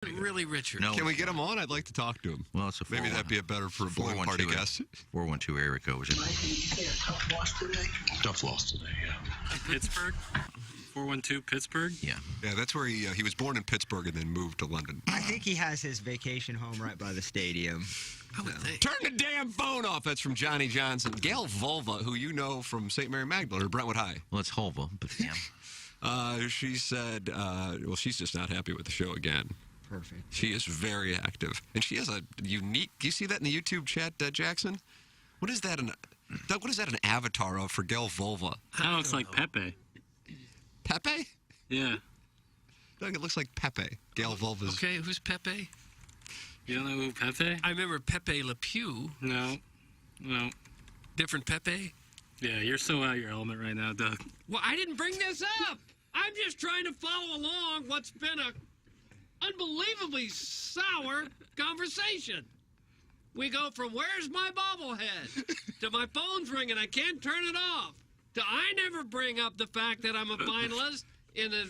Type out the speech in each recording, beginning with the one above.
Really, Richard? No. Can we get him on? I'd like to talk to him. Well, it's a Maybe that'd be better for a balloon party guest. 412 area code. You say a tough loss today? Tough loss today, yeah. Pittsburgh? 412 Pittsburgh? Yeah. Yeah, that's where he was born in Pittsburgh and then moved to London. I think he has his vacation home right by the stadium. I would think. Turn the damn phone off. That's from Johnny Johnson. Gail Vulva, who you know from St. Mary Magdalene or Brentwood High. Well, it's Hulva, but yeah. She said, well, she's just not happy with the show again. Perfect. She is very active. And she has a unique, do you see that in the YouTube chat, Jackson? What is that Doug, what is that an avatar of for Gail Vulva? That looks like Pepe. Pepe? Yeah. Doug, it looks like Pepe. Gail Vulva's. Okay, who's Pepe? You don't know who Pepe? I remember Pepe Le Pew. No. Different Pepe? Yeah, you're so out of your element right now, Doug. Well, I didn't bring this up. I'm just trying to follow along what's been a unbelievably sour conversation. We go from where's my bobblehead to my phone's ringing, I can't turn it off, to I never bring up the fact that I'm a finalist in the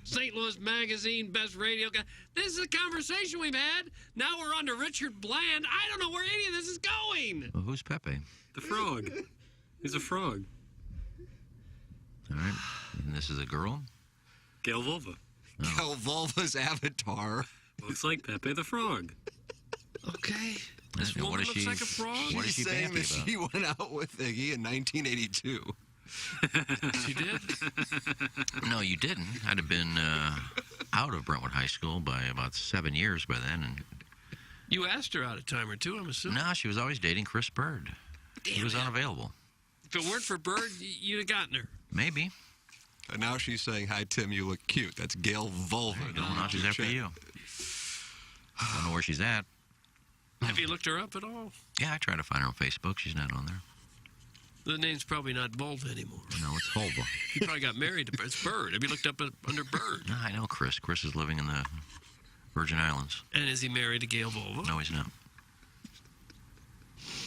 St. Louis Magazine Best Radio Guy. This is a conversation we've had. Now we're on to Richard Bland. I don't know where any of this is going. Well, who's Pepe? The frog. He's a frog. All right. And this is a girl? Gail Vulva. Gail Vulva's avatar. Looks like Pepe the frog. Okay. This What woman is looks she- like a frog. What is She's she saying happy that about? she went out with Iggy in 1982. She did? No, you didn't. I'd have been out of Brentwood High School by about 7 years by then. And You asked her out a time or two, I'm assuming. no, she was always dating Chris Bird. He was unavailable. If it weren't for Bird, you'd have gotten her. Maybe. And now she's saying, hi, Tim, you look cute. That's Gail Vulva. No, now she's after you. I don't know where she's at. Have you looked her up at all? Yeah, I tried to find her on Facebook. She's not on there. The name's probably not Volva anymore. No, it's Hulva. He probably got married to It's Bird. Have you looked up under Bird? No, I know Chris. Chris is living in the Virgin Islands. And is he married to Gail Volva? No, he's not.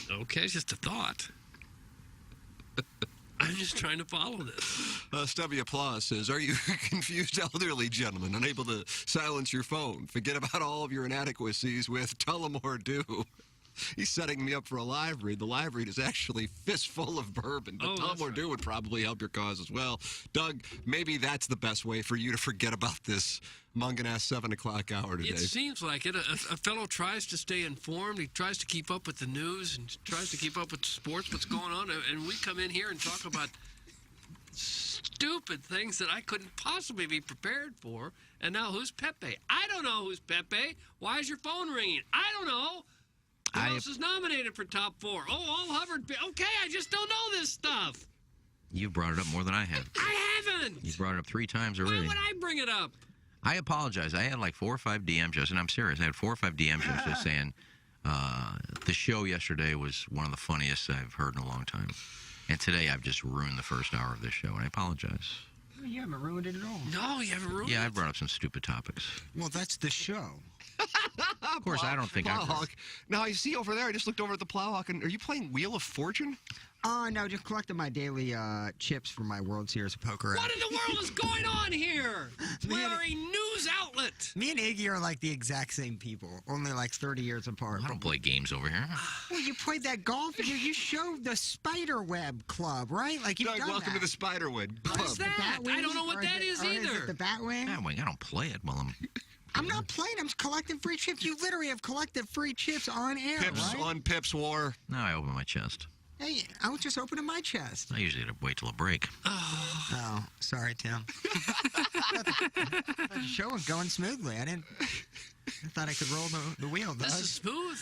Okay, it's just a thought. I'm just trying to follow this. Stubby Applause says, are you confused elderly gentleman, unable to silence your phone? Forget about all of your inadequacies with Tullamore Dew. He's setting me up for a live read. The live read is actually fistful of bourbon, but Tullamore Dew would probably help your cause as well. Doug, maybe that's the best way for you to forget about this Mungan-ass 7 o'clock hour today. It seems like it. A fellow tries to stay informed. He tries to keep up with the news and tries to keep up with sports, what's going on. And we come in here and talk about stupid things that I couldn't possibly be prepared for. And now who's Pepe? I don't know who's Pepe. Why is your phone ringing? I don't know. Who else is nominated for top 4? Oh, all Hubbard. Okay, I just don't know this stuff. You brought it up more than I have. I haven't. You brought it up 3 times already. Why would I bring it up? I apologize. I had like 4 or 5 DMs just, and I'm serious. I had 4 or 5 DMs just saying the show yesterday was one of the funniest I've heard in a long time. And today I've just ruined the first hour of this show, and I apologize. You haven't ruined it at all. No, you haven't ruined it. Yeah, I brought up some stupid topics. Well, that's the show. Of course, I don't think Plowhawk. Now, you see over there, I just looked over at the Plowhawk, and are you playing Wheel of Fortune? No, just collecting my daily chips for my World Series of Poker. What in the world is going on here? We are a news outlet. Me and Iggy are like the exact same people, only like 30 years apart. I don't play games over here. Well, you played that golf, and you showed the Spiderweb Club, right? Like you've Doug, done welcome that. to the Spiderwood Club. What is that? I don't know what that is Is either. it the Batwing? I don't play it while I'm not playing. I'm collecting free chips. You literally have collected free chips on air, Pips right? on Pips War. No, I open my chest. Hey, I was just opening my chest. I usually wait till a break. Oh, sorry, Tim. The show was going smoothly. I thought I could roll the wheel, Doug. This is smooth.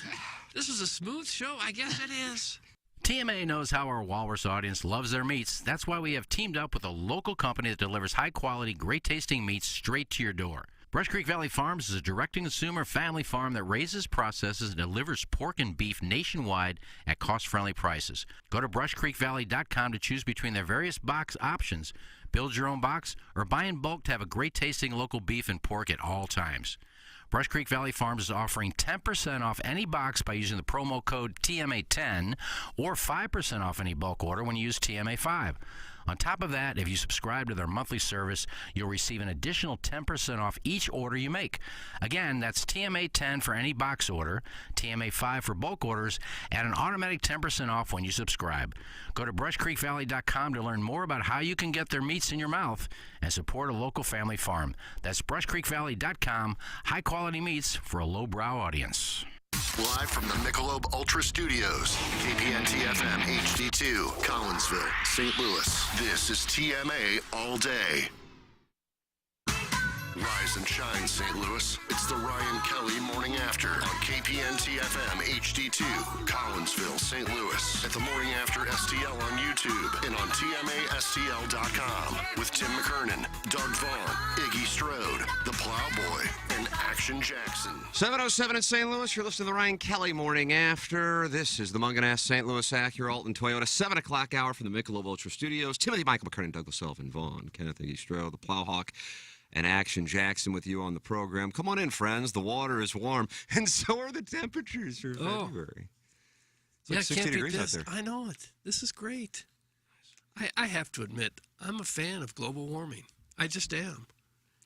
This is a smooth show. I guess it is. TMA knows how our Walrus audience loves their meats. That's why we have teamed up with a local company that delivers high-quality, great-tasting meats straight to your door. Brush Creek Valley Farms is a direct-to-consumer family farm that raises, processes, and delivers pork and beef nationwide at cost-friendly prices. Go to brushcreekvalley.com to choose between their various box options. Build your own box or buy in bulk to have a great-tasting local beef and pork at all times. Brush Creek Valley Farms is offering 10% off any box by using the promo code TMA10 or 5% off any bulk order when you use TMA5. On top of that, if you subscribe to their monthly service, you'll receive an additional 10% off each order you make. Again, that's TMA 10 for any box order, TMA 5 for bulk orders, and an automatic 10% off when you subscribe. Go to brushcreekvalley.com to learn more about how you can get their meats in your mouth and support a local family farm. That's brushcreekvalley.com, high-quality meats for a lowbrow audience. Live from the Michelob Ultra Studios, KPNT FM HD2, Collinsville, St. Louis. This is TMA All Day. Rise and shine, St. Louis. It's the Ryan Kelly Morning After on KPNT FM HD2, Collinsville, St. Louis. At the Morning After STL on YouTube and on TMASTL.com with Tim McKernan, Doug Vaughn, Iggy Strode, The Plowboy, and Action Jackson. 7:07 in St. Louis. You're listening to the Ryan Kelly Morning After. This is the Munganass St. Louis Acura Alton Toyota 7 o'clock hour from the Michelob Ultra Studios. Timothy, Michael McKernan, Douglas Sullivan, Vaughn, Kenneth Iggy Strode, the Plowhawk, and Action Jackson with you on the program. Come on in, friends. The water is warm, and so are the temperatures for February. It's like 60 degrees out there. I know it. This is great. I have to admit, I'm a fan of global warming. I just am.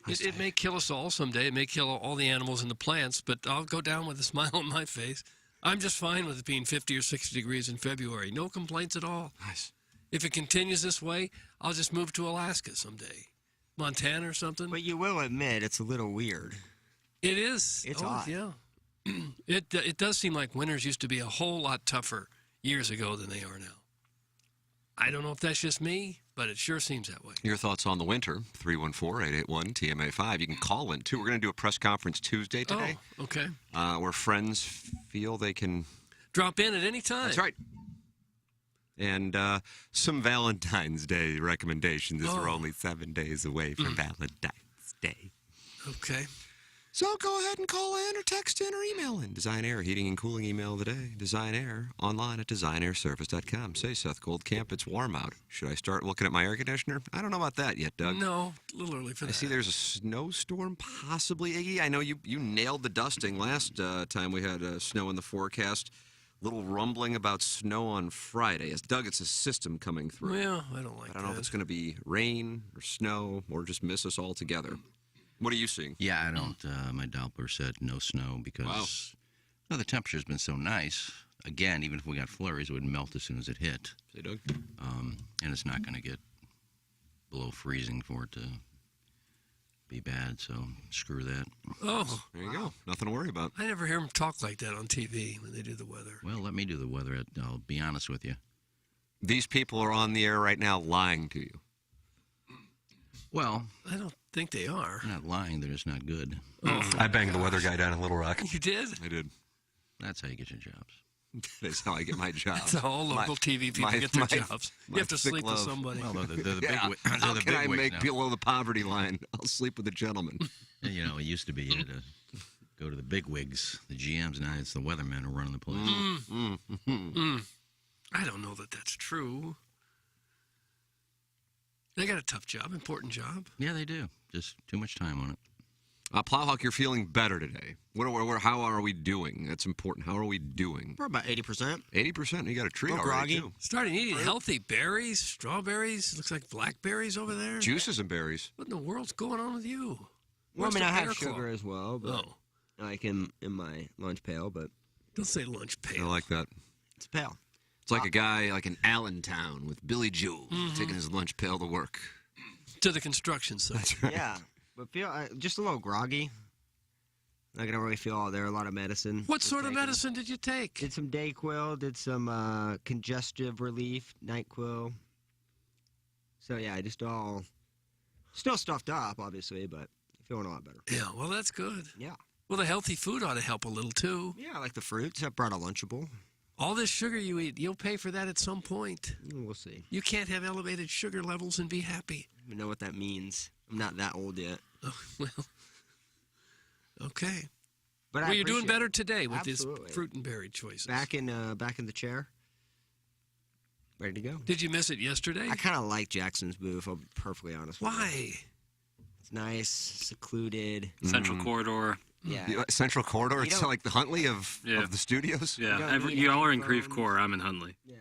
It may kill us all someday. It may kill all the animals and the plants, but I'll go down with a smile on my face. I'm just fine with it being 50 or 60 degrees in February. No complaints at all. Nice. If it continues this way, I'll just move to Alaska someday. Montana or something. But you will admit it's a little weird. It is. It's hot. Yeah. It does seem like winters used to be a whole lot tougher years ago than they are now. I don't know if that's just me, but it sure seems that way. Your thoughts on the winter, 314-881-TMA5. You can call in, too. We're going to do a press conference Tuesday today. Oh, okay. Where friends feel they can... Drop in at any time. That's right. And some Valentine's Day recommendations as we're only 7 days away from Valentine's Day. Okay. So go ahead and call in or text in or email in. Design Air, heating and cooling email today. Design Air, online at designairservice.com. Say, Seth Goldcamp, it's warm out. Should I start looking at my air conditioner? I don't know about that yet, Doug. No, a little early for that. I see there's a snowstorm, possibly, Iggy. I know you nailed the dusting last time we had snow in the forecast. Little rumbling about snow on Friday. As Doug, it's a system coming through. Well, I don't like that. I don't know if it's going to be rain or snow or just miss us altogether. What are you seeing? Yeah, I don't. My Doppler said no snow because the temperature's been so nice. Again, even if we got flurries, it would melt as soon as it hit. Say, Doug? And it's not going to get below freezing for it to be bad, so screw that. Oh. There you go. Nothing to worry about. I never hear them talk like that on TV when they do the weather. Well, let me do the weather. I'll be honest with you. These people are on the air right now lying to you. Well, I don't think they are. they're not lying. They're just not good. Oh, I banged the weather guy down in Little Rock. you did? I did. That's how you get your jobs. That's how I get my job. That's how all local TV people get their jobs. You have to sleep with somebody. Well, they're the big Yeah. they're How the can big I wigs make now. below the poverty line? I'll sleep with a gentleman. You know, it used to be you had to go to the big wigs, the GMs. Now it's the weathermen who are running the place. I don't know that that's true. They got a tough job, important job. Yeah, they do. Just too much time on it. Plowhawk, you're feeling better today. How are we doing? That's important. How are we doing? We're about 80%. 80%. You got a treat Go already, groggy. too. Starting eating healthy berries, strawberries. Looks like blackberries over there. Juices and berries. What in the world's going on with you? Well, I Where's mean, the I have bear claw? sugar as well, but like in my lunch pail, but Don't say lunch pail. I like that. it's a pail. It's like a guy like in Allentown with Billy Joel taking his lunch pail to work. To the construction site. Yeah, but feel just a little groggy. Not gonna really feel all there. A lot of medicine. What was sort of taken. medicine did you take? Did some Dayquil. Did some congestive relief, NyQuil. So yeah, just all still stuffed up, obviously, but feeling a lot better. Yeah, well, that's good. Yeah. Well, the healthy food ought to help a little, too. Yeah, I like the fruits. I brought a Lunchable. All this sugar you eat, you'll pay for that at some point. We'll see. You can't have elevated sugar levels and be happy. I don't even know what that means. I'm not that old yet. Oh, well, okay. But Well, I you're doing appreciate better it. today with Absolutely. these fruit and berry choices. Back in the chair. Ready to go. Did you miss it yesterday? I kind of like Jackson's booth, I'll be perfectly honest with you. Why? It's nice, secluded. Central Corridor. Yeah. Central Corridor. You It's don't- like the Huntley of the studios. Yeah, don't need you all are in headphones. Creve Coeur. I'm in Hunley. Yeah.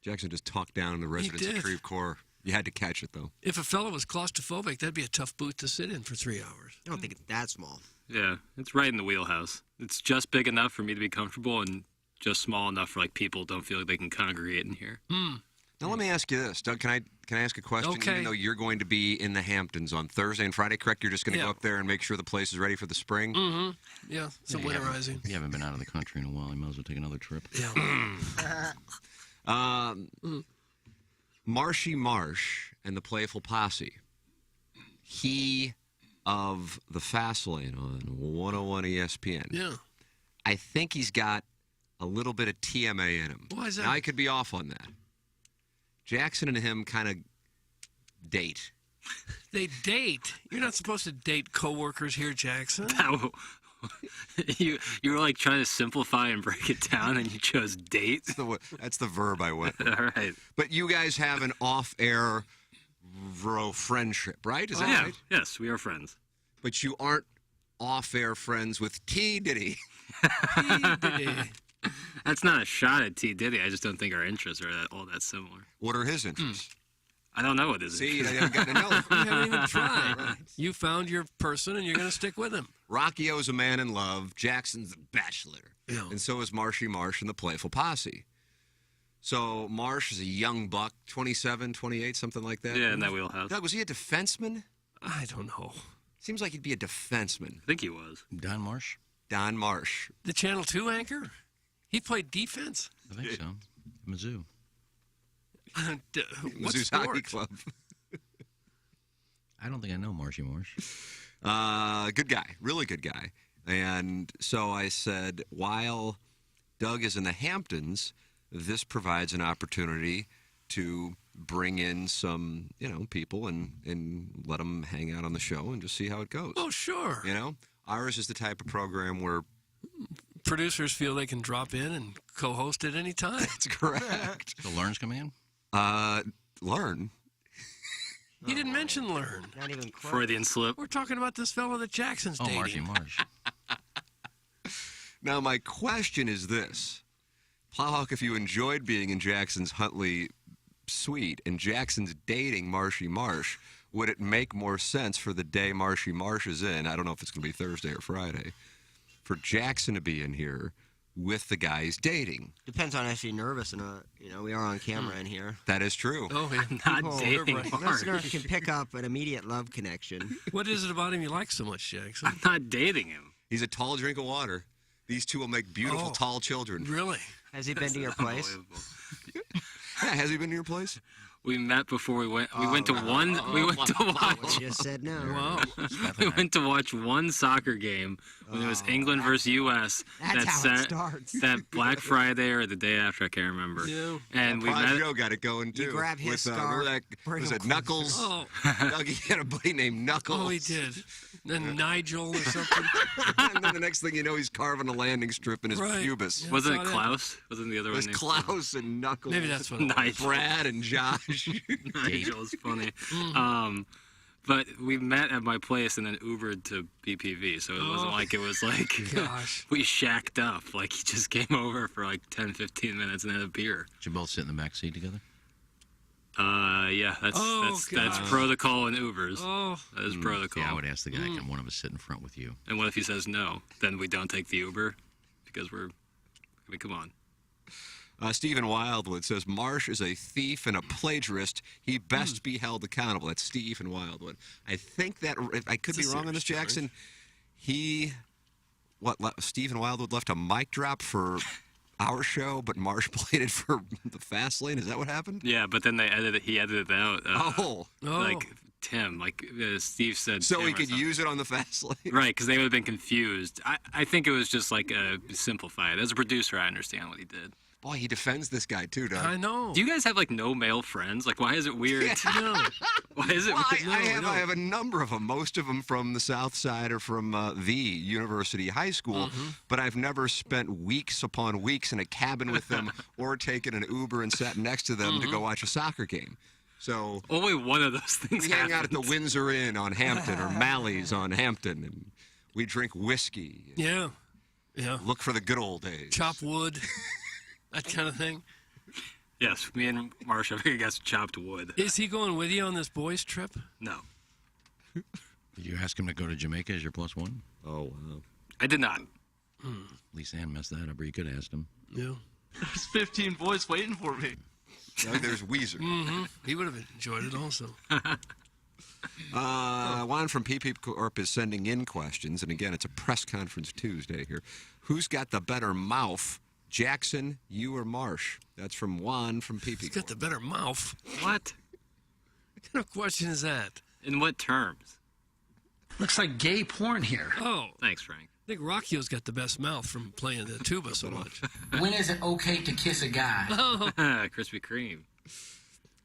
Jackson just talked down the residents of did. Shreve Corps. You had to catch it, though. If a fellow was claustrophobic, that'd be a tough booth to sit in for 3 hours. I don't think it's that small. Yeah, it's right in the wheelhouse. It's just big enough for me to be comfortable and just small enough for like people don't feel like they can congregate in here. Now let me ask you this, Doug. Can I ask a question? Okay. Even though you're going to be in the Hamptons on Thursday and Friday, correct? You're just going to go up there and make sure the place is ready for the spring. Yeah, some winterizing. You haven't been out of the country in a while. You might as well take another trip. Yeah. Marshy Marsh and the Playful Posse. He of the Fast Lane on 101 ESPN. Yeah. I think he's got a little bit of TMA in him. Why is that? Now, I could be off on that. Jackson and him kind of date. They date. You're not supposed to date coworkers here, Jackson. you were like trying to simplify and break it down, and you chose date. That's the verb I went with. All right. But you guys have an off-air friendship, right? Is that right? Yes, we are friends. But you aren't off-air friends with T. Diddy. That's not a shot at T. Diddy. I just don't think our interests are all that similar. What are his interests? I don't know what his See, interests I haven't gotten to know him. You haven't even tried. You found your person, and you're going to stick with him. Rocky O's a man in love. Jackson's a bachelor. Yeah. And so is Marshy Marsh and the Playful Posse. So Marsh is a young buck, 27, 28, something like that. Yeah, in that wheelhouse. Doug, was he a defenseman? I don't know. Seems like he'd be a defenseman. I think he was. Don Marsh? Don Marsh. The Channel 2 anchor? He played defense? I think so. Mizzou. What Mizzou's Hockey sport? Club. I don't think I know Marshy Marsh. Good guy. Really good guy. And so I said, while Doug is in the Hamptons, this provides an opportunity to bring in some, people and let them hang out on the show and just see how it goes. Oh, sure. Ours is the type of program where producers feel they can drop in and co-host at any time. That's correct. So Learn's coming in? Learn. He didn't mention Learn. Not even close. Freudian slip. We're talking about this fellow that Jackson's Oh, dating. Marshy Marsh. Now, my question is this. Plowhawk, if you enjoyed being in Jackson's Huntley suite and Jackson's dating Marshy Marsh, would it make more sense for the day Marshy Marsh is in, I don't know if it's going to be Thursday or Friday, for Jackson to be in here with the guy he's dating? Depends on if he's nervous or not. We are on camera in here. That is true. Oh, yeah. Not People- dating everybody- Marsh. Listeners can pick up an immediate love connection. What is it about him you like so much, Jackson? I'm not dating him. He's a tall drink of water. These two will make beautiful, Oh. tall children. Really? Has he been to your place? Unbelievable. Yeah, has he been to your place? We met before we went. We went to one. We went to Well, watch. you just said no. Wow. We went to watch one soccer game when it was England versus U.S. That's how it set- starts. That Black Friday or the day after, I can't remember. Yeah. And we Prod met. Joe got it going, too. You grab his with, scarf, remember that, bring was him it closer. Knuckles? Oh, Dougie had a buddy named Knuckles. oh, he did. Then Nigel or something. And then the next thing you know, he's carving a landing strip in his Right. pubis. Yeah. Wasn't it Saw that. Klaus? Wasn't the other It one was named Klaus and Knuckles. Maybe that's what it was. Nigel. Brad and Josh. Nigel is funny. But we met at my place and then Ubered to BPV, so it wasn't like it was like Gosh. we shacked up. Like he just came over for like 10, 15 minutes and had a beer. Did you both sit in the back seat together? Yeah, that's Oh, that's God. protocol in Ubers. Oh, That is protocol. Yeah, I would ask the guy, can one of us sit in front with you? And what if he says no? Then we don't take the Uber because come on. Stephen Wildwood says, Marsh is a thief and a plagiarist. He best be held accountable. That's Stephen Wildwood. I think that, I could be It's a wrong on this, serious Jackson. Stephen Wildwood left a mic drop for our show, but Marsh played it for the Fast Lane. Is that what happened? Yeah, but then he edited it out. Oh. Like Tim, like Steve said. So Tim he or could something. use it on the Fast Lane? Right, because they would have been confused. I think it was just like simplify it. As a producer, I understand what he did. Boy, he defends this guy, too, Doug. I know. Do you guys have like no male friends? Like, why is it weird? No. Why is it? Well, weird? I have a number of them. Most of them from the South Side or from the University High School. But I've never spent weeks upon weeks in a cabin with them or taken an Uber and sat next to them to go watch a soccer game. So Only one of those things. we hang out at the happened. Windsor Inn on Hampton or Mally's on Hampton, and we drink whiskey. Yeah. Yeah. Look for the good old days. Chop wood. That kind of thing. Yes, me and Marsh have, I guess, chopped wood. Is he going with you on this boys' trip? No. Did you ask him to go to Jamaica as your plus one? Oh, wow. I did not. At least Ann messed that up, or you could have asked him. Yeah. There's 15 boys waiting for me. There's Weezer. Mm-hmm. He would have enjoyed it also. Juan from PP Corp is sending in questions, and again, it's a press conference Tuesday here. Who's got the better mouth, Jackson, you, or Marsh? That's from Juan from PP He's Corp. got the better mouth. What? What kind of question is that? In what terms? Looks like gay porn here. Oh, Thanks, Frank. I think Rockio's got the best mouth from playing the tuba so much. When is it okay to kiss a guy? Oh, Krispy Kreme.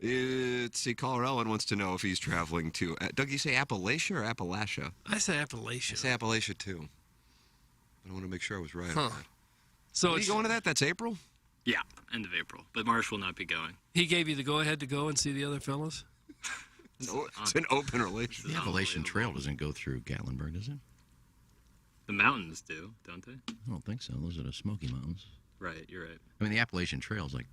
Let's see, caller Ellen wants to know if he's traveling to... Doug, you say Appalachia or Appalachia? I say Appalachia. I say Appalachia, too. I want to make sure I was right Huh. on that. So Are it's, you going to that? That's April? Yeah, end of April. But Marsh will not be going. he gave you the go-ahead to go and see the other fellas? No, it's an open relationship. The Appalachian Trail doesn't go through Gatlinburg, does it? The mountains do, don't they? I don't think so. Those are the Smoky Mountains. Right, you're right. I mean, the Appalachian Trail is like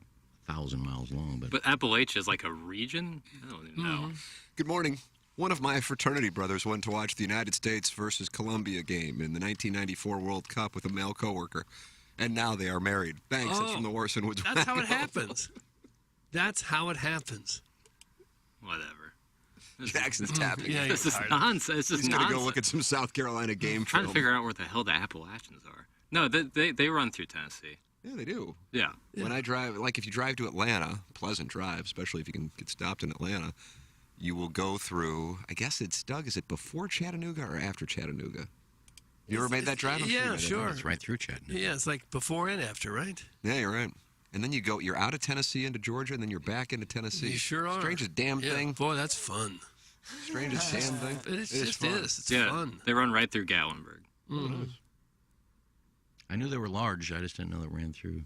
1,000 miles long, but Appalachia is like a region? I don't even know. Good morning. One of my fraternity brothers went to watch the United States versus Colombia game in the 1994 World Cup with a male coworker, and now they are married. Thanks. That's from the Warson Woods. That's how it happens. That's how it happens. Whatever. Jackson's tapping. Yeah, This is nonsense. This is He's going to nonsense. go look at some South Carolina game I'm trying to film. figure out where the hell the Appalachians are. No, they run through Tennessee. Yeah, they do. Yeah. When I drive, like if you drive to Atlanta, pleasant drive, especially if you can get stopped in Atlanta, you will go through, I guess it's, Doug, is it before Chattanooga or after Chattanooga? You ever made that drive? Yeah, sure. it's right through Chattanooga. Yeah, it's like before and after, right? Yeah, you're right. And then you're out of Tennessee into Georgia, and then you're back into Tennessee. You sure are. Strangest damn Yeah, thing. boy, that's fun. Strangest damn thing. It just fun. is. It's Yeah, fun. they run right through Gatlinburg. Mhm. I knew they were large. I just didn't know that ran through.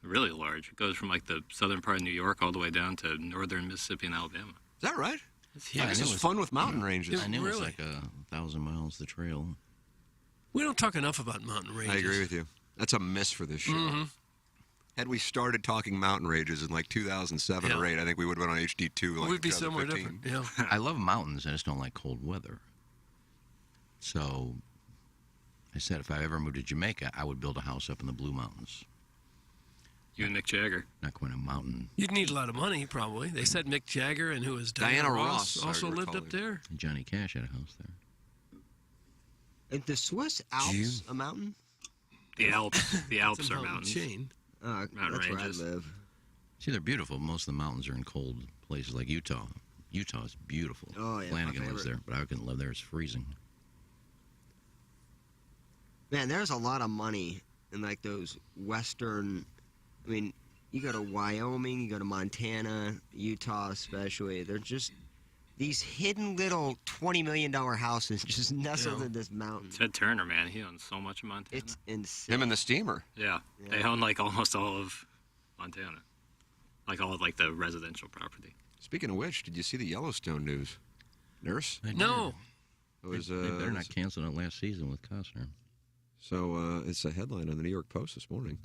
Really large. It goes from like the southern part of New York all the way down to northern Mississippi and Alabama. Is that right? Yeah, I guess knew it's it was- fun with mountain ranges. I knew it was Really? like 1,000 miles, the trail. We don't talk enough about mountain ranges. I agree with you. That's a miss for this show. Had we started talking mountain ranges in like 2007 or 8, I think we would have been on HD2. Like We'd be somewhere different. Yeah. I love mountains. I just don't like cold weather. So I said if I ever moved to Jamaica, I would build a house up in the Blue Mountains. You and Mick Jagger. Not quite a mountain. You'd need a lot of money, probably. They said Mick Jagger and who was Diana Ross, I also lived recall up there. And Johnny Cash had a house there. Is the Swiss Alps a mountain? The Alps. The Alps It's a are mountain mountains. chain. Mountain That's ranges. where I live. See, they're beautiful. Most of the mountains are in cold places like Utah. Utah is beautiful. Oh, yeah, my Flanagan lives there, favorite. but I couldn't live there. It's freezing. Man, there's a lot of money in like those western. I mean, you go to Wyoming, you go to Montana, Utah, especially. They're just these hidden little $20 million houses just nestled in this mountain. Ted Turner, man, he owns so much of Montana. It's insane. Him and the steamer. Yeah, they own like almost all of Montana, like all of like the residential property. Speaking of which, did you see the Yellowstone news? Nurse? I No. It was, They better not cancel it last season with Costner. So it's a headline on the New York Post this morning.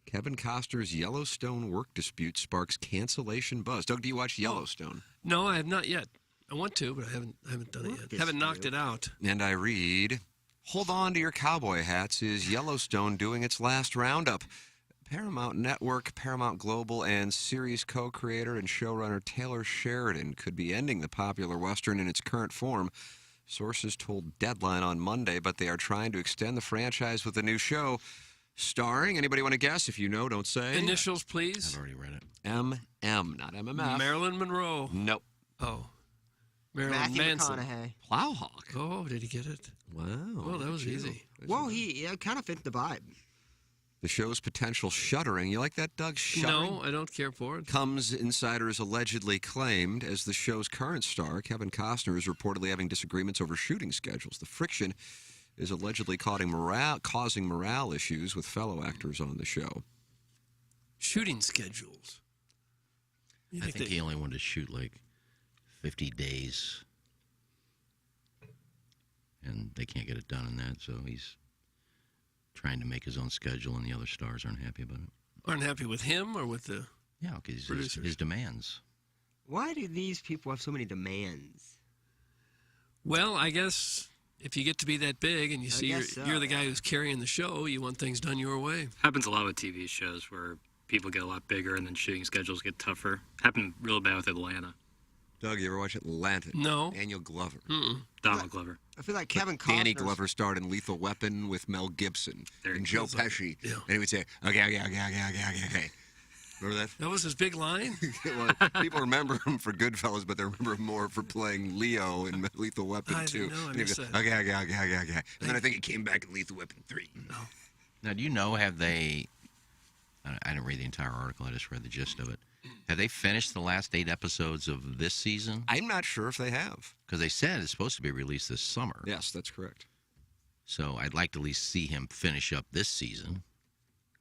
Kevin Costner's Yellowstone work dispute sparks cancellation buzz. Doug, do you watch Yellowstone? No, I have not yet. I want to, but I haven't done it yet. Haven't knocked it out. And I read, hold on to your cowboy hats. Is Yellowstone doing its last roundup? Paramount Network, Paramount Global, and series co-creator and showrunner Taylor Sheridan could be ending the popular Western in its current form. Sources told Deadline on Monday, but they are trying to extend the franchise with a new show starring, anybody want to guess? If you know, don't say. Initials, please. I've already read it. M.M., not MMF. Marilyn Monroe. Nope. Oh. Marilyn Matthew Manson. McConaughey. Plowhawk. Oh, did he get it? Wow. Well, that was Gee. easy. Well, he kind of fit the vibe. The show's potential shuttering. You like that, Doug? Shuttering? No, I don't care for it. Comes, insiders allegedly claimed, as the show's current star, Kevin Costner, is reportedly having disagreements over shooting schedules. The friction is allegedly causing morale issues with fellow actors on the show. Shooting schedules. I think he only wanted to shoot like 50 days. And they can't get it done in that, so he's trying to make his own schedule, and the other stars aren't happy about it. Aren't happy with him or with the... Yeah, because Producers. his demands. Why do these people have so many demands? Well, I guess if you get to be that big and you see guess so, you're the guy who's carrying the show, you want things done your way. Happens a lot with TV shows where people get a lot bigger and then shooting schedules get tougher. Happened real bad with Atlanta. Doug, you ever watch Atlanta? No. Daniel Glover. Donald Glover. I feel like Kevin Costner. Danny Glover starred in Lethal Weapon with Mel Gibson and Joe Pesci. Yeah. And he would say, okay. Remember that? That was his big line? Well, people remember him for Goodfellas, but they remember him more for playing Leo in Lethal Weapon I 2. didn't know, I And he missed goes, that. okay. And then I think he came back in Lethal Weapon 3. Now, do you know, have they... I didn't read the entire article. I just read the gist of it. Have they finished the last 8 episodes of this season? I'm not sure if they have. Because they said it's supposed to be released this summer. Yes, that's correct. So I'd like to at least see him finish up this season.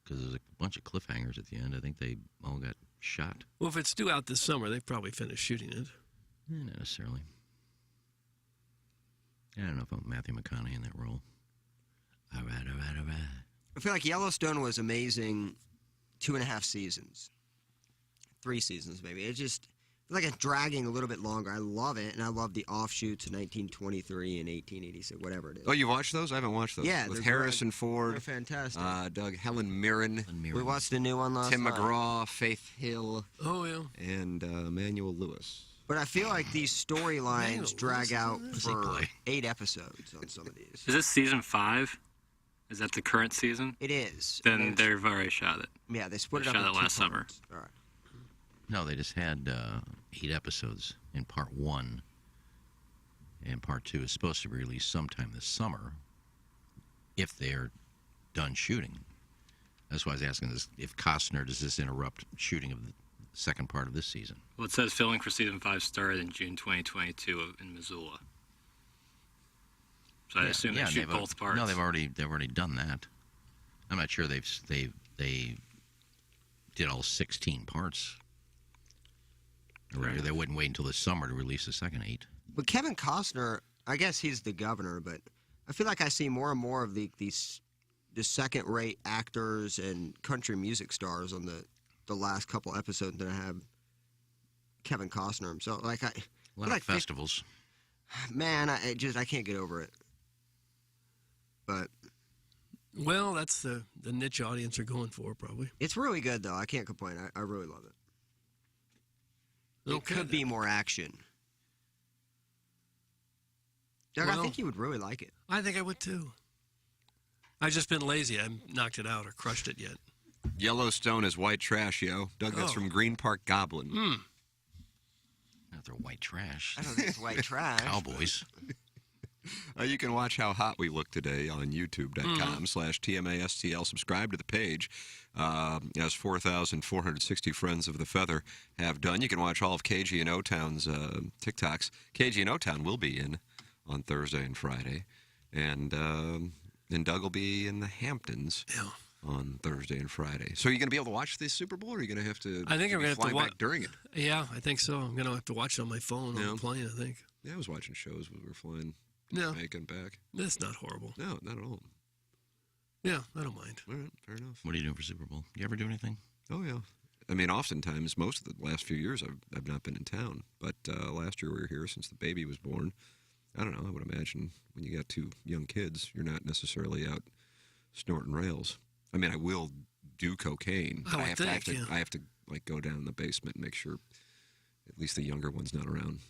Because there's a bunch of cliffhangers at the end. I think they all got shot. Well, if it's due out this summer, they've probably finished shooting it. Not necessarily. I don't know if I'm Matthew McConaughey in that role. All right. I feel like Yellowstone was amazing 2.5 seasons. 3 seasons, maybe. It just I feel like it's dragging a little bit longer. I love it, and I love the offshoots in 1923 and 1886, whatever it is. Oh, you watched those? I haven't watched those. Yeah, with they're Harrison great. Ford. They're fantastic. Doug, Helen Mirren. We watched the new one last Tim night. McGraw, Faith Hill. Oh, yeah. And Emmanuel Lewis. But I feel like these storylines drag out Does he for play? 8 episodes on some of these. Is this season 5? Is that the current season? It is. Then they've already shot it. Yeah, they split They it up shot into it 2 last summer. parts. All right. No, they just had 8 episodes in part 1. And part 2 is supposed to be released sometime this summer if they're done shooting. That's why I was asking this, if Costner, does this interrupt shooting of the second part of this season? Well, it says filming for season 5 started in June 2022 in Missoula. So I assume they shoot both parts. No, they've already done that. I'm not sure they did all 16 parts. Right. They wouldn't wait until the summer to release the second 8. But Kevin Costner, I guess he's the governor, but I feel like I see more and more of the second-rate actors and country music stars on the last couple episodes than I have Kevin Costner himself. Like A lot of festivals. Man, I can't get over it. But well, that's the niche audience are going for, probably. it's really good, though. I can't complain. I really love it. It could be more action. Doug, I Well, think you would really like it. I think I would, too. I've just been lazy. I haven't knocked it out or crushed it yet. Yellowstone is white trash, yo. Doug, that's Oh. from Green Park Goblin. Not their white trash. I don't think it's white trash. Cowboys. You can watch how hot we look today on youtube.com/TMASTL. Subscribe to the page, as 4,460 friends of the Feather have done. You can watch all of KG and O-Town's TikToks. KG and O-Town will be in on Thursday and Friday. And Doug will be in the Hamptons on Thursday and Friday. So are you going to be able to watch the Super Bowl, or are you going to have to I think I'm going to have to fly back during it? Yeah, I think so. I'm going to have to watch it on my phone on Yeah. the plane, I think. Yeah, I was watching shows when we were flying No. Jamaica and back. That's not horrible. No, not at all. Yeah, I don't mind. All right, fair enough. What are you doing for Super Bowl? You ever do anything? Oh, yeah. I mean, oftentimes, most of the last few years, I've not been in town. But last year we were here since the baby was born. I don't know. I would imagine when you got 2 young kids, you're not necessarily out snorting rails. I mean, I will do cocaine. I would have think, to, yeah. I have to like go down in the basement and make sure at least the younger one's not around.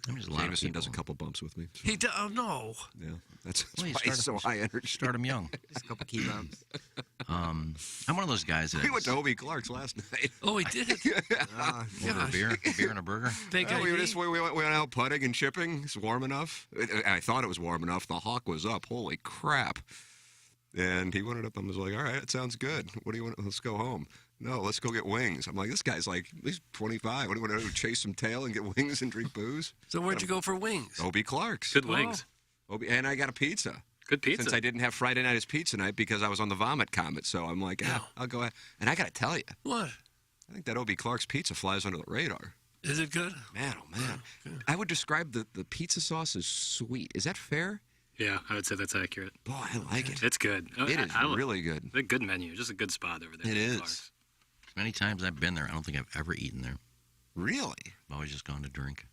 There's a lot of Jameson people. does a couple bumps with me. So, He does. Oh, no. yeah, that's Well, you why he's so high energy. Start them young. Just a couple key bumps. I'm one of those guys that We went to Obie Clark's last night. Oh, he did? order a beer and a burger. Big we ID. went out putting and chipping. It's warm enough. I thought it was warm enough. The hawk was up. Holy crap. And he went up and was like, all right, it sounds good. What do you want? Let's go home. No, let's go get wings. I'm like, this guy's like, he's 25. What do you want to do? Chase some tail and get wings and drink booze? So where'd you go for wings? Obie Clark's. Good wings. And I got a pizza. Good pizza. Since I didn't have Friday night as pizza night because I was on the vomit comet. So I'm like, I'll go ahead. And I got to tell you, What? I think that Obie Clark's pizza flies under the radar. Is it good? Man, oh man. I would describe the pizza sauce as sweet. Is that fair? Yeah, I would say that's accurate. Boy, I like it. It's good. It is really good. A good menu. Just a good spot over there. It at is. Clark's. As many times I've been there, I don't think I've ever eaten there. Really? I've always just gone to drink.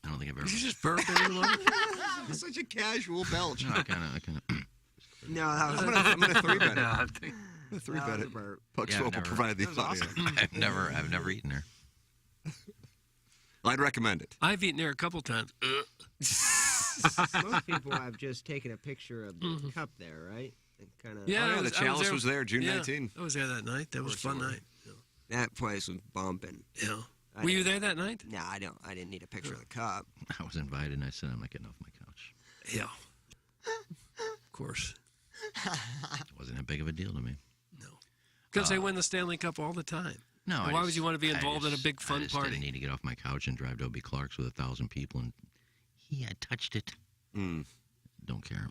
I don't think I've ever. Did you just burp anyone? Such a casual belch. No, I kind of. No, that was I'm gonna three bet it. Yeah, I'm gonna three bet it. Puck Yeah, Swope I've will never- provide the that was audio. awesome. I've never eaten there. I'd recommend it. I've eaten there a couple times. Most people have just taken a picture of the cup there, right? Kind of. Yeah, Oh, yeah, I the was chalice there. was there, June Yeah, 19. I was there that night. That was a fun night. That place was bumping. Yeah. I Were you didn't- there that night? No, I don't. I didn't need a picture of the cup. I was invited, and I said I'm not getting off my couch. Yeah. Of course. It wasn't that big of a deal to me. Because they win the Stanley Cup all the time. No. And why would you want to be involved in a big fun I just party? didn't need to get off my couch and drive to O.B. Clark's with 1,000 people, and he had touched it. Don't care.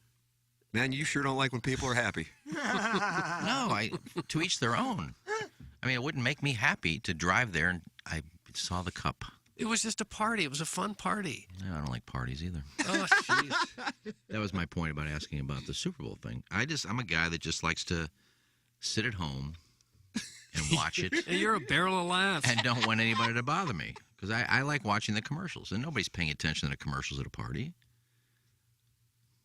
Man, you sure don't like when people are happy. No, to each their own. I mean, it wouldn't make me happy to drive there and I saw the cup. It was just a party. It was a fun party. No, I don't like parties either. Oh, jeez. That was my point about asking about the Super Bowl thing. I'm a guy that just likes to sit at home and watch it. Hey, you're a barrel of laughs. And don't want anybody to bother me. Because I like watching the commercials. And nobody's paying attention to the commercials at a party.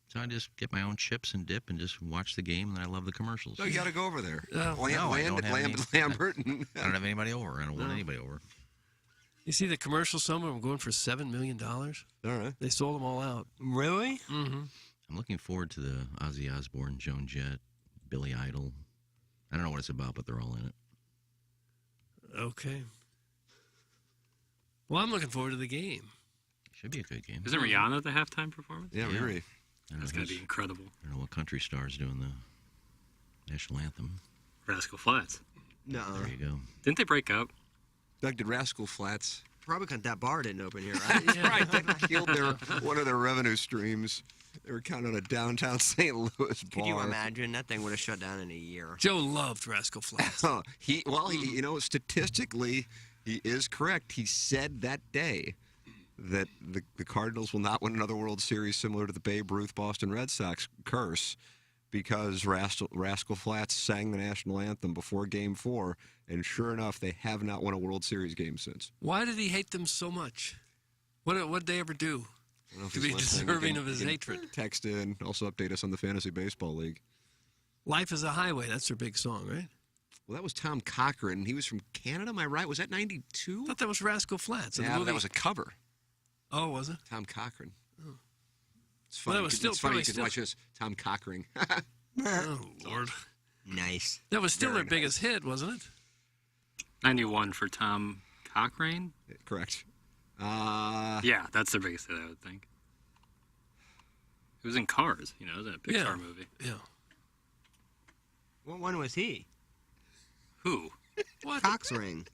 So I just get my own chips and dip and just watch the game, and I love the commercials. No, you got to go over there. Oh. No, I don't have any- Lambert. I don't have anybody over. I don't want anybody over. You see the commercial somewhere? I'm going for $7 million. All right. They sold them all out. Really? Mm-hmm. I'm looking forward to the Ozzy Osbourne, Joan Jett, Billy Idol. I don't know what it's about, but they're all in it. Okay. Well, I'm looking forward to the game. Should be a good game. Isn't Rihanna the halftime performance? Yeah, Yeah. Riri. That's going to be incredible. I don't know what country star's doing the national anthem. Rascal Flatts. No. There you go. Didn't they break up? Doug, did Rascal Flats? Probably because that bar didn't open here, right? Right, that killed one of their revenue streams. They were counting on a downtown St. Louis bar. Could you imagine? That thing would have shut down in a year. Joe loved Rascal Flatts. Statistically, he is correct. He said that day that the Cardinals will not win another World Series similar to the Babe Ruth Boston Red Sox curse because Rascal Flatts sang the national anthem before Game 4, and sure enough, they have not won a World Series game since. Why did he hate them so much? What did they ever do I don't know if to he's be listening. deserving You of his can hatred? Text in, also update us on the Fantasy Baseball League. Life is a Highway. That's their big song, right? Well, that was Tom Cochran. He was from Canada, am I right? Was that 92? I thought that was Rascal Flatts. Yeah, but that was a cover. Oh, was it? Tom Cochran. Oh. It's funny. Well, that was it's funny. probably You could watch this. Tom Cochran. Oh, Lord. Nice. That was still Very their biggest hit, wasn't it? 91 for Tom Cochrane? Correct. Yeah, that's their biggest hit, I would think. It was in Cars, it was a Pixar Yeah. movie. Yeah. What one was he? Who? What? Cox Ring.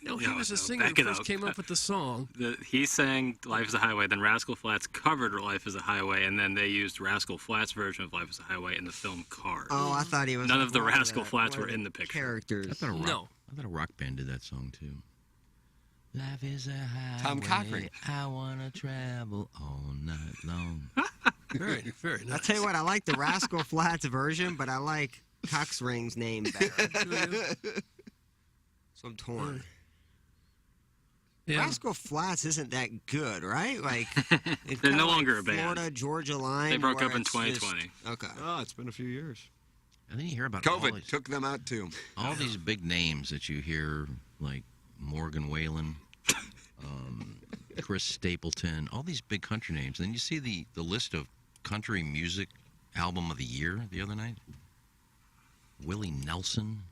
No, he No, was a no, singer back who it first up. came up with the song. He sang Life is a Highway, then Rascal Flatts covered Life is a Highway, and then they used Rascal Flatts' version of Life is a Highway in the film Cars. Oh, I thought he was. None of the one Rascal the- Flatts one were of in the picture. Characters. I thought a rock band did that song too. Life is a highway. Tom Cochran. I wanna travel all night long. Very, very nice. I'll tell you what, I like the Rascal Flatts version, but I like Cox Ring's name better. So I'm torn. Yeah. Rascal Flatts isn't that good, right? Like it's They're kinda no like longer a band. Florida Georgia line. They broke where up in it's just- 2020. Okay. Oh, it's been a few years. And then you hear about COVID took them out too. all these big names that you hear, like Morgan Wallen, Chris Stapleton, all these big country names. And then you see the list of country music album of the year the other night. Willie Nelson.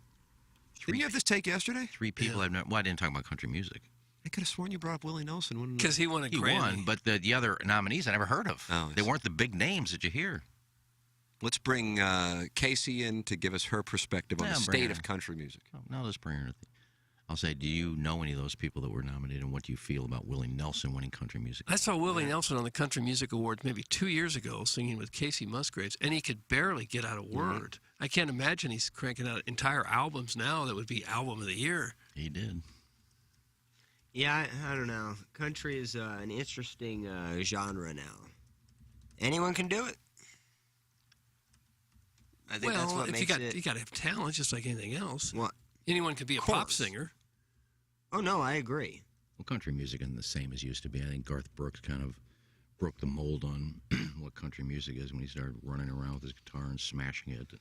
Didn't you have this take yesterday? 3 people I've never. Well, I didn't talk about country music. I could have sworn you brought up Willie Nelson. When Because he won a He Grammy. won, but the other nominees I never heard of. Oh, I they see. weren't the big names that you hear. Let's bring Casey in to give us her perspective on Yeah, the bring state her. of country music. Oh, no, let's bring her. I'll say, do you know any of those people that were nominated, and what do you feel about Willie Nelson winning country music? I saw Willie Nelson on the Country Music Awards maybe 2 years ago singing with Casey Musgraves, and he could barely get out a word. I can't imagine he's cranking out entire albums now that would be Album of the Year. He did. Yeah, I don't know. Country is an interesting genre now. Anyone can do it. I think that's what if makes it. you got to have talent, just like anything else. Well, anyone could be a pop singer. Oh no, I agree. Well, country music isn't the same as used to be. I think Garth Brooks kind of broke the mold on what country music is when he started running around with his guitar and smashing it.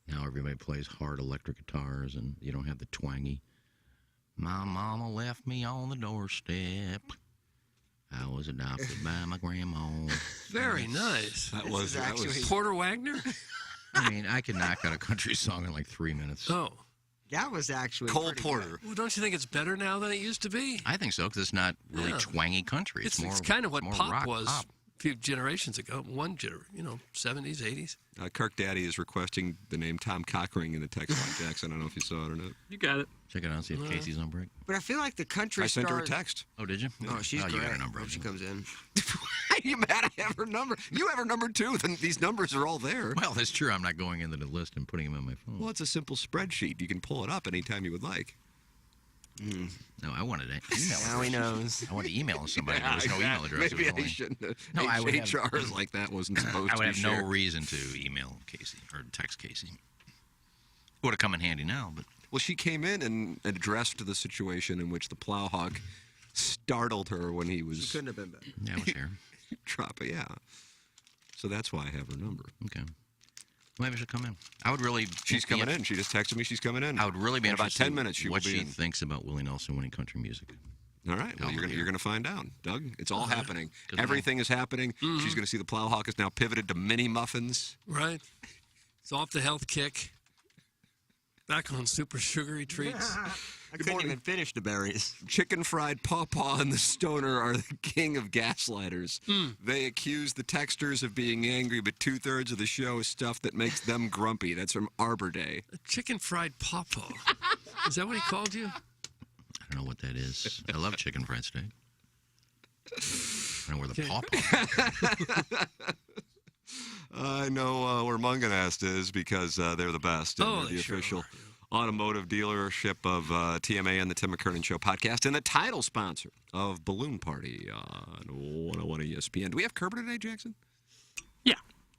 Now everybody plays hard electric guitars, and you don't have the twangy. My mama left me on the doorstep. I was adopted by my grandma. Very nice. That was Porter Wagner? I mean, I can knock out a country song in like 3 minutes. Oh. That was actually Cole pretty Porter. good. Well, don't you think it's better now than it used to be? I think so, because it's not really Yeah. twangy country. It's more. It's kind of what more pop rock was pop. a few generations ago. 70s, 80s. Kirk Daddy is requesting the name Tom Cockring in the text line, Jackson. I don't know if you saw it or not. You got it. Check it out, see if Casey's on break. But I feel like the country I sent her a stars- text. Oh, did you? Oh, she's you great. got her number. When she comes in. Are you mad I have her number? You have her number too. Then these numbers are all there. Well, that's true. I'm not going into the list and putting them on my phone. Well, it's a simple spreadsheet. You can pull it up anytime you would like. No, I wanted an email. Now he address. knows. I wanted to email somebody. There was no email address. Maybe It was I only- shouldn't. No, I would have- HR is like that wasn't supposed I to would be have shared. no reason to email Casey or text Casey. Would have come in handy now, but Well, she came in and addressed the situation in which the plowhawk startled her when he was She couldn't have been better. yeah, I was here. dropping. Yeah. So that's why I have her number. Okay. Maybe she'll come in. I would really. She's coming in. She just texted me she's coming in. I would really be in about interested 10 minutes. She what will be she in. thinks about Willie Nelson winning country music. All right. Well, you're gonna find out, Doug. It's all happening. 'Cause Everything is happening. She's gonna see the plowhawk is now pivoted to mini muffins. Right. It's off the health kick. Back on super sugary treats. I couldn't even finish the berries. Chicken Fried Pawpaw and the Stoner are the king of gaslighters. They accuse the texters of being angry, but 2/3 of the show is stuff that makes them grumpy. That's from Arbor Day. A chicken fried pawpaw. Is that what he called you? I don't know what that is. I love chicken fried steak. I don't know where the Okay. pawpaw. I know where Munganast is because they're the best. And Oh, they're they the sure official are, automotive dealership of TMA and the Tim McKernan Show podcast and the title sponsor of Balloon Party on 101 ESPN. Do we have Kerber today, Jackson? Yeah.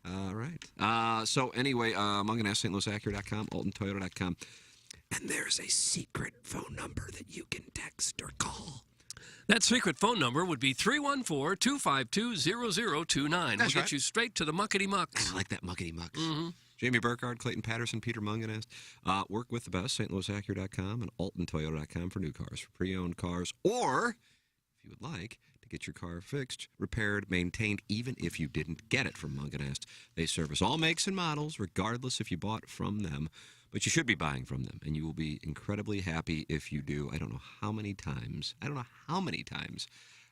All right. So anyway, Munganast, stlouisacura.com, altontoyota.com. And there's a secret phone number that you can text or call. That secret phone number would be 314-252-0029. That's We'll right. get you straight to the muckety mucks. I like that muckety mucks. Jamie Burkhardt, Clayton Patterson, Peter Munganast. Work with the best, stlouisacura.com and altontoyota.com for new cars, for pre-owned cars, or, if you would like, to get your car fixed, repaired, maintained, even if you didn't get it from Munganast. They service all makes and models, regardless if you bought from them. But you should be buying from them, and you will be incredibly happy if you do. I don't know how many times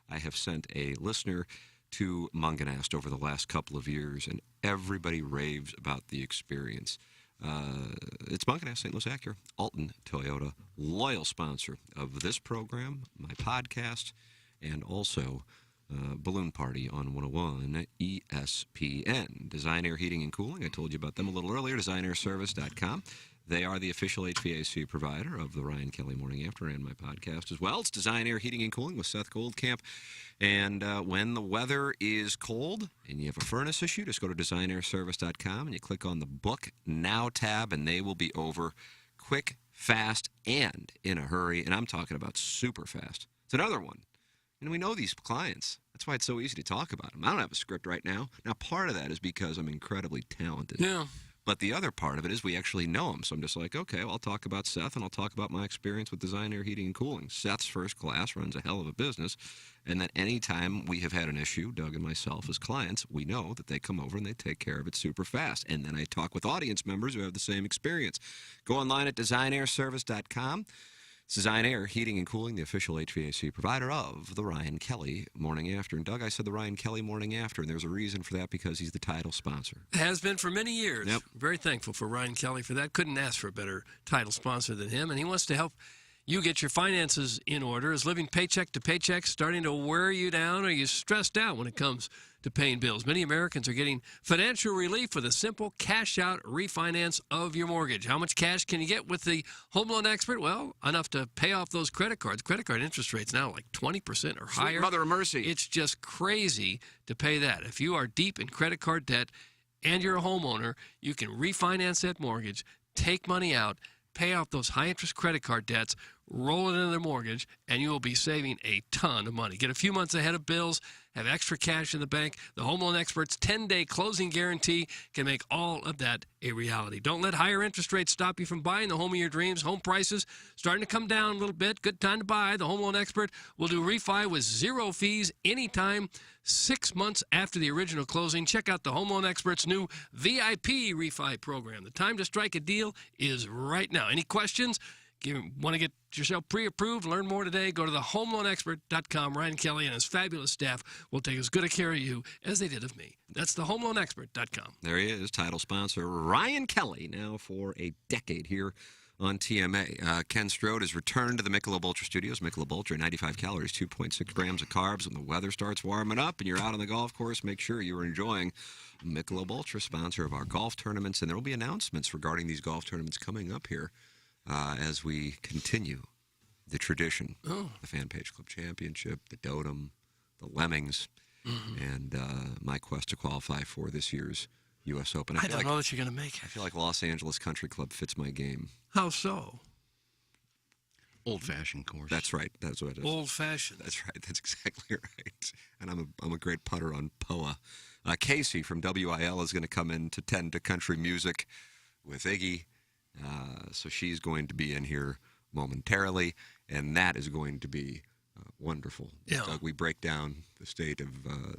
I have sent a listener to Munganast over the last couple of years, and everybody raves about the experience. It's Munganast, St. Louis Acura, Alton Toyota, loyal sponsor of this program, my podcast, and also Balloon Party on 101 ESPN. Design Air Heating and Cooling, I told you about them a little earlier, designairservice.com. They are the official HVAC provider of the Ryan Kelly Morning After and my podcast as well. It's Design Air Heating and Cooling with Seth Goldcamp. And when the weather is cold and you have a furnace issue, just go to designairservice.com and you click on the Book Now tab, and they will be over quick, fast, and in a hurry. And I'm talking about super fast. It's another one. And we know these clients. That's why it's so easy to talk about them. I don't have a script right now. Now, part of that is because I'm incredibly talented. Yeah. But the other part of it is we actually know them. So I'm just like, okay, well, I'll talk about Seth, and I'll talk about my experience with Design Air Heating and Cooling. Seth's first class, runs a hell of a business. And that anytime we have had an issue, Doug and myself as clients, we know that they come over and they take care of it super fast. And then I talk with audience members who have the same experience. Go online at designairservice.com. It's Design Air Heating and Cooling, the official HVAC provider of the Ryan Kelly Morning After. And Doug, I said the Ryan Kelly Morning After, and there's a reason for that because he's the title sponsor. Has been for many years. Yep. Very thankful for Ryan Kelly for that. Couldn't ask for a better title sponsor than him. And he wants to help you get your finances in order. Is living paycheck to paycheck starting to wear you down? Or are you stressed out when it comes to paying bills? Many Americans are getting financial relief with a simple cash-out refinance of your mortgage. How much cash can you get with the home loan expert? Well, enough to pay off those credit cards. Credit card interest rates now like 20% or higher. Mother of mercy. It's just crazy to pay that. If you are deep in credit card debt, and you're a homeowner, you can refinance that mortgage, take money out, pay off those high-interest credit card debts, roll it into their mortgage, and you will be saving a ton of money. Get a few months ahead of bills, have extra cash in the bank. The Home Loan Expert's 10-day closing guarantee can make all of that a reality. Don't let higher interest rates stop you from buying the home of your dreams. Home prices starting to come down a little bit. Good time to buy. The Home Loan Expert will do refi with zero fees anytime 6 months after the original closing. Check out the Home Loan Expert's new VIP refi program. The time to strike a deal is right now. Any questions? Want to get yourself pre-approved? Learn more today. Go to thehomeloanexpert.com. Ryan Kelly and his fabulous staff will take as good a care of you as they did of me. That's thehomeloanexpert.com. There he is, title sponsor Ryan Kelly, now for a decade here on TMA. Ken Strode has returned to the Michelob Ultra Studios. Michelob Ultra, 95 calories, 2.6 grams of carbs. When the weather starts warming up and you're out on the golf course, make sure you're enjoying Michelob Ultra, sponsor of our golf tournaments. And there will be announcements regarding these golf tournaments coming up here as we continue the tradition. The Fan Page Club Championship, the Dotem, the Lemmings, and my quest to qualify for this year's U.S. Open. I don't know that you're going to make it. I feel like Los Angeles Country Club fits my game. How so? Old-fashioned course. That's right. That's what it is. Old-fashioned. That's right. That's exactly right. And I'm a great putter on POA. Casey from WIL is going to come in to tend to country music with Iggy. So she's going to be in here momentarily, and that is going to be wonderful. Yeah. Doug, we break down the state of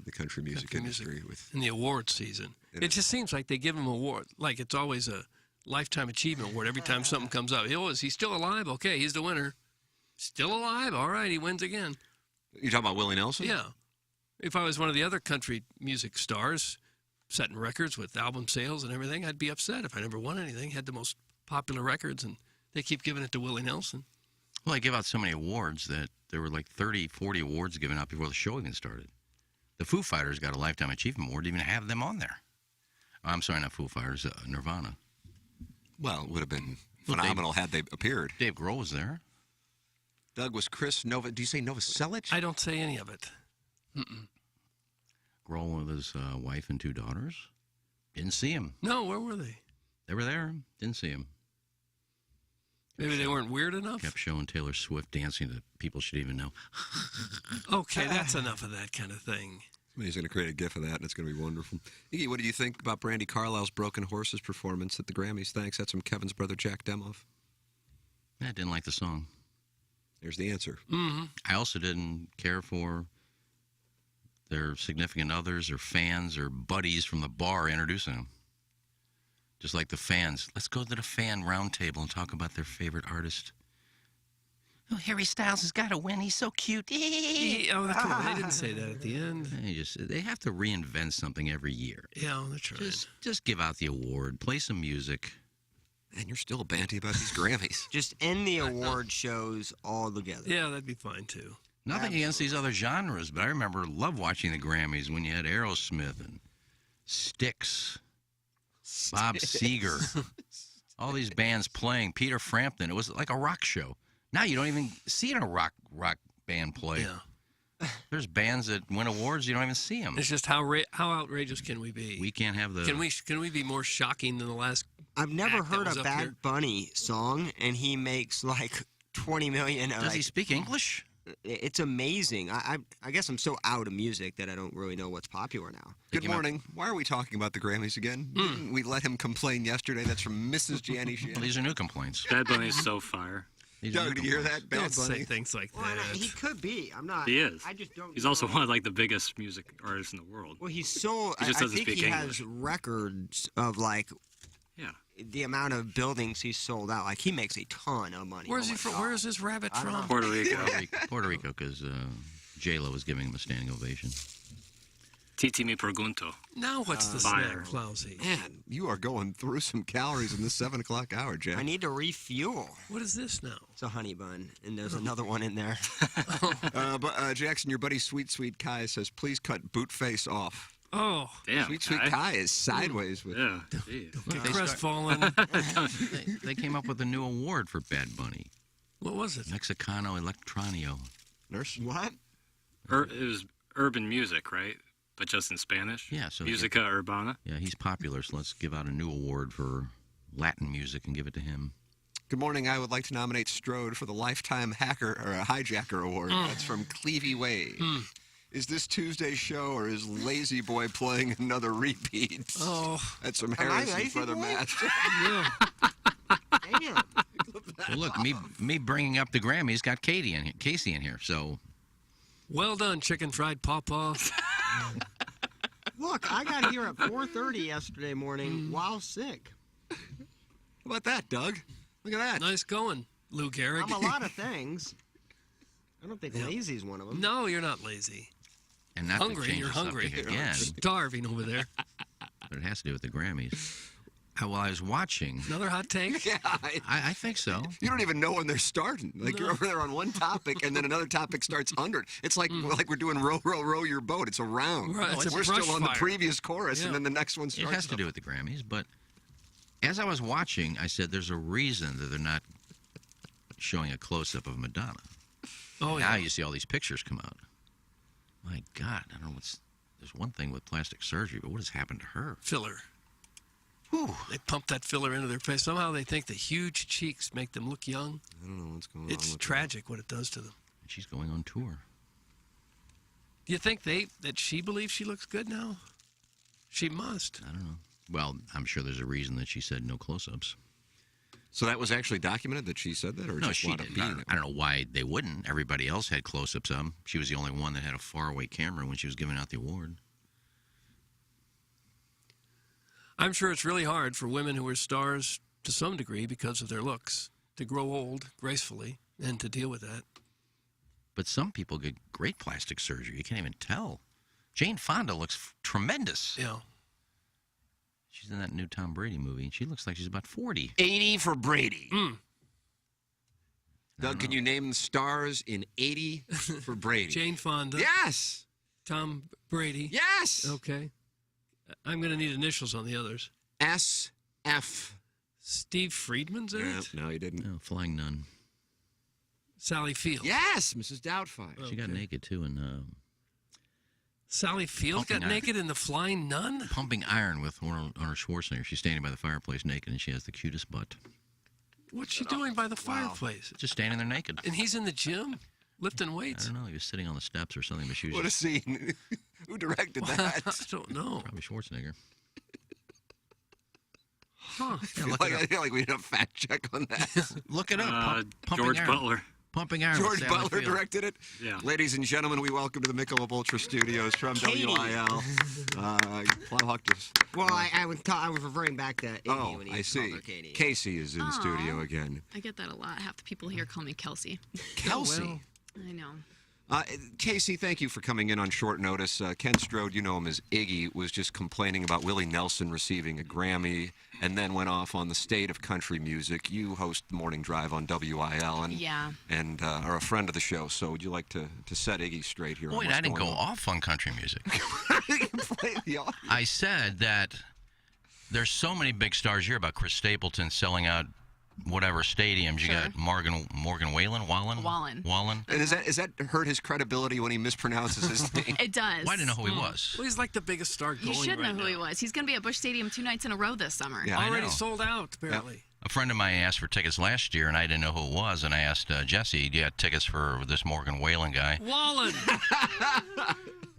the country music industry with in the award season. It just seems like they give him an award, like it's always a lifetime achievement award every time something comes up. He's still alive? Okay, he's the winner. Still alive? All right, he wins again. You talking about Willie Nelson? Yeah. If I was one of the other country music stars, setting records with album sales and everything, I'd be upset if I never won anything, had the most popular records, and they keep giving it to Willie Nelson. Well, they give out so many awards that there were like 30, 40 awards given out before the show even started. The Foo Fighters got a Lifetime Achievement Award to even have them on there. I'm sorry, not Foo Fighters, Nirvana. Well, it would have been phenomenal had they appeared. Dave Grohl was there. Doug, was Chris Nova... Do you say Novoselic? I don't say any of it. Grohl with his wife and 2 daughters. Didn't see him. No, where were they? They were there. Didn't see him. Maybe they weren't weird enough? Kept showing Taylor Swift dancing that people should even know. Okay, that's enough of that kind of thing. He's going to create a GIF of that, and it's going to be wonderful. Iggy, what do you think about Brandy Carlisle's Broken Horses performance at the Grammys? Thanks. That's from Kevin's brother, Jack Demoff. I didn't like the song. There's the answer. I also didn't care for their significant others or fans or buddies from the bar introducing them. Just like the fans. Let's go to the fan roundtable and talk about their favorite artist. Oh, Harry Styles has got to win. He's so cute. Oh, come on. They didn't say that at the end. They have to reinvent something every year. Yeah, that's right. Just give out the award. Play some music. And you're still banty about these Grammys. Just end the award shows all together. Yeah, that'd be fine, too. Nothing against these other genres, but I love watching the Grammys when you had Aerosmith and Styx, Bob Seger, all these bands playing, Peter Frampton. It was like a rock show. Now you don't even see a rock band play. Yeah. There's bands that win awards, you don't even see them. It's just how outrageous can we be? We can't have the... Can we be more shocking than the last... I've never heard a Bad Bunny song, and he makes like $20 million. Does he speak English? It's amazing. I guess I'm so out of music that I don't really know what's popular now. Good morning. Why are we talking about the Grammys again? Didn't we let him complain yesterday? That's from Mrs. Gianni Shan. Well, these are new complaints. Bad Bunny is so fire. Doug, did you hear that? Bad Don't Bunny. say things like that. He could be. I'm not. He is. I just don't. He's also one of like the biggest music artists in the world. Well, he's so. He just I doesn't think speak he English. has records of like. Yeah. The amount of buildings he's sold out. Like he makes a ton of money. Where's he from? Where is this rabbit from? Puerto Rico. Puerto Rico, because J-Lo was giving him a standing ovation. Titi me pregunto. Now what's the fire. snack, Clousy? Man, you are going through some calories in this 7 o'clock hour, Jeff. I need to refuel. What is this now? It's a honey bun, and there's another one in there. But Jackson, your buddy Sweet Kai says, please cut boot face off. Oh, damn. Sweet Kai is sideways with. Yeah. Crestfallen. They came up with a new award for Bad Bunny. What was it? Mexicano Electronio. Nurse? What? It was urban music, right? but just in Spanish. Yeah, so Musica Urbana. Yeah, he's popular, so let's give out a new award for Latin music and give it to him. Good morning. I would like to nominate Strode for the Lifetime Hacker or Hijacker Award. That's from Clevie Wade. Is this Tuesday's show or is Lazy Boy playing another repeat? Oh. That's from Am I Harrison Lazy Feather Boy? Master. Yeah. Damn. Well, look, me bringing up the Grammys got Casey in here, so... Well done, chicken fried pawpaw. Look, I got here at 4:30 yesterday morning while sick. How about that, Doug? Look at that. Nice going, Lou Gehrig. I'm a lot of things. I don't think lazy's one of them. No, you're not lazy. And not Hungry, to change you're the hungry. subject You're again, starving over there. but it has to do with the Grammys. While I was watching... Another hot take? Yeah, I think so. you don't even know when they're starting. Like you're over there on one topic, and then another topic starts under it. It's like we're doing row, row, row your boat. It's a round. Right, it's a we're brush still on the fire. previous chorus, Yeah. and then the next one It starts. has to do with the Grammys, but as I was watching, I said there's a reason that they're not showing a close-up of Madonna. Oh, Now yeah. you see all these pictures come out. My God, I don't know what's... There's one thing with plastic surgery, but what has happened to her? Filler. Whew. They pump that filler into their face. Somehow they think the huge cheeks make them look young. I don't know what's going on. It's with tragic what it does to them. She's going on tour. Do you think that she believes she looks good now? She must. I don't know. Well, I'm sure there's a reason that she said no close-ups. So that was actually documented that she said that, or No, just she wound up didn't. being it? I don't know why they wouldn't. Everybody else had close-ups of them. She was the only one that had a faraway camera when she was giving out the award. I'm sure it's really hard for women who are stars to some degree because of their looks to grow old gracefully and to deal with that. But some people get great plastic surgery. You can't even tell. Jane Fonda looks tremendous. Yeah. She's in that new Tom Brady movie, and she looks like she's about 40. 80 for Brady. Mm. Doug, can you name the stars in 80 for Brady? Jane Fonda. Yes. Tom Brady. Yes. Okay. I'm going to need initials on the others. SF. Steve Friedman's in it? No, you didn't. No, Flying Nun. Sally Field. Yes, Mrs. Doubtfire. She got naked, too, in Sally Field got Pumping naked in The Flying Nun? Pumping Iron with Arnold Schwarzenegger. She's standing by the fireplace naked, and she has the cutest butt. What's she doing by the fireplace? Just standing there naked. And he's in the gym lifting I weights? don't know. He was sitting on the steps or something, but she was What a just scene. Who directed that? I don't know. probably Schwarzenegger. Huh. I feel like we need a fact check on that. Look it up. Pumping George Iron. Butler. Pumping Iron. George with Sally Butler Field. directed it. Yeah. Ladies and gentlemen, we welcome to the Michelob Ultra Studios from WIL. Plowhawk just. Well, I was referring back to Iggy when he I called see. her Katie. Casey is in studio again. I get that a lot. Half the people here call me Kelsey. Kelsey. I know. Casey, thank you for coming in on short notice. Ken Strode, you know him as Iggy, was just complaining about Willie Nelson receiving a Grammy and then went off on the state of country music. You host the Morning Drive on WIL and are a friend of the show, so would you like to set Iggy straight here? Wait, I didn't go off on country music. I said that there's so many big stars here about Chris Stapleton selling out whatever stadiums. You got Morgan Wallen. And is that hurt his credibility when he mispronounces his name? It does. Well, I didn't know who he was. Well, he's like the biggest star going You should know right who now. he was. He's going to be at Busch Stadium 2 nights in a row this summer. Yeah, I Already know. sold out, apparently. A friend of mine asked for tickets last year, and I didn't know who it was. And I asked Jesse, "Do you have tickets for this Morgan Wallen guy?" Wallen.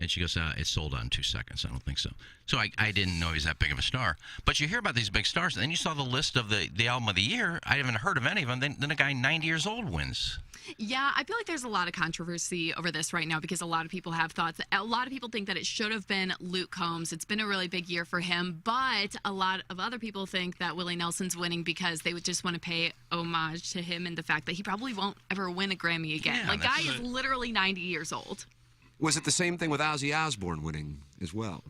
And she goes, "It's sold out in 2 seconds. I don't think so." So I didn't know he's that big of a star. But you hear about these big stars, and then you saw the list of the album of the year. I haven't heard of any of them. Then a guy 90 years old wins. Yeah, I feel like there's a lot of controversy over this right now because a lot of people have thoughts. A lot of people think that it should have been Luke Combs. It's been a really big year for him, but a lot of other people think that Willie Nelson's winning because they would just want to pay homage to him and the fact that he probably won't ever win a Grammy again. Yeah, like, guy that's is literally 90 years old. Was it the same thing with Ozzy Osbourne winning as well?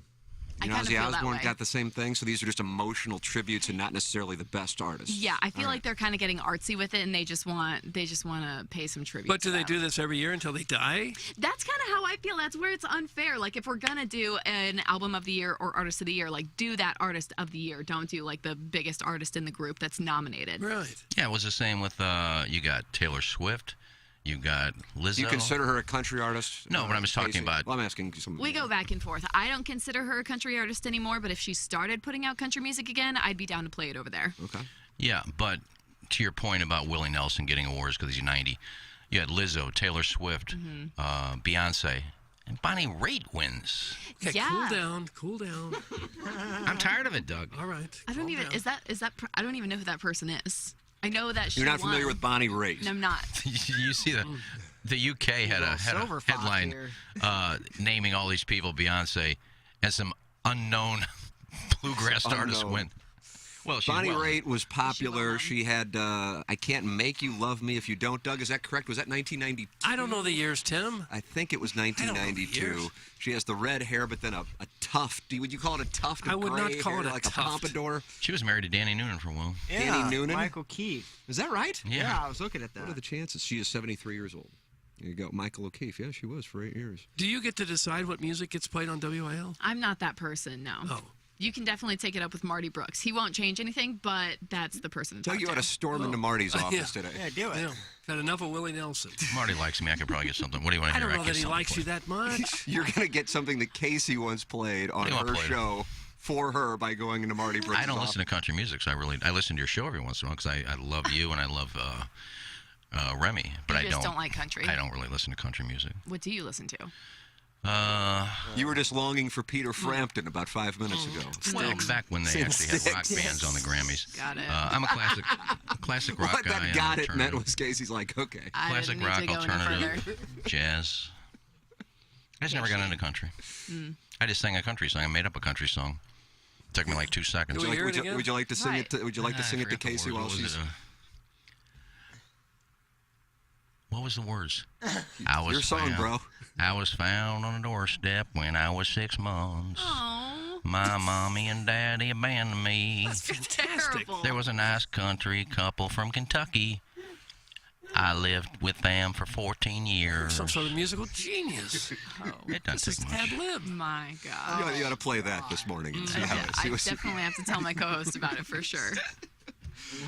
I You know, kinda Ozzy feel that Osbourne way. got the same thing, so these are just emotional tributes and not necessarily the best artists. Yeah, I feel All like they're kind of getting artsy with it, and they just want to pay some tribute. But do to they them. do this every year until they die? That's kind of how I feel. That's where it's unfair. Like, if we're gonna do an album of the year or artist of the year, like, do that artist of the year. Don't do like the biggest artist in the group that's nominated. Right. Yeah, it was the same with you got Taylor Swift. You got Lizzo. Do you consider her a country artist? No, but I'm just talking Casey? about. Well, I'm asking some. We go back and forth. I don't consider her a country artist anymore, but if she started putting out country music again, I'd be down to play it over there. Okay. Yeah, but to your point about Willie Nelson getting awards because he's 90, you had Lizzo, Taylor Swift, Beyonce, and Bonnie Raitt wins. Okay, Yeah. cool down. I'm tired of it, Doug. All right. I don't even. Is that? I don't even know who that person is. I know that she You're not won. familiar with Bonnie Raitt? No, I'm not. You see the UK had a Silver fox headline here. naming all these people Beyonce and some unknown bluegrass artists Unknown. win. Well, she's Bonnie well. Raitt was popular. well-known. She had "I Can't Make You Love Me If You Don't." Doug, is that correct? Was that 1992? I don't know the years, Tim. I think it was don't know the 1992. years. She has the red hair, but then a tuft. Would you call it a tuft? Of I would not gray call hair, it a like tuft. a pompadour. She was married to Danny Noonan for a while. Danny Noonan? Michael Keith. Is that right? Yeah. I was looking at that. What are the chances? She is 73 years old. There you go, Michael O'Keefe. Yeah, she was for 8 years. Do you get to decide what music gets played on WIL? I'm not that person. No. Oh. You can definitely take it up with Marty Brooks. He won't change anything, but that's the person to Doug, talk you to. ought to storm into Marty's office Yeah. today. Yeah, do it. Yeah. Had enough of Willie Nelson. Marty likes me. I could probably get something. What do you want to I hear? don't know could that he get likes you something that much. You're going to get something that Casey once played on What do you want her played? show for her by going into Marty Brooks' I don't office. listen to country music, so I listen to your show every once in a while because I love you and I love Remy, but You just don't like country. I don't really listen to country music. What do you listen to? You were just longing for Peter Frampton about 5 minutes ago. Well, back when they actually had rock bands on the Grammys. Got it. I'm a classic rock What guy. that and got it meant alternative. was Casey's like, okay. I Classic didn't need rock, to go any alternative, further. jazz. I just never got into country. I just sang a country song. I made up a country song. It took me like 2 seconds. Do we hear it again? Would you like to sing Right. it? Would you like to sing it to Casey while she's? What was the words? I was Your song, found, bro. I was found on a doorstep when I was 6 months. Oh, My mommy and daddy abandoned me. That's fantastic. terrible. There was a nice country couple from Kentucky. I lived with them for 14 years. Some sort of musical genius. It doesn't This is take much. ad lib. My God. You got to play that this morning and see how it. I See what, definitely have to tell my co-host about it for sure.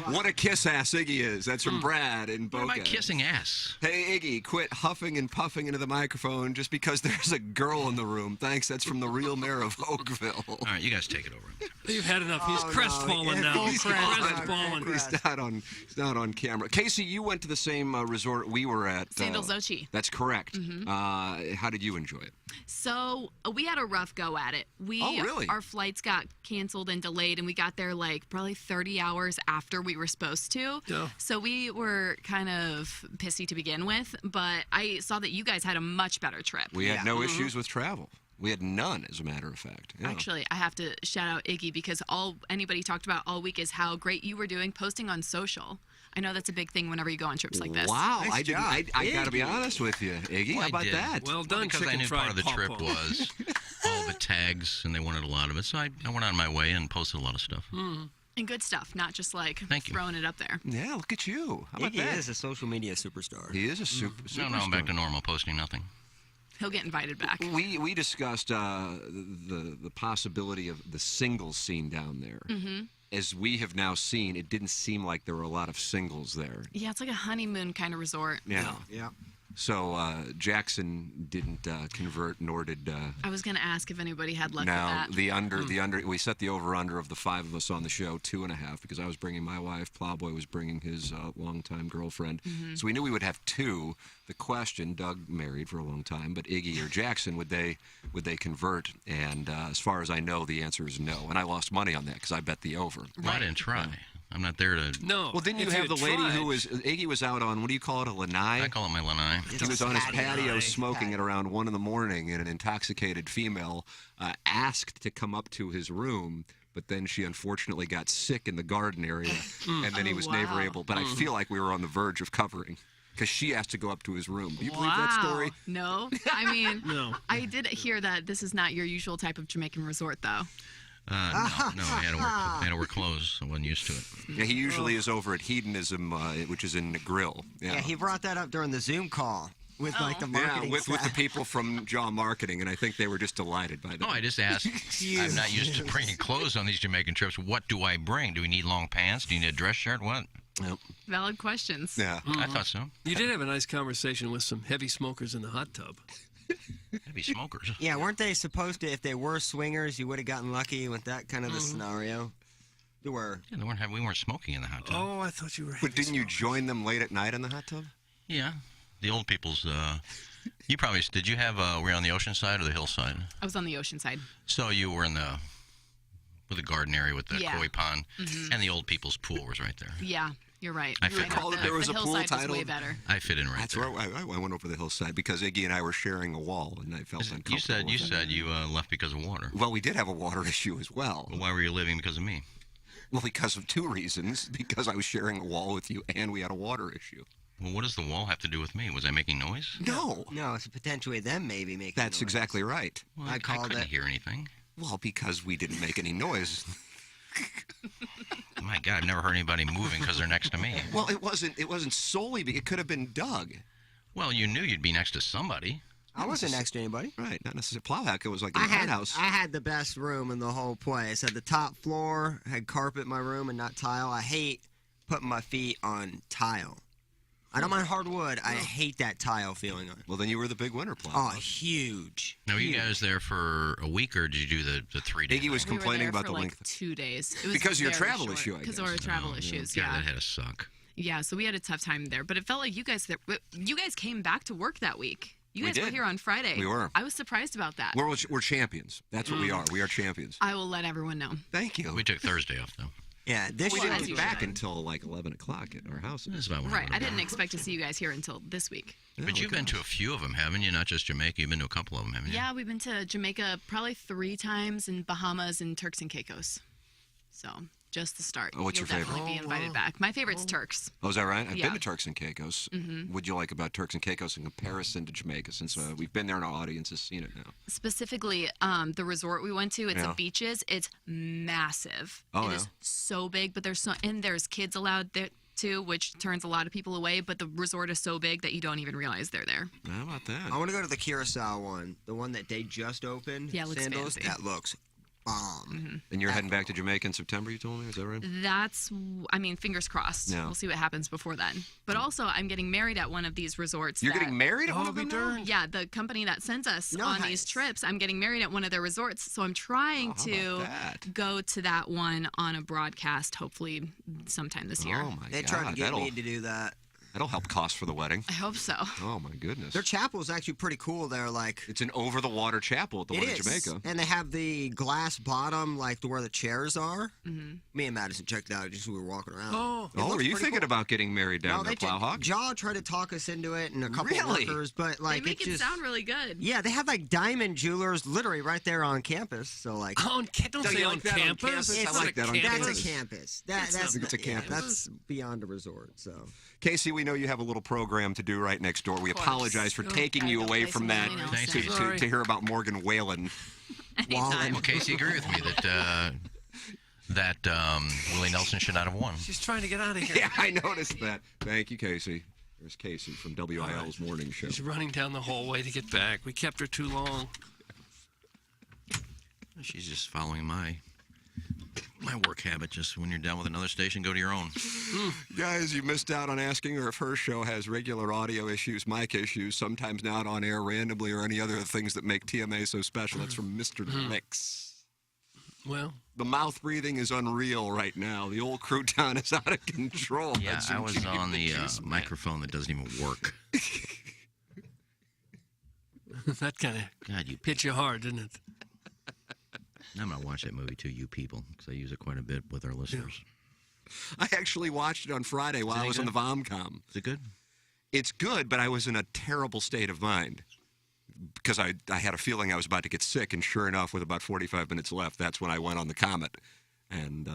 what a kiss ass Iggy is. That's from Brad in What am I Boca. kissing ass? Hey Iggy, quit huffing and puffing into the microphone just because there's a girl in the room. Thanks. That's from the real mayor of Oakville. All right, you guys take it over. You've had enough. He's crestfallen now. He's crestfallen. He's not on camera. Casey, you went to the same resort we were at. Sandals Ochi. That's correct. How did you enjoy it? So we had a rough go at it. Oh, really? Our flights got canceled and delayed, and we got there like probably 30 hours after we were supposed to. Yeah. So we were kind of pissy to begin with, but I saw that you guys had a much better trip. We had no issues with travel. We had none, as a matter of fact. Yeah. Actually, I have to shout out Iggy because all anybody talked about all week is how great you were doing posting on social. I know that's a big thing whenever you go on trips like this. Wow, Nice I didn't. job. I got to be honest with you, Iggy. Well, How I about did. that? Well done, Because I chicken knew fried part of the trip pawpaw. was all the tags, and they wanted a lot of it. So I went on my way and posted a lot of stuff. And good stuff, not just like Thank you. throwing it up there. Yeah, look at you. How about Iggy that? is a social media superstar. He is a super. No, I'm back to normal, posting nothing. He'll get invited back. We discussed the possibility of the singles scene down there. Mm-hmm. As we have now seen, it didn't seem like there were a lot of singles there. Yeah, it's like a honeymoon kind of resort. Yeah. Yeah. So Jackson didn't convert, nor did. I was gonna ask if anybody had luck Now with that. the under. We set the over/under of the 5 of us on the show 2.5 because I was bringing my wife, Plowboy was bringing his longtime girlfriend. So we knew we would have 2. The question: Doug married for a long time, but Iggy or Jackson would they convert? And as far as I know, the answer is no. And I lost money on that because I bet the over. Well, I didn't try. I'm not there to. No. Well, didn't you if have the had lady tried- who was Iggy was out on what do you call it, a lanai? I call it my lanai. He was on his patio Patio. smoking at around 1 a.m, and an intoxicated female asked to come up to his room, but then she unfortunately got sick in the garden area, and then he was never wow. able. But I feel like we were on the verge of covering because she asked to go up to his room. Do you believe that story? No. I mean, No. I did hear that this is not your usual type of Jamaican resort, though. No, I had to wear clothes. I wasn't used to it. Yeah, he usually is over at Hedonism, which is in the Grill. Yeah, he brought that up during the Zoom call with like the Yeah, marketing with the staff. people from Jaw Marketing, and I think they were just delighted by that. No, I just asked. I'm not used to bringing clothes on these Jamaican trips. What do I bring? Do we need long pants? Do you need a dress shirt? What? Yep. Valid questions. Yeah. I thought so. You did have a nice conversation with some heavy smokers in the hot tub. Heavy smokers. Yeah, weren't they supposed to, if they were swingers, you would have gotten lucky with that kind of the scenario? They were. Yeah, we weren't smoking in the hot tub. Oh, I thought you were. But didn't you join them late at night in the hot tub? Yeah. The old people's, you probably, did you have, were you on the ocean side or the hillside? I was on the ocean side. So you were in with the garden area with the Yeah. koi pond, Mhm. and the old people's pool was right there. Yeah, you're right. I fit recall that there was the a pool hillside was titled. way better. I fit in right That's there. where I went over the hillside because Iggy and I were sharing a wall, and I felt uncomfortable. You with said you left because of water. Well, we did have a water issue as well. Well, why were you leaving because of me? Well, because of two reasons. Because I was sharing a wall with you, and we had a water issue. Well, what does the wall have to do with me? Was I making noise? No. No, it's potentially them maybe making That's noise. exactly right. Well, I I called couldn't it. hear anything. Well, because we didn't make any noise. My God, I've never heard anybody moving because they're next to me. Well, it wasn't solely. It could have been Doug. Well, you knew you'd be next to somebody. I wasn't next to anybody. Right, not necessarily. Plowhack, it was like in I the had house. I had the best room in the whole place. Had the top floor, had carpet in my room and not tile. I hate putting my feet on tile. I don't mind hardwood. I hate that tile feeling on it. Well, then you were the big winner, Oh, Plowhack. huge. Now, were you guys there for a week, or did you do the 3 days? Iggy was We were complaining there about for the like length. 2 days. It was Because of your very travel short, issue, I Because guess. of our travel issues, God, yeah. that had to suck. Yeah, so we had a tough time there. But it felt like you guys came back to work that week. You We guys were did. here on Friday. We were. I was surprised about that. We're champions. That's what we are. We are champions. I will let everyone know. Thank you. We took Thursday off, though. Yeah, this We Well, didn't as get you back should. until like 11 o'clock at our house. That's about when Right. I would've didn't expect to see you guys here until this week. But you've been to a few of them, haven't you? Not just Jamaica. You've been to a couple of them, haven't you? Yeah, we've been to Jamaica probably 3 times, and Bahamas and Turks and Caicos. So just the start. Oh, what's You'll your favorite? definitely be invited back. My favorite's Turks. Oh, is that right? I've Yeah. been to Turks and Caicos. What'd you like about Turks and Caicos in comparison to Jamaica? Since we've been there and our audience has seen it now. Specifically, the resort we went to, it's Yeah. the beaches. It's massive. Oh, It is so big, but there's kids allowed there too, which turns a lot of people away. But the resort is so big that you don't even realize they're there. How about that? I want to go to the Curacao one, the one that they just opened. Yeah, it looks Sandals. fancy. That looks bomb. And you're heading back to Jamaica in September, you told me? Is that right? Fingers crossed. Yeah. We'll see what happens before then. But also, I'm getting married at one of these resorts. You're getting married at one Oh, of be them now? darned. Yeah, the company that sends us on these Nice. trips, I'm getting married at one of their resorts. So I'm trying how to about that? go to that one on a broadcast, hopefully sometime this year. Oh, my They God. tried to get me to do that. That'll help cost for the wedding. I hope so. Oh, my goodness. Their chapel is actually pretty cool. They're like It's an over-the-water chapel at the it one in is. Jamaica. And they have the glass bottom, like to where the chairs are. Me and Madison checked it out just as we were walking around. Oh. It Oh, looks were you pretty thinking cool. about getting married down there, Plowhawk? Jaw tried to talk us into it, and a couple Really? of workers, but like they make it just sound really good. yeah, they have like diamond jewelers literally right there on campus. So like Don't Don't say you on like that on campus. campus? It's I like that on that's campus. a campus. That's I think it's a campus. that's beyond a resort. So Casey, we know you have a little program to do right next door. We course. apologize for taking I you go away play from some that Willie Thanks, Nelson. to hear about Morgan Whalen. Anytime. Well, Casey agreed with me that Willie Nelson should not have won. She's trying to get out of here. Yeah, I noticed that. Thank you, Casey. There's Casey from WIL's morning show. She's running down the hallway to get back. We kept her too long. She's just following my work habit. Just when you're done with another station, go to your own. Guys, you missed out on asking her if her show has regular audio issues, mic issues, sometimes not on air randomly, or any other things that make TMA so special. That's from Mr. Licks. Well, The mouth breathing is unreal right now. The old crouton is out of control. Yeah, That's I some was cheap on the juice, man. microphone that doesn't even work. that kind of God, you. hit you hard, didn't it? I'm gonna watch that movie too, you people, because I use it quite a bit with our listeners. I actually watched it on Friday while I was on the Vomcom. Is it good? It's good, but I was in a terrible state of mind because I had a feeling I was about to get sick, and sure enough, with about 45 minutes left, that's when I went on the Comet. And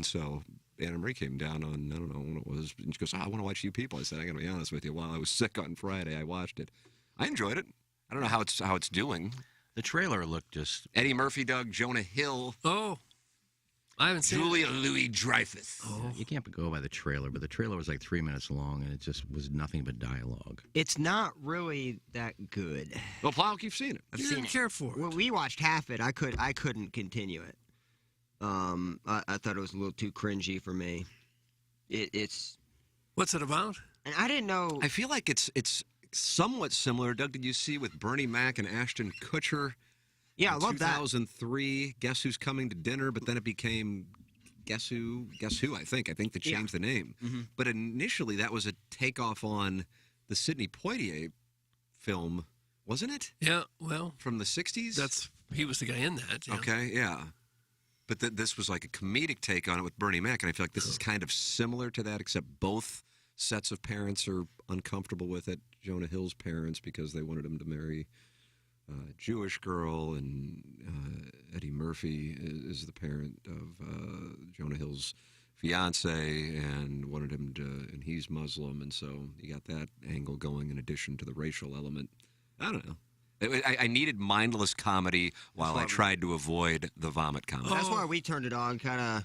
so Anna Marie came down on, I don't know when it was, and she goes, I want to watch You People. I said, I'm going to be honest with you, while I was sick on Friday, I watched it. I enjoyed it. I don't know how it's doing. The trailer looked just... Eddie Murphy, Doug, Jonah Hill. Oh, I haven't seen Julia Louis-Dreyfus. Oh. You can't go by the trailer, but the trailer was like 3 minutes long, and it just was nothing but dialogue. it's not really that good. Well, Plowk, you've seen it. I've You seen didn't it. care for it. Well, we watched half it. I couldn't continue it. I thought it was a little too cringy for me. It's. What's it about? And I didn't know. I feel like it's somewhat similar. Doug, did you see with Bernie Mac and Ashton Kutcher? Yeah, I love that. 2003, Guess Who's Coming to Dinner, but then it became Guess Who, I think. I think they changed the name. Mm-hmm. But initially, that was a takeoff on the Sidney Poitier film, wasn't it? Yeah, well. From the 60s? He was the guy in that. Yeah. Okay, yeah. But this was like a comedic take on it with Bernie Mac, and I feel like this is kind of similar to that, except both sets of parents are uncomfortable with it. Jonah Hill's parents, because they wanted him to marry a Jewish girl, and Eddie Murphy is the parent of Jonah Hill's fiance, and wanted him to, and he's Muslim, and so you got that angle going in addition to the racial element. I don't know. I needed mindless comedy while I tried to avoid the vomit comedy. That's why we turned it on, kind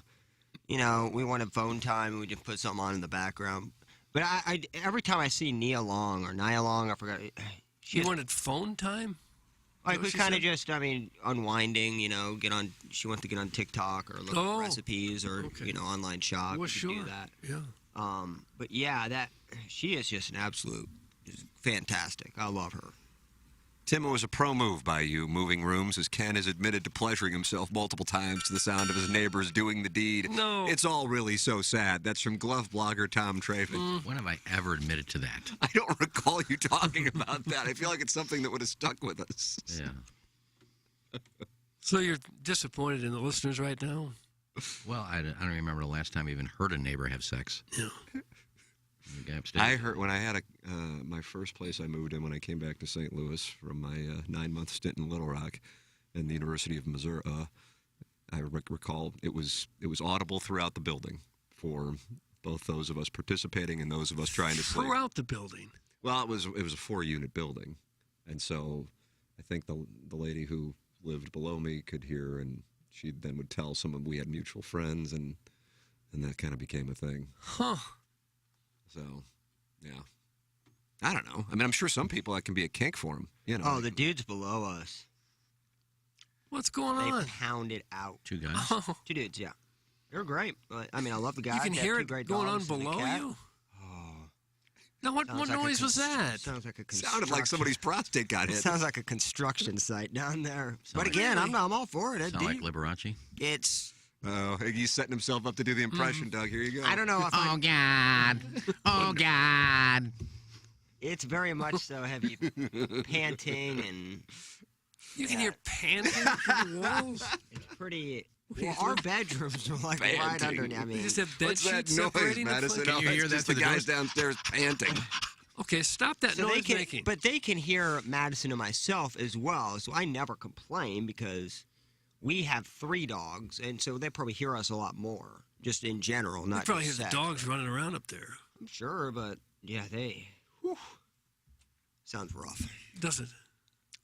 of, we wanted phone time, and we just put something on in the background. But I every time I see Nia Long, I forgot. You wanted phone time? Like, we kind of just, unwinding, she wants to get on TikTok or look at recipes or, online shop. Well, sure. Do that. Yeah. But yeah, she is just an absolute fantastic. I love her. Tim, it was a pro move by you, moving rooms, as Ken has admitted to pleasuring himself multiple times to the sound of his neighbors doing the deed. No. It's all really so sad. That's from glove blogger Tom Traven. When have I ever admitted to that? I don't recall you talking about that. I feel like it's something that would have stuck with us. Yeah. So you're disappointed in the listeners right now? Well, I don't remember the last time I even heard a neighbor have sex. Yeah. I heard when I had my first place I moved in when I came back to St. Louis from my 9-month stint in Little Rock and the University of Missouri. I recall it was audible throughout the building for both those of us participating and those of us trying to sleep. Throughout the building? Well, it was a 4-unit building, and so I think the lady who lived below me could hear, and she then would tell someone we had mutual friends, and that kind of became a thing. Huh. So, yeah. I don't know. I'm sure some people that can be a kink for them. Oh, the dudes below us. What's going on? They pound it out. 2 guys? Oh. 2 dudes, yeah. They're great. I love the guys. You can They have hear 2 it great going on dogs and a below cat. you? Now, what noise was that? Sounds like a Sounded like somebody's prostate got hit. It sounds like a construction site down there. But like- again, I'm all for it. Sound like Liberace? It's... Oh, he's setting himself up to do the impression, Doug. Here you go. I don't know if Oh, God. Oh, God. It's very much so heavy panting and... You can hear panting through the walls? It's pretty... Well, our bedrooms are like right under me. You just have bed What's that sheets noise, separating the Madison? flame? Oh, you hear that's that just through the the guys doors? downstairs panting. Okay, stop that So noise making. But they can hear Madison and myself as well, so I never complain because we have 3 dogs, and so they probably hear us a lot more, just in general, You not probably hear just the sex. dogs running around up there. I'm sure, but yeah, sounds rough. Does it?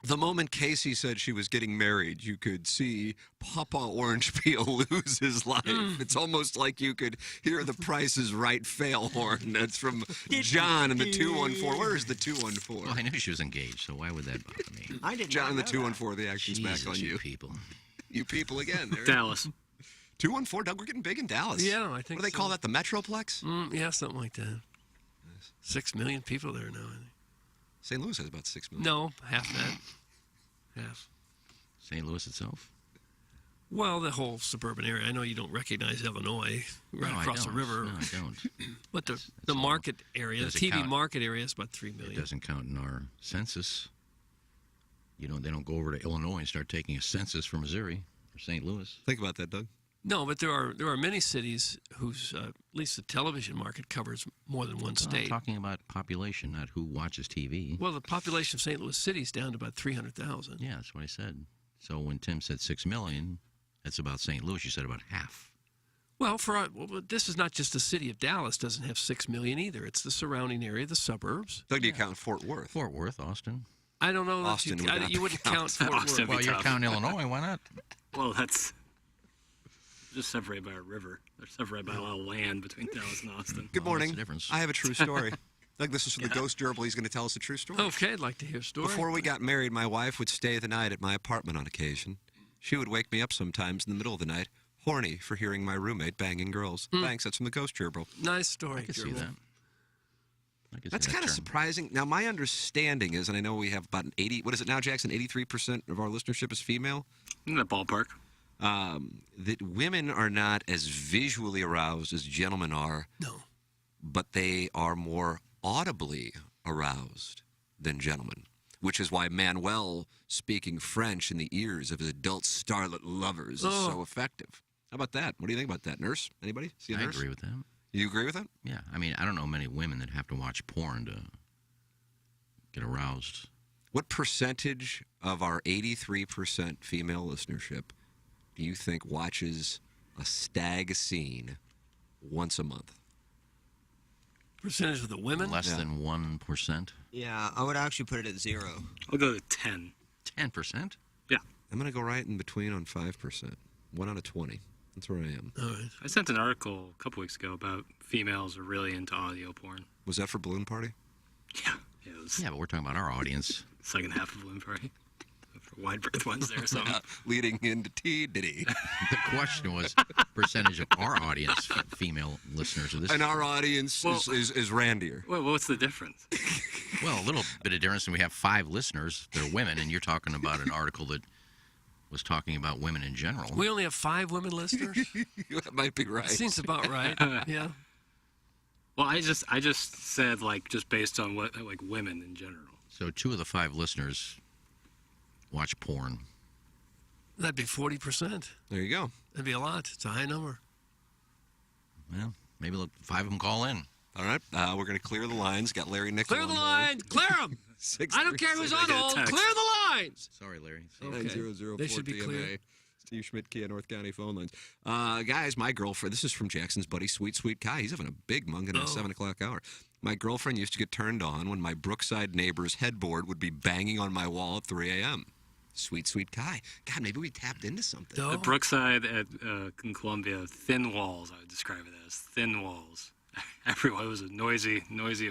The moment Casey said she was getting married, you could see Papa Orange Peel lose his life. It's almost like you could hear the Price is Right fail horn. That's from John in the 214. Where is the 214? Well, I knew she was engaged, so why would that bother me? I did John in the not know that. 214, the action's Jesus, back on you. people. You people again. There. Dallas. 214, Doug, we're getting big in Dallas. Yeah, I think What do they call that, the Metroplex? Yeah, something like that. 6 million people there now, I think. St. Louis has about 6 million. No, half that. Half. St. Louis itself? Well, the whole suburban area. I know you don't recognize Illinois right No, I across the don't. river. No, I don't. But the all- market area, the doesn't TV count. market area is about 3 It million. doesn't count in our census. They don't go over to Illinois and start taking a census for Missouri or St. Louis. Think about that, Doug. No, but there are many cities whose at least the television market covers more than one I'm state. talking about population, not who watches TV. Well, the population of St. Louis City is down to about 300,000. Yeah, that's what I said. So when Tim said 6 million, that's about St. Louis. You said about half. Well, this is not just the city of Dallas doesn't have 6 million either. It's the surrounding area, the suburbs. Doug, do you count Fort Worth? Fort Worth, Austin. I don't know. Austin would That not you wouldn't count. count Fort Austin Worth. would be Well, you're tough. counting Illinois. Why not? Well, that's just separated by a river. They're separated by a lot of land between Dallas and Austin. Good Well, what's morning. the difference? I have a true story. Doug, this is from the Ghost Gerbil. He's going to tell us a true story. Okay, I'd like to hear a story. Before we got married, my wife would stay the night at my apartment on occasion. She would wake me up sometimes in the middle of the night, horny for hearing my roommate banging girls. Thanks. That's from the Ghost Gerbil. Nice story. I can see Gerbil. that. I can That's see that kind of turn. surprising. Now, my understanding is, and I know we have about 80, what is it now, Jackson? 83% of our listenership is female? In the ballpark. That women are not as visually aroused as gentlemen are. No. But they are more audibly aroused than gentlemen, which is why Manuel speaking French in the ears of his adult starlet lovers is so effective. How about that? What do you think about that, nurse? Anybody? See a I nurse? agree with that. You agree with that? Yeah, I mean, I don't know many women that have to watch porn to get aroused. What percentage of our 83% female listenership do you think watches a stag scene once a month? Percentage of the women? Less than 1%. Yeah, I would actually put it at 0. I'll go to 10. 10%? Yeah. I'm going to go right in between on 5%. 1 out of 20. That's where I am. All right. I sent an article a couple weeks ago about females are really into audio porn. Was that for Balloon Party? Yeah. It was Yeah, but we're talking about our audience. second half of Balloon Party. For wide berth ones there or something. Leading into T, Diddy. The question was percentage of our audience, female listeners of this. And our audience is randier. Well, what's the difference? Well, a little bit of difference. And we have 5 listeners. They're women, and you're talking about an article that was talking about women in general. We only have 5 women listeners? That might be right. Seems about right. Yeah. Well, I just said just based on what women in general. So 2 of the 5 listeners watch porn. That'd be 40%. There you go. That'd be a lot. It's a high number. Well, maybe 5 of them call in. All right, we're going to clear the lines. Got Larry Nichols. Clear the line. Clear them. I don't care who's on hold. Clear the lines. Sorry, Larry. Okay. 9004 They should be TMA. clear. Steve Schmidt, Kia, North County phone lines. Guys, my girlfriend, this is from Jackson's buddy, Sweet Kai. He's having a big monk in the 7 o'clock hour. My girlfriend used to get turned on when my Brookside neighbor's headboard would be banging on my wall at 3 a.m. Sweet Kai. God, maybe we tapped into something. The Brookside in Columbia, thin walls, I would describe it as. Thin walls. Everyone, it was a noisy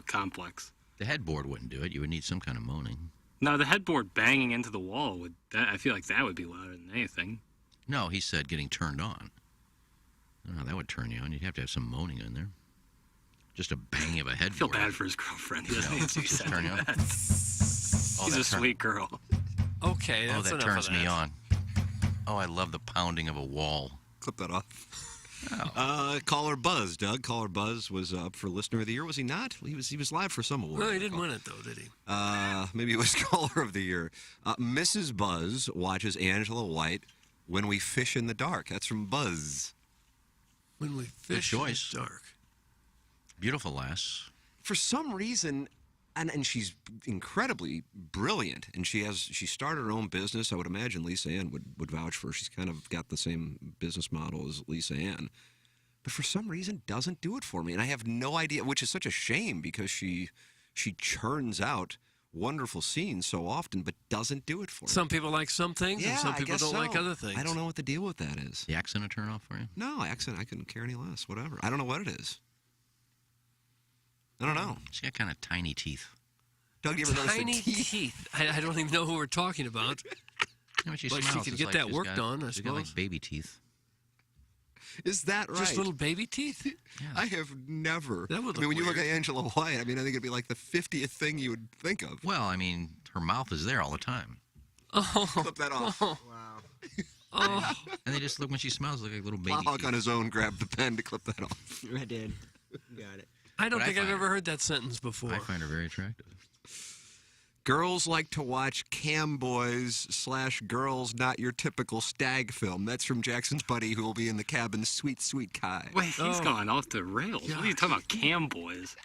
complex. The headboard wouldn't do it. You would need some kind of moaning. No, the headboard banging into the wall, I feel like that would be louder than anything. No, he said getting turned on. I don't know how that would turn you on. You'd have to have some moaning in there. Just a bang of a headboard. I feel bad for his girlfriend. He doesn't need to be just turn you on. that. She's a sweet girl. Okay, that's that enough turns of that. me on. Oh, I love the pounding of a wall. Clip that off. Caller Buzz, Doug. Caller Buzz was up for Listener of the Year, was he not? He was live for some award. No, he didn't win it, though, did he? Maybe it was Caller of the Year. Mrs. Buzz watches Angela White When We Fish in the Dark. That's from Buzz. When We Fish in the Dark. Beautiful lass. For some reason, and she's incredibly brilliant, and she started her own business. I would imagine Lisa Ann would vouch for her. She's kind of got the same business model as Lisa Ann. But for some reason, doesn't do it for me. And I have no idea, which is such a shame because she churns out wonderful scenes so often, but doesn't do it for me. Some people like some things, and some people don't like other things. I don't know what the deal with that is. The accent a turn off for you? No, accent, I couldn't care any less. Whatever. I don't know what it is. I don't know. She's got kind of tiny teeth. Doug, you ever notice the Tiny teeth. I don't even know who we're talking about. Yeah, but she But she smiles. could It's get like that she's worked got- on, I she's got like suppose. baby teeth. Is that right? Just little baby teeth? I have never. That would I mean, look when you look at weird. Angela White, I mean, I think it'd be like the 50th thing you would think of. Well, I mean, her mouth is there all the time. Oh. Clip that off. Wow. Oh. And they just look when she smiles like a little baby. Plowhawk teeth. on his own grabbed the pen to clip that off. I did. Got it. I don't But I think I've find ever heard that sentence before. I find her very attractive. Girls like to watch cam boys / girls not your typical stag film. That's from Jackson's buddy who will be in the cabin, Sweet Kai. Wait, he's gone off the rails. What are you talking about, cam boys?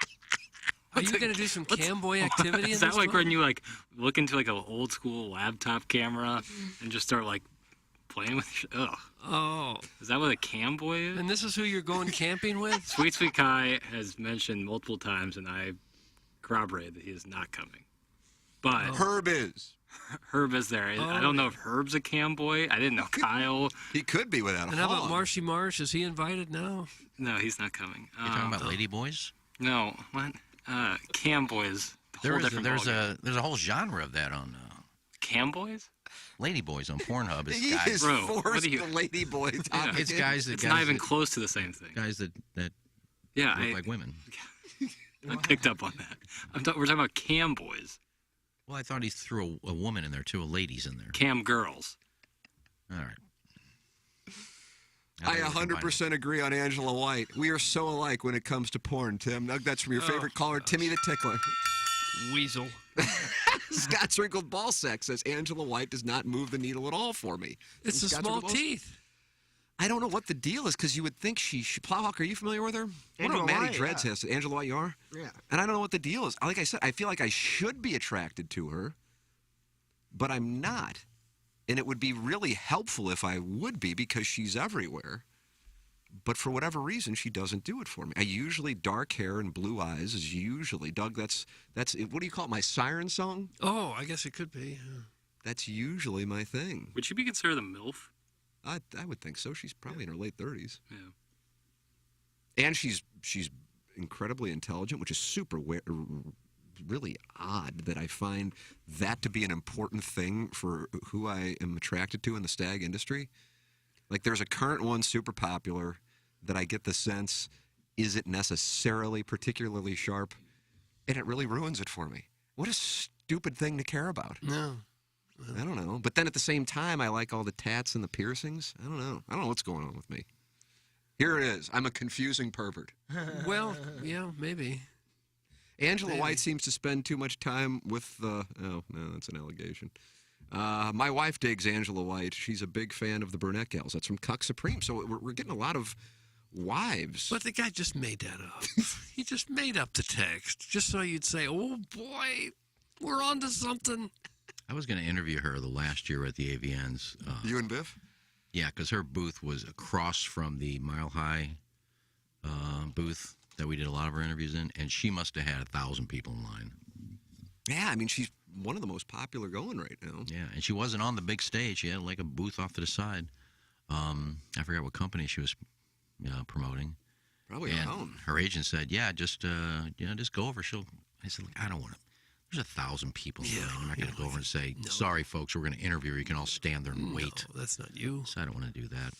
Are you going to do some cam boy activity in Is that this like one? when you look into an old school laptop camera and just start playing with ugh. Oh. Is that what a cam boy is? And this is who you're going camping with? Sweet Kai has mentioned multiple times, and I corroborated that he is not coming. But Herb is. Herb is there. I don't know if Herb's a cam boy. I didn't know Kyle. He could be without a And how about hog. Marshy Marsh? Is he invited now? No, he's not coming. You're talking about lady boys? No, what? Cam boys. There's a whole genre of that on. Cam boys? ladyboys on Pornhub is He guys. is Bro, forced what are you- the ladyboy topic. It's guys that It's not even close to the same thing. guys that Yeah, look like women. I picked up on that. We're talking about cam boys, Well, I thought he threw a woman in there too, a lady's in there. cam girls. All right. I 100% agree on Angela White. We are so alike when it comes to porn, Tim. That's from your favorite caller, Timmy the Tickler. Weasel. Scott's wrinkled ball sack says Angela White does not move the needle at all for me. It's the Scott's small wrinkled ball- teeth. I don't know what the deal is because you would think she Plowhawk, are you familiar with her? I don't know Angela what Maddie White, Dreads yeah. has. Angela White, you are? Yeah. And I don't know what the deal is. Like I said, I feel like I should be attracted to her, but I'm not. And it would be really helpful if I would be because she's everywhere. But for whatever reason, she doesn't do it for me. I usually, dark hair and blue eyes is usually, Doug, that's what do you call it, my siren song? Oh, I guess it could be. That's usually my thing. Would she be considered a MILF? I would think so. She's probably in her late 30s. Yeah. And she's incredibly intelligent, which is really odd that I find that to be an important thing for who I am attracted to in the stag industry. Like there's a current one super popular that I get the sense isn't necessarily particularly sharp, and it really ruins it for me. What a stupid thing to care about. No. I don't know. But then at the same time, I like all the tats and the piercings. I don't know. I don't know what's going on with me. Here it is. I'm a confusing pervert. Well, yeah, maybe. Angela White seems to spend too much time with the... Oh, no, that's an allegation. My wife digs Angela White. She's a big fan of the Burnett Gals. That's from Cuck Supreme. So we're getting a lot of wives. But the guy just made that up. He just made up the text just so you'd say, oh, boy, we're on to something. I was going to interview her the last year at the AVNs. You and Biff? Yeah, because her booth was across from the Mile High booth that we did a lot of our interviews in, and she must have had 1,000 people in line. Yeah, I mean, she's one of the most popular going right now. Yeah, and she wasn't on the big stage. She had like a booth off to the side. I forgot what company she was promoting. Probably and her own. Her agent said, "Yeah, just go over." I said, "Look, I don't want to. There's 1,000 people in the line. I'm not going to go over and say, sorry, folks, we're going to interview her. You can all stand there and wait." No, that's not you. So I don't want to do that.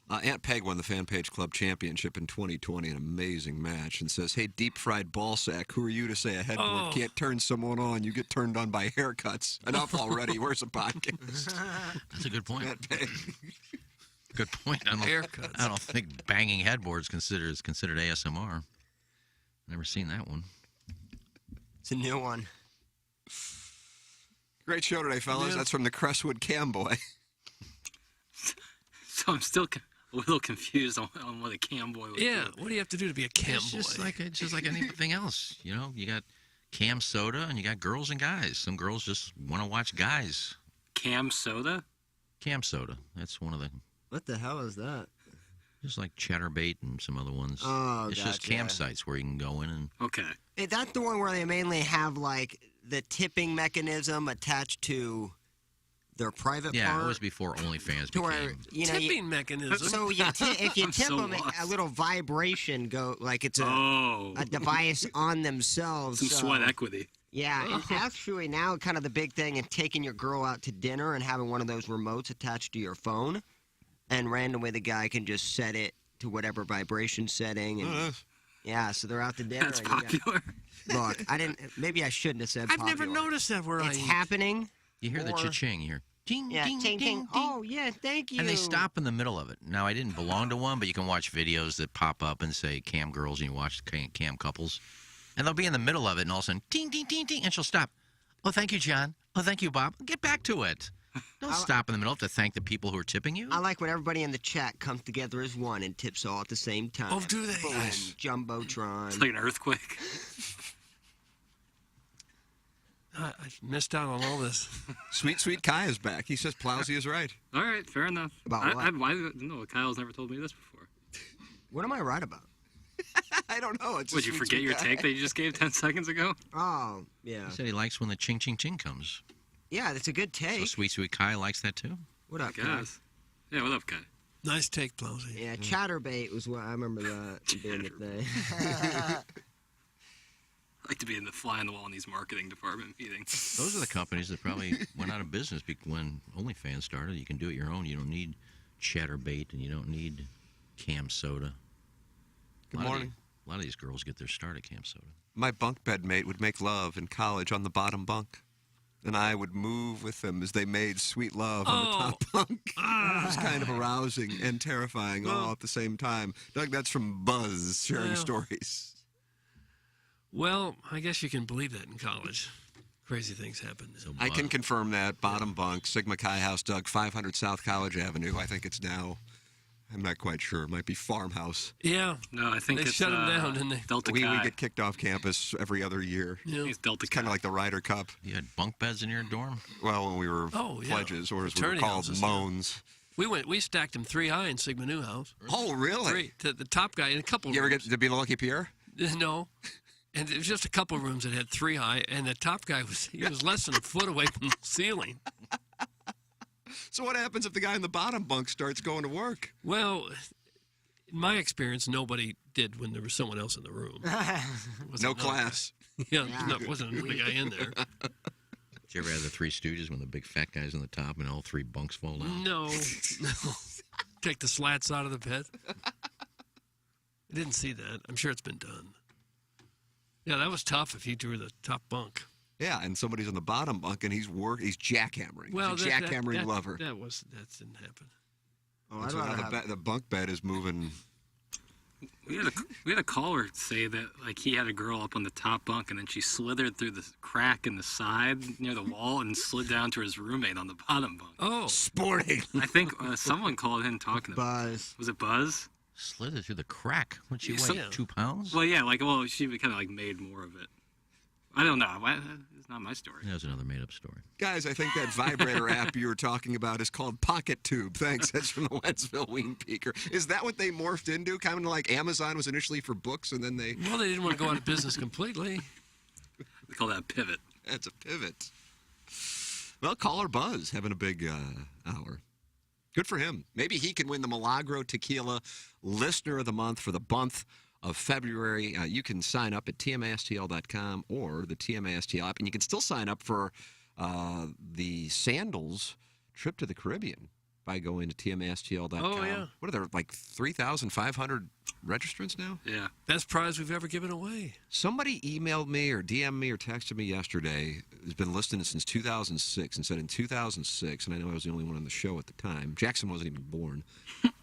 But Aunt Peg won the Fan Page Club Championship in 2020, an amazing match, and says, "Hey, deep fried ball sack, who are you to say a headboard can't turn someone on? You get turned on by haircuts. Enough already. Where's the podcast?" That's a good point. Aunt Peg. Good point. Haircuts. I don't think banging headboards is considered ASMR. Never seen that one. It's a new one. Great show today, fellas. Yeah. That's from the Crestwood Cam Boy. So I'm still a little confused on what a cam boy was. Yeah, what do you have to do to be a cam It's boy? just like anything else. You know, you got cam soda and you got girls and guys. Some girls just want to watch guys. Cam soda? Cam soda. That's one of the, What the hell is that? just like Chatterbait and some other ones. Oh, it's just gotcha. campsites where you can go in and. Okay. Is that the one where they mainly have like the tipping mechanism attached to their private Yeah, part? it was before OnlyFans to where became. Tipping mechanism. So if you I'm tip so them, lost. a little vibration go like it's Oh. a device on themselves. Some so- sweat equity. Yeah, and actually now kind of the big thing in taking your girl out to dinner and having one of those remotes attached to your phone, and randomly the guy can just set it to whatever vibration setting. And, yeah, so they're out to dinner. That's and you got- popular. Look, I didn't. Maybe I shouldn't have said. I've never popular. noticed that where It's I eat. happening. You hear the or- cha-ching, you hear ding, Yeah, ding, ting, ding, ting. ding. Oh yeah, thank you. And they stop in the middle of it. Now, I didn't belong to one, but you can watch videos that pop up and say cam girls, and you watch cam couples. And they'll be in the middle of it, and all of a sudden, ding, ding, ding, ding, and she'll stop. Oh, thank you, John. Oh, thank you, Bob. Get back to it. Don't stop in the middle to thank the people who are tipping you. I like when everybody in the chat comes together as one and tips all at the same time. Oh, do they? Boom, Nice. Jumbotron. It's like an earthquake. I missed out on all this. Sweet, sweet Kai is back. He says Plowsy is right. All right, fair enough. About what? No, Kyle's never told me this before. What am I right about? I don't know. It's Would you forget your take that you just gave 10 seconds ago? Oh, yeah. He said he likes when the ching, ching, ching comes. Yeah, that's a good So take. Sweet, Sweet Kai likes that too? What up, I guys? guess. Yeah, what up, Kai? Nice take, Plowsy. Yeah, Chatterbait was what I remember that being the thing. I like to be in the fly on the wall in these marketing department meetings. Those are the companies that probably went out of business when OnlyFans started. You can do it your own. You don't need Chatterbait, and you don't need Cam Soda. Good morning. A lot of these girls get their start at Cam Soda. My bunk bed mate would make love in college on the bottom bunk, and I would move with them as they made sweet love on the top bunk. It was kind of arousing and terrifying all at the same time. Doug, that's from Buzz sharing stories. Well, I guess you can believe that in college. Crazy things happen. So I can confirm that. Bottom bunk, Sigma Chi House, Doug, 500 South College Avenue. I think it's now, I'm not quite sure. It might be Farmhouse. Yeah. No, I think they it's shut them down, didn't they? Delta We Chi. get kicked off campus every other year. Yeah. It's Delta Kind Chi. of like the Ryder Cup. You had bunk beds in your dorm? Well, when we were pledges, or as we were Fraternity called, houses, moans. We stacked them 3 high in Sigma Nu House. Oh, really? 3. The top guy in a couple You ever rooms. get to be Lucky Pierre? No. And it was just a couple rooms that had 3 high, and the top guy was less than a foot away from the ceiling. So what happens if the guy in the bottom bunk starts going to work? Well, in my experience, nobody did when there was someone else in the room. No class. Yeah, wasn't another guy in there. Did you ever have the Three Stooges when the big fat guy's on the top and all 3 bunks fall down? No. Take the slats out of the bed. I didn't see that. I'm sure it's been done. Yeah, that was tough if you drew the top bunk. Yeah, and somebody's on the bottom bunk and he's jackhammering. Well, he's a jackhammering lover. That didn't happen. Oh, And so now the bunk bed is moving. We had a caller say that like he had a girl up on the top bunk and then she slithered through the crack in the side near the wall and slid down to his roommate on the bottom bunk. Oh, sporting! I think someone called in talking about Buzz. Was it Buzz? Slithered through the crack. Would she Yeah. weigh 2 pounds? Well, yeah, she kind of like made more of it. I don't know. It's not my story. That was another made-up story. Guys, I think that vibrator app you were talking about is called Pocket Tube. Thanks. That's from the Wentzville Ween Peaker. Is that what they morphed into? Kind of like Amazon was initially for books and then they... Well, they didn't want to go out of business completely. We call that a pivot. That's a pivot. Well, caller Buzz having a big hour. Good for him. Maybe he can win the Milagro Tequila Listener of the Month for the month of February. You can sign up at tmastl.com or the TMASTL app, and you can still sign up for the Sandals trip to the Caribbean by going to tmastl.com. Oh, yeah. What are there, like 3,500 registrants now? Yeah. Best prize we've ever given away. Somebody emailed me or DM'd me or texted me yesterday, who's been listening since 2006, and said in 2006, and I know I was the only one on the show at the time, Jackson wasn't even born,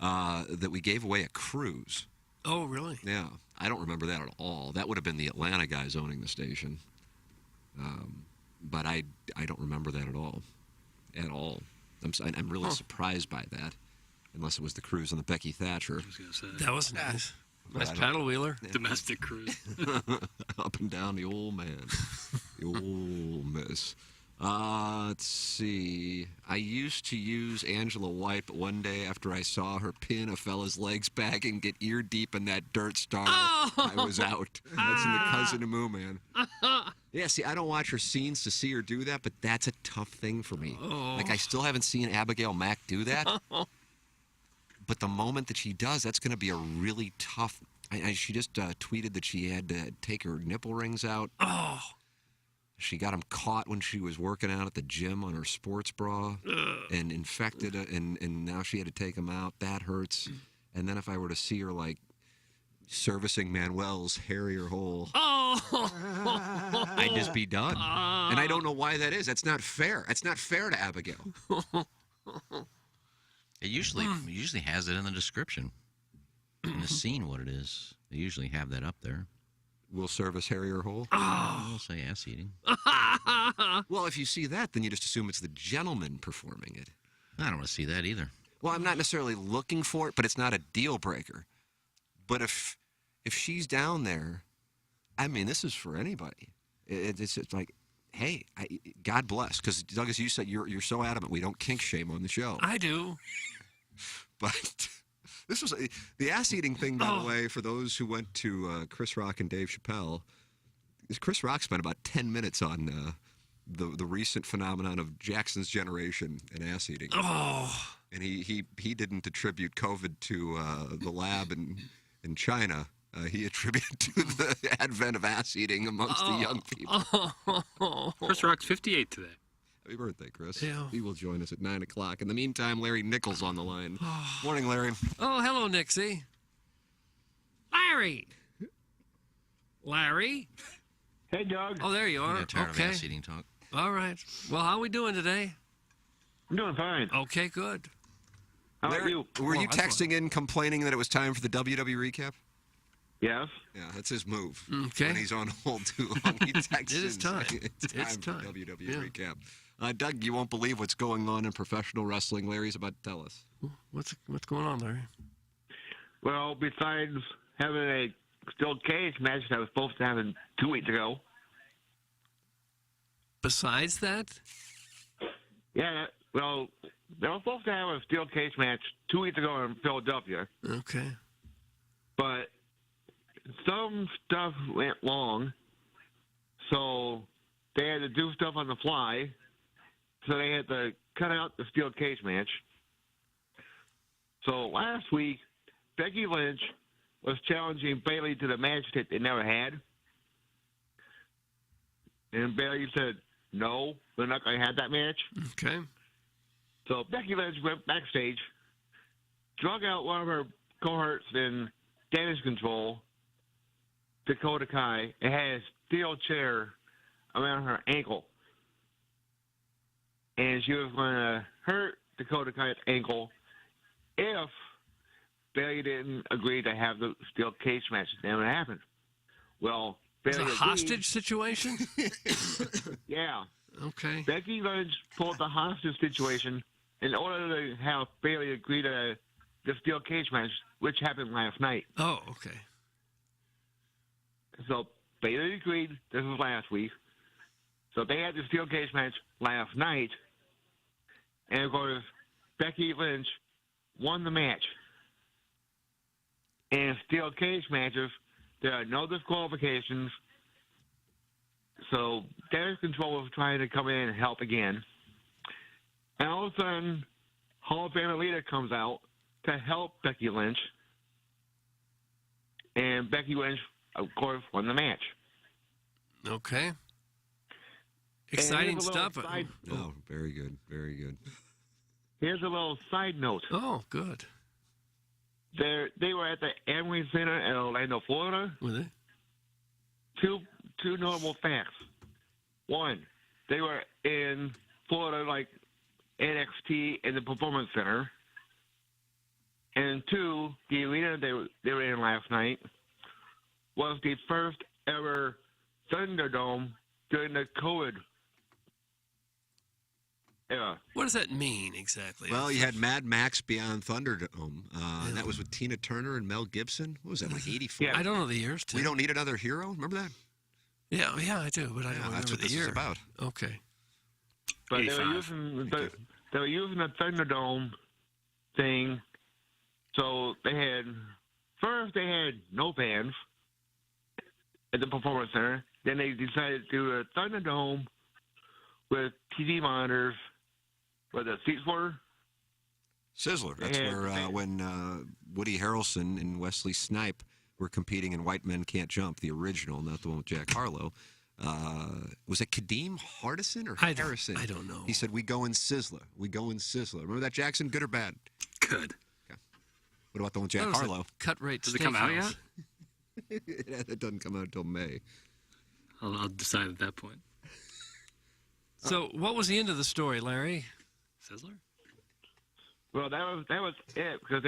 that we gave away a cruise. Oh, really? Yeah. I don't remember that at all. That would have been the Atlanta guys owning the station. But I don't remember that at all. At all. I'm really surprised by that, unless it was the cruise on the Becky Thatcher. I was gonna say. That was nice. But Nice I don't- paddle wheeler. Domestic cruise. Up and down the old man. The old miss. Let's see. I used to use Angela White, but one day after I saw her pin a fella's legs back and get ear deep in that dirt star, I was out. That's in the Cousin of Moo Man. Yeah, see, I don't watch her scenes to see her do that, but that's a tough thing for me. Like, I still haven't seen Abigail Mack do that. But the moment that she does, that's going to be a really tough... she just tweeted that she had to take her nipple rings out. Oh. She got them caught when she was working out at the gym on her sports bra and infected it, and now she had to take them out. That hurts. And then if I were to see her, like, servicing Manuel's hairier hole, I'd just be done. And I don't know why that is. That's not fair. That's not fair to Abigail. It usually has it in the description. In the scene, what it is. They usually have that up there. Will service hairier hole? I'll say ass eating. Well, if you see that, then you just assume it's the gentleman performing it. I don't want to see that either. Well, I'm not necessarily looking for it, but it's not a deal breaker. But if she's down there, I mean, this is for anybody. It's like, hey, God bless. Because, Doug, as you said, you're so adamant we don't kink shame on the show. I do. But this was the ass-eating thing, by the way, for those who went to Chris Rock and Dave Chappelle. Chris Rock spent about 10 minutes on the recent phenomenon of Jackson's generation and ass-eating. And he didn't attribute COVID to the lab in China. he attributed to the advent of ass eating amongst the young people. Chris Rock's 58 today. Happy birthday, Chris. Yeah. He will join us at 9 o'clock. In the meantime, Larry Nichols on the line. Morning, Larry. Oh, hello, Nixie. Larry. Larry. Hey, Doug. Oh, there you I are. got tired Okay. of ass eating talk. All right. Well, how are we doing today? I'm doing fine. Okay, good. How about Larry, you? were you Well, that's texting in complaining that it was time for the WWE recap? Yes. Yeah, that's his move. Okay. When he's on hold too long, he texts It is in time. saying It's It's time time. for WWE Yeah. recap. Doug, you won't believe what's going on in professional wrestling. Larry's about to tell us. What's going on, Larry? Well, besides having a steel cage match that I was supposed to have 2 weeks ago. Besides that? Yeah, well, they were supposed to have a steel cage match 2 weeks ago in Philadelphia, Okay. but some stuff went wrong, so they had to do stuff on the fly, so they had to cut out the steel cage match. So last week, Becky Lynch was challenging Bayley to the match that they never had. And Bayley said, no, we're not going to have that match. Okay. So Becky Lynch went backstage, drug out one of her cohorts in damage control, Dakota Kai, and had a steel chair around her ankle. And she was going to hurt Dakota Kai's ankle if Bayley didn't agree to have the steel cage match. That would happen. Well, It's Bayley a agreed. hostage situation? Yeah. Okay. Becky Lynch pulled the hostage situation in order to have Bayley agree to the steel cage match, which happened last night. Oh, okay. So Bayley agreed. This was last week. So they had the steel cage match last night. And of course, Becky Lynch won the match. And steel cage matches, there are no disqualifications. So Damage Control was trying to come in and help again. And all of a sudden, Hall of Fame Alita comes out to help Becky Lynch. And Becky Lynch, of course, won the match. Okay. Exciting here's a little stuff. side- Oh, very good. Very good. Here's a little side note. Oh, good. They were at the Amway Center in Orlando, Florida. Were they? Two notable facts. One, they were in Florida like NXT in the Performance Center. And two, the arena they were in last night was the first ever Thunderdome during the COVID era. What does that mean exactly? Well, you had Mad Max Beyond Thunderdome, and that was with Tina Turner and Mel Gibson. What was that, like 84? Yeah. I don't know the years. Tim. We Don't Need Another Hero? Remember that? Yeah, I do, but I don't remember that's what the this year. is about. Okay. But they 85. were using the Thunderdome thing. So they had no fans at the Performance Center. Then they decided to do a Thunderdome with TV monitors where the seats were. Sizzler. That's Yeah, where yeah. when Woody Harrelson and Wesley Snipe were competing in White Men Can't Jump, the original, not the one with Jack Harlow. Was it Kadeem Hardison or Harrison? I don't know. He said, "We go in Sizzler. We go in Sizzler." Remember that, Jackson? Good or bad? Good. What about the one with That Jack was a Harlow? Cut rate. Does it come out Steakhouse. yet? It doesn't come out until May. I'll decide at that point. So, what was the end of the story, Larry? Sizzler? Well, that was it because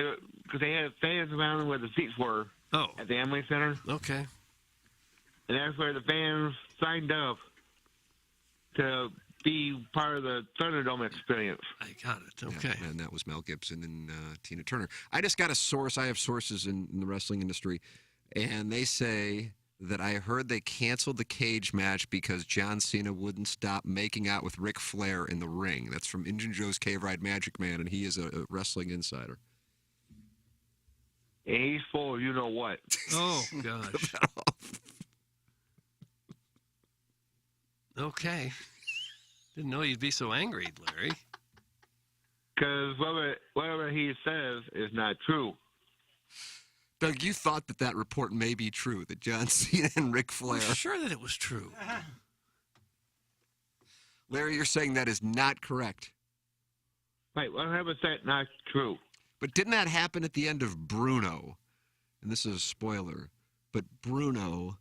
they had fans around where the seats were Oh, at the Amway Center, okay. and that's where the fans signed up to be part of the Thunderdome experience. I got it. Okay. Yeah, and that was Mel Gibson and Tina Turner. I just got a source. I have sources in the wrestling industry, and they say that I heard they canceled the cage match because John Cena wouldn't stop making out with Ric Flair in the ring. That's from Injun Joe's Cave Ride Magic Man, and he is a wrestling insider. And he's full of you know what. Oh, gosh. Okay. Didn't know you'd be so angry, Larry. Because whatever he says is not true. Doug, you thought that report may be true, that John Cena and Ric Flair. I'm sure that it was true. Larry, you're saying that is not correct. Right, 100% not true. But didn't that happen at the end of Bruno? And this is a spoiler, but Bruno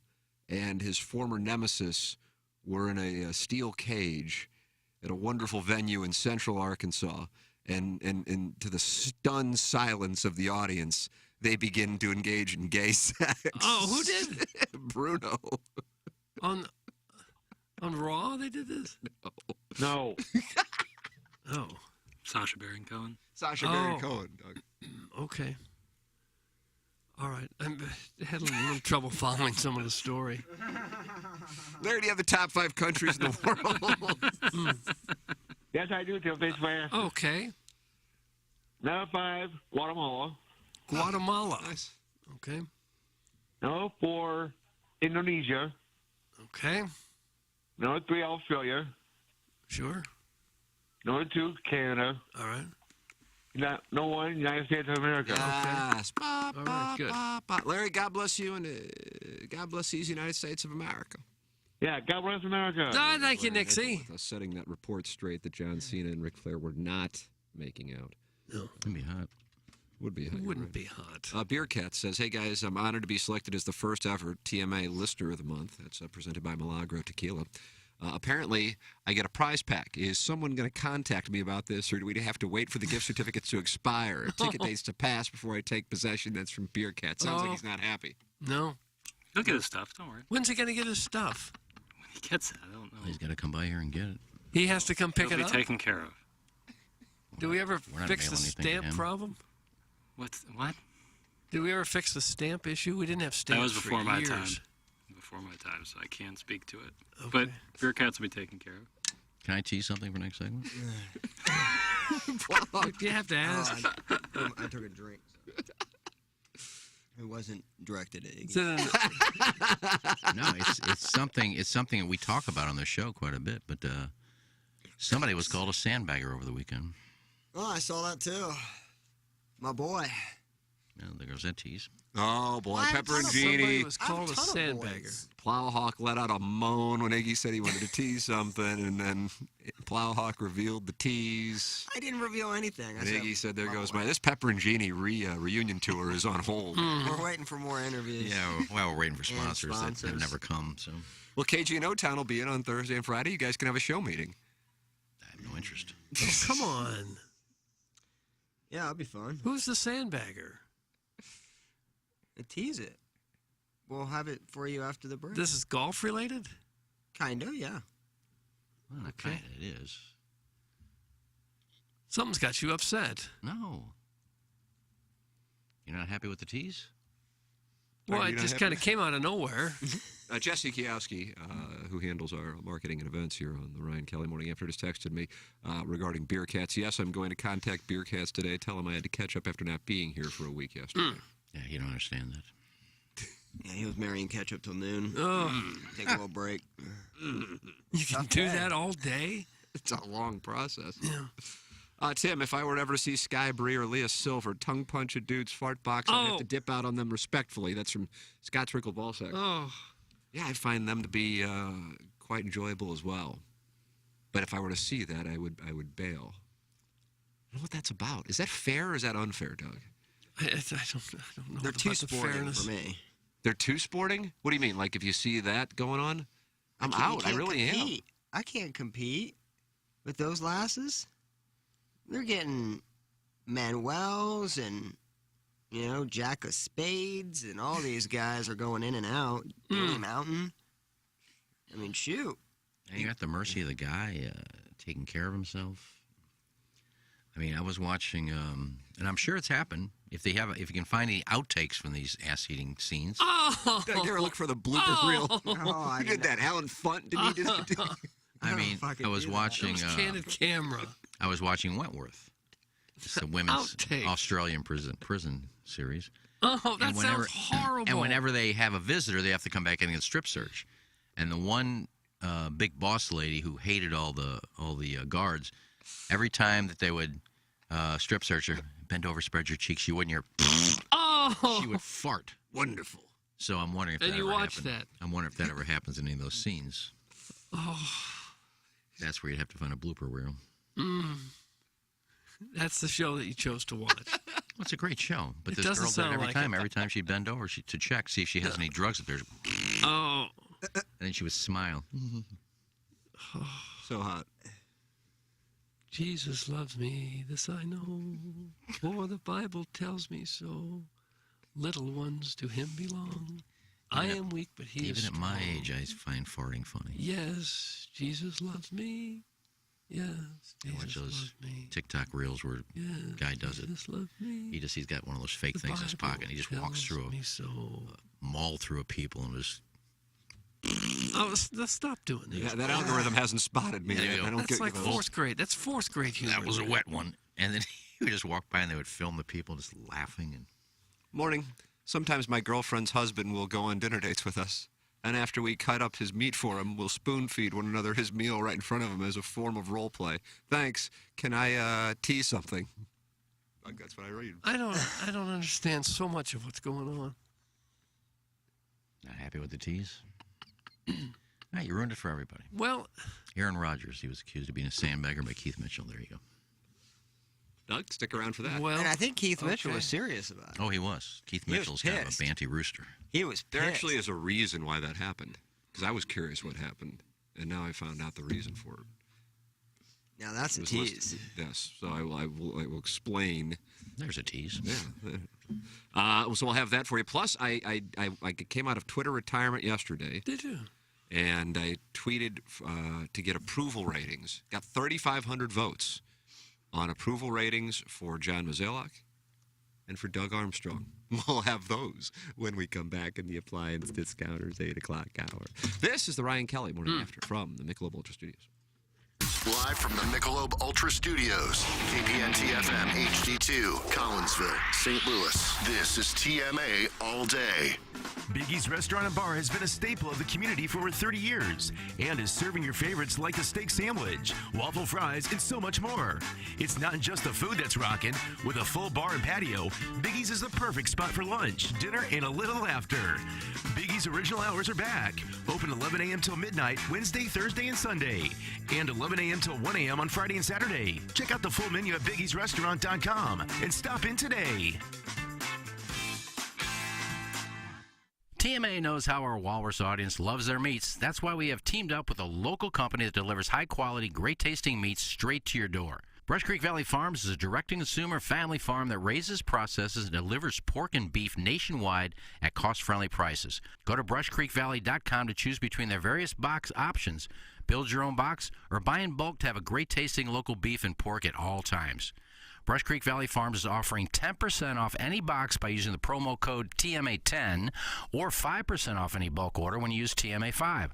and his former nemesis were in a steel cage at a wonderful venue in central Arkansas. And to the stunned silence of the audience, they begin to engage in gay sex. Oh, who did? Bruno. On Raw, they did this? No. Oh. Sacha Baron Cohen. Sacha Baron Cohen, Doug. Okay. All right. I had a little trouble following some of the story. Larry, do you have the top 5 countries in the world? Yes, I do, Tim Face Flair. Okay. Number 5, Guatemala. Guatemala. Nice. Okay. Number 4, Indonesia. Okay. Number 3, Australia. Sure. Number 2, Canada. All right. Number 1, United States of America. Yes. All right, good. Larry, God bless you, and God bless these United States of America. Yeah, God bless America. Oh, thank you, Nixie. With us setting that report straight that John Cena and Ric Flair were not making out. No. It'd be hot. Would be hot. Wouldn't be hot. Beer Cat says, "Hey guys, I'm honored to be selected as the first ever TMA Listener of the Month. That's presented by Milagro Tequila. Apparently, I get a prize pack. Is someone going to contact me about this, or do we have to wait for the gift certificates to expire? Ticket dates to pass before I take possession." That's from Beer Cat. Sounds like he's not happy. No. He'll get his stuff. Don't worry. When's he going to get his stuff? When he gets it, I don't know. He's got to come by here and get it. He has to come pick It'll it be up? taken care of. Do we ever We're not fix the mailing anything to stamp him. problem? What? Did we ever fix the stamp issue? We didn't have stamps That was before for my years. time. Before my time, so I can't speak to it. But Beer Cats will be taken care of. Can I tease something for next segment? You have to ask. I took a drink. It wasn't directed at Iggy. No, it's something that we talk about on the show quite a bit. But somebody was called a sandbagger over the weekend. Oh, I saw that too. My boy. Yeah, there goes that tease. Oh, boy. Well, Pepper and Somebody Genie. was called a sandbagger. Plowhawk let out a moan when Iggy said he wanted to tease something, and then Plowhawk revealed the tease. I didn't reveal anything. And Iggy said, there goes my... This Pepper and Genie reunion tour is on hold. We're waiting for more interviews. Yeah, well, we're waiting for And sponsors that have sponsors. never come. So Well, KG and O-Town will be in on Thursday and Friday. You guys can have a show meeting. I have no interest. Oh, come on. Yeah, that'll be fun. Who's the sandbagger? Tease it. We'll have it for you after the break. This is golf related? Kind of, yeah. Well, Okay. kind of it is. Something's got you upset. No. You're not happy with the tease? Well, Are you it not just happy? kind of came out of nowhere. Jesse Kiowski, who handles our marketing and events here on the Ryan Kelly Morning After, just texted me regarding Beer Cats. Yes, I'm going to contact Beer Cats today. Tell them I had to catch up after not being here for a week yesterday. Yeah, you don't understand that. Yeah, he was marrying ketchup till noon. Oh, Take a little break. you can do that all day? It's a long process. Yeah. Tim, if I were ever to see Sky Bree or Leah Silver tongue punch a dude's fart box, I'd have to dip out on them respectfully. That's from Scott Trickle Ballsack. Oh. Yeah, I find them to be quite enjoyable as well. But if I were to see that, I would bail. I don't know what that's about. Is that fair or is that unfair, Doug? I don't know. They're too about the sporting fairness. for me. They're too sporting? What do you mean? Like if you see that going on? I'm You out. I can't really compete. I can't compete with those lasses. They're getting Manuels and, Jack of Spades, and all these guys are going in and out. Danny Mountain. I mean, shoot. And you're at the mercy of the guy taking care of himself. I mean, I was watching, and I'm sure it's happened. If you can find any outtakes from these ass-eating scenes. Oh! am. Doug, you ever look for the blooper reel? Oh, Who did that? Alan Funt? Did he do that? I mean, I was watching. Candid Camera. I was watching Wentworth. It's the women's Outtake. Australian prison series. Oh, that sounds horrible. And whenever they have a visitor, they have to come back in and get strip search. And the one big boss lady who hated all the guards, every time that they would strip search her, bend over, spread your cheeks, you wouldn't hear. Oh! Oh. She would fart. Wonderful. So I'm wondering if And that you ever watched happened. that. I'm wondering if that ever happens in any of those scenes. Oh. That's where you'd have to find a blooper reel. That's the show that you chose to watch. Well, it's a great show. But It this doesn't girl did sound every like time. it. Every time she'd bend over to check, see if she has any drugs up there. Oh. And then she would smile. So hot. Jesus loves me, this I know, for the Bible tells me so. Little ones to him belong. I am weak, but he is Even at my strong. age, I find farting funny. Yes, Jesus loves me. Yes, I watch Jesus those loves me. TikTok reels where Yes, guy does it. Jesus loves me. He's got one of those fake The things in his Bible pocket. And he just walks tells through me so. a mall through a people and just. Oh, let's stop doing this. Yeah, that algorithm hasn't spotted me. There you yet. go. I don't That's get like those. fourth grade. That's fourth grade humor. That was a wet one. And then he would just walk by and they would film the people just laughing. And Morning. Sometimes my girlfriend's husband will go on dinner dates with us. And after we cut up his meat for him, we'll spoon feed one another his meal right in front of him as a form of role play. Thanks. Can I tease something? That's what I read. I don't understand so much of what's going on. not happy with the tease. Right, you ruined it for everybody. Well, Aaron Rodgers, he was accused of being a sandbagger by Keith Mitchell. There you go. Doug, stick around for that. and I think Keith Mitchell was serious about it. Oh, he was. Keith He was Mitchell's kind of a pissed. banty rooster. He was There pissed. actually is a reason why that happened. Because I was curious what happened. And now I found out the reason for it. Now that's a It was tease. listed. Yes. So I will explain. There's a tease. Yeah. So I'll have that for you. Plus, I came out of Twitter retirement yesterday. Did you? And I tweeted to get approval ratings. Got 3,500 votes on approval ratings for John Mazzelak and for Doug Armstrong. We'll have those when we come back in the Appliance Discounters 8 o'clock hour. This is the Ryan Kelly Morning After from the Michelob Ultra Studios. Live from the Michelob Ultra Studios, KPNT FM HD2, Collinsville, St. Louis. This is TMA All Day. Biggie's Restaurant and Bar has been a staple of the community for over 30 years and is serving your favorites like the steak sandwich, waffle fries, and so much more. It's not just the food that's rocking. With a full bar and patio, Biggie's is the perfect spot for lunch, dinner, and a little laughter. Biggie's original hours are back. Open 11 a.m. till midnight, Wednesday, Thursday, and Sunday. And 11 a.m. till 1 a.m. on Friday and Saturday. Check out the full menu at biggiesrestaurant.com and stop in today. TMA knows how our Walrus audience loves their meats. That's why we have teamed up with a local company that delivers high-quality, great-tasting meats straight to your door. Brush Creek Valley Farms is a direct-to-consumer family farm that raises, processes, and delivers pork and beef nationwide at cost-friendly prices. Go to brushcreekvalley.com to choose between their various box options. Build your own box or buy in bulk to have a great-tasting local beef and pork at all times. Brush Creek Valley Farms is offering 10% off any box by using the promo code TMA10 or 5% off any bulk order when you use TMA5.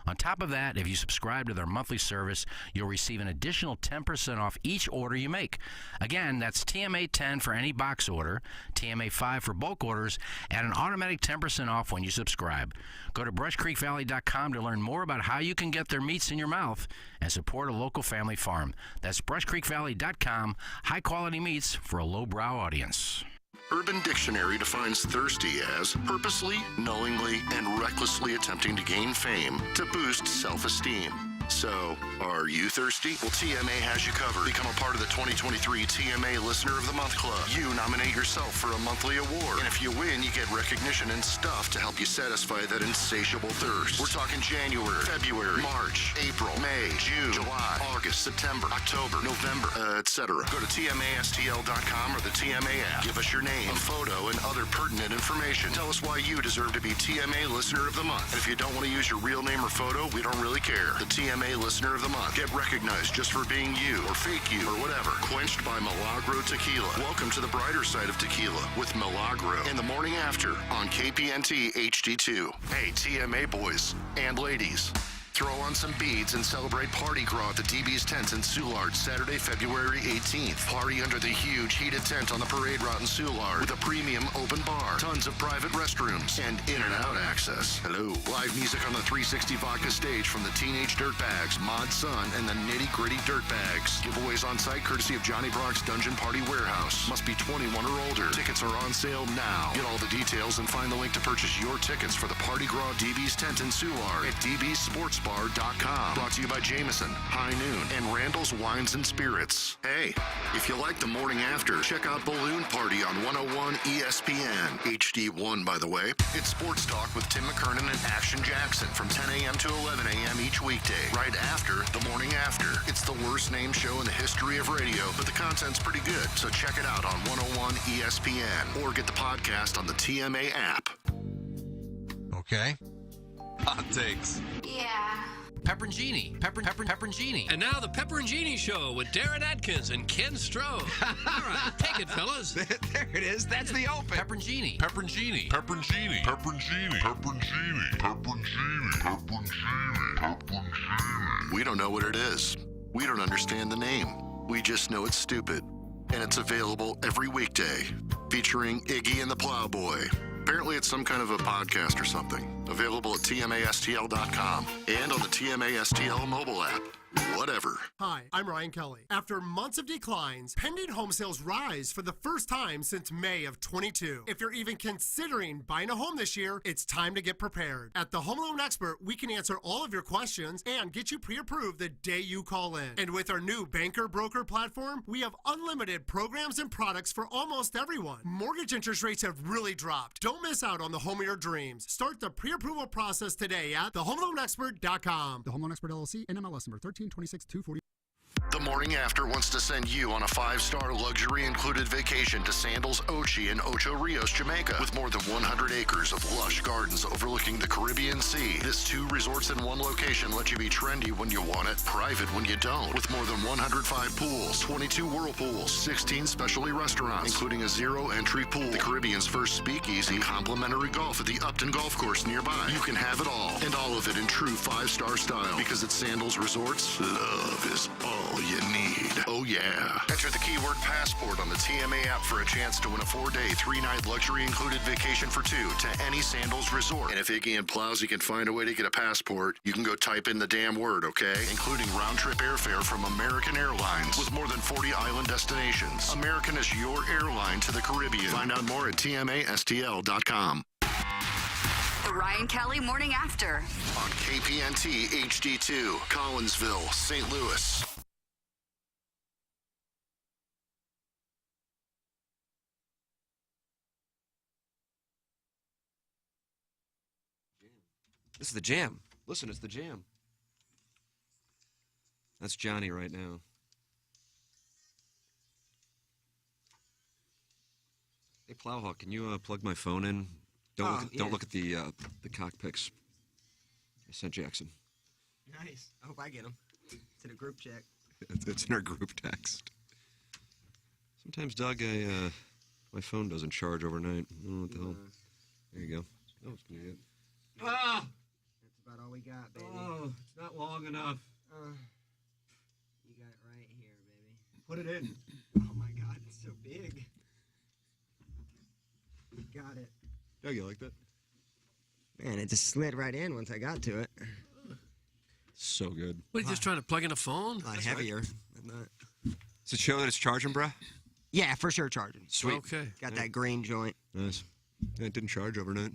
On top of that, if you subscribe to their monthly service, you'll receive an additional 10% off each order you make. Again, that's TMA10 for any box order, TMA5 for bulk orders, and an automatic 10% off when you subscribe. Go to brushcreekvalley.com to learn more about how you can get their meats in your mouth and support a local family farm. That's brushcreekvalley.com, high-quality meats for a lowbrow audience. Urban Dictionary defines thirsty as purposely, knowingly, and recklessly attempting to gain fame to boost self-esteem. So, are you thirsty? Well, TMA has you covered. Become a part of the 2023 TMA Listener of the Month Club. You nominate yourself for a monthly award. And if you win, you get recognition and stuff to help you satisfy that insatiable thirst. We're talking January, February, March, April, May, June, July, August, September, October, November, etc. Go to TMASTL.com or the TMA app. Give us your name, a photo, and other pertinent information. Tell us why you deserve to be TMA Listener of the Month. And if you don't want to use your real name or photo, we don't really care. The TMA Listener of the Month. Get recognized just for being you or fake you or whatever. Quenched by Milagro Tequila. Welcome to the brighter side of tequila with Milagro in the morning after on KPNT HD2. Hey, TMA boys and ladies. Throw on some beads and celebrate Party Gras at the DB's Tent in Soulard, Saturday, February 18th. Party under the huge heated tent on the parade route in Soulard with a premium open bar, tons of private restrooms, and in and out access. Hello. Live music on the 360 Vodka stage from the Teenage Dirtbags, Mod Sun, and the Nitty Gritty Dirtbags. Giveaways on site courtesy of Johnny Brock's Dungeon Party Warehouse. Must be 21 or older. Tickets are on sale now. Get all the details and find the link to purchase your tickets for the Party Gras DB's Tent in Soulard at dbsportsbar.com. Brought to you by Jameson, High Noon, and Randall's Wines and Spirits. Hey, if you like the morning after, check out Balloon Party on 101 ESPN. HD1, by the way. It's sports talk with Tim McKernan and Action Jackson from 10 a.m. to 11 a.m. each weekday, right after the morning after. It's the worst named show in the history of radio, but the content's pretty good, so check it out on 101 ESPN or get the podcast on the TMA app. Okay. Hot takes. Yeah. Pepperoncini. Pepperoncini. And now the Pepperoncini Show with Darren Atkins and Ken Strode. All right, take it, fellas. There it is. That's the open. Pepperoncini. Pepperoncini. Pepperoncini. Pepperoncini. Pepperoncini. Pepperoncini. Pepperoncini. Pepperoncini. We don't know what it is. We don't understand the name. We just know it's stupid. And it's available every weekday, featuring Iggy and the Plowboy. Apparently it's some kind of a podcast or something. Available at tmastl.com and on the TMASTL mobile app. Whatever. Hi, I'm Ryan Kelly. After months of declines, pending home sales rise for the first time since May of 22. If you're even considering buying a home this year, it's time to get prepared. At the Home Loan Expert, we can answer all of your questions and get you pre-approved the day you call in. And with our new banker broker platform, we have unlimited programs and products for almost everyone. Mortgage interest rates have really dropped. Don't miss out on the home of your dreams. Start the pre-approval process today at thehomeloanexpert.com. The Home Loan Expert LLC, NMLS number 1326-240. The Morning After wants to send you on a 5-star luxury-included vacation to Sandals Ochi in Ocho Rios, Jamaica. With more than 100 acres of lush gardens overlooking the Caribbean Sea. This 2 resorts in one location let you be trendy when you want it, private when you don't. With more than 105 pools, 22 whirlpools, 16 specialty restaurants, including a zero-entry pool, the Caribbean's first speakeasy, and complimentary golf at the Upton Golf Course nearby. You can have it all, and all of it in true 5-star style. Because at Sandals Resorts, love is all you need. Oh yeah. Enter the keyword passport on the TMA app for a chance to win a 4-day, 3-night luxury-included vacation for 2 to any Sandals resort. And if Iggy and Plowsy can find a way to get a passport, you can go type in the damn word, okay? Including round-trip airfare from American Airlines with more than 40 island destinations. American is your airline to the Caribbean. Find out more at tmastl.com. The Ryan Kelly Morning After. On KPNT HD2, Collinsville, St. Louis. This is the jam. Listen, it's the jam. That's Johnny right now. Hey, Plowhawk, can you plug my phone in? Don't look at the cockpits. I sent Jackson. Nice. I hope I get them. It's in a group check. It's in our group text. Sometimes, Doug, my phone doesn't charge overnight. I don't know what the hell. There you go. Oh, it's gonna get. Ah! That's about all we got, baby. Oh, it's not long enough. You got it right here, baby. Put it in. Oh my God, it's so big. Got it. Doug, you like that? Man, it just slid right in once I got to it. So good. What, are you just trying to plug in a phone? A lot heavier than that. Does it show that it's charging, bruh? Yeah, for sure charging. Sweet. Okay. Got that green joint. Nice. Yeah, it didn't charge overnight.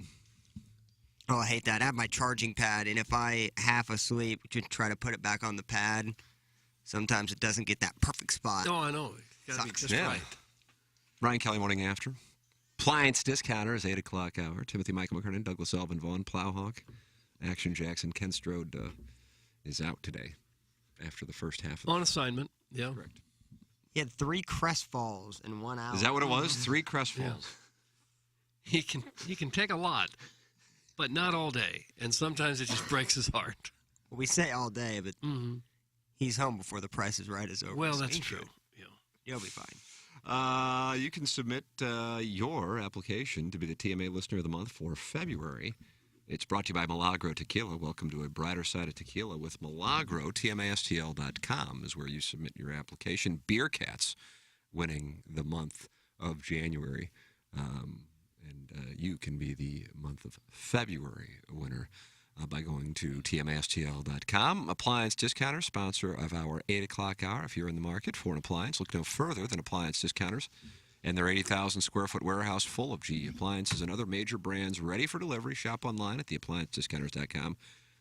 Oh, I hate that. I have my charging pad, and if I half asleep to try to put it back on the pad, sometimes it doesn't get that perfect spot. Oh, I know. It's got to be just right. Ryan Kelly Morning After. Appliance Discounters, 8 o'clock hour. Timothy Michael McKernan, Douglas Elvin Vaughn, Plowhawk, Action Jackson. Ken Strode is out today after the first half. On assignment, yeah. Correct. He had 3 crest falls in 1 hour. Is that what it was? 3 crest falls? Yeah. He can take a lot, but not all day. And sometimes it just breaks his heart. Well, we say all day, but he's home before the Price is Right is over. Well, that's true. Yeah. You'll be fine. You can submit your application to be the TMA Listener of the Month for February It's brought to you by Milagro Tequila. Welcome to a brighter side of tequila with Milagro. TMASTL.com is where you submit your application. Beer Cats winning the month of January. You can be the month of February winner by going to TMASTL.com. Appliance Discounters, sponsor of our 8 o'clock hour. If you're in the market for an appliance, look no further than Appliance Discounters and their 80,000 square foot warehouse full of GE appliances and other major brands ready for delivery. Shop online at theappliancediscounters.com,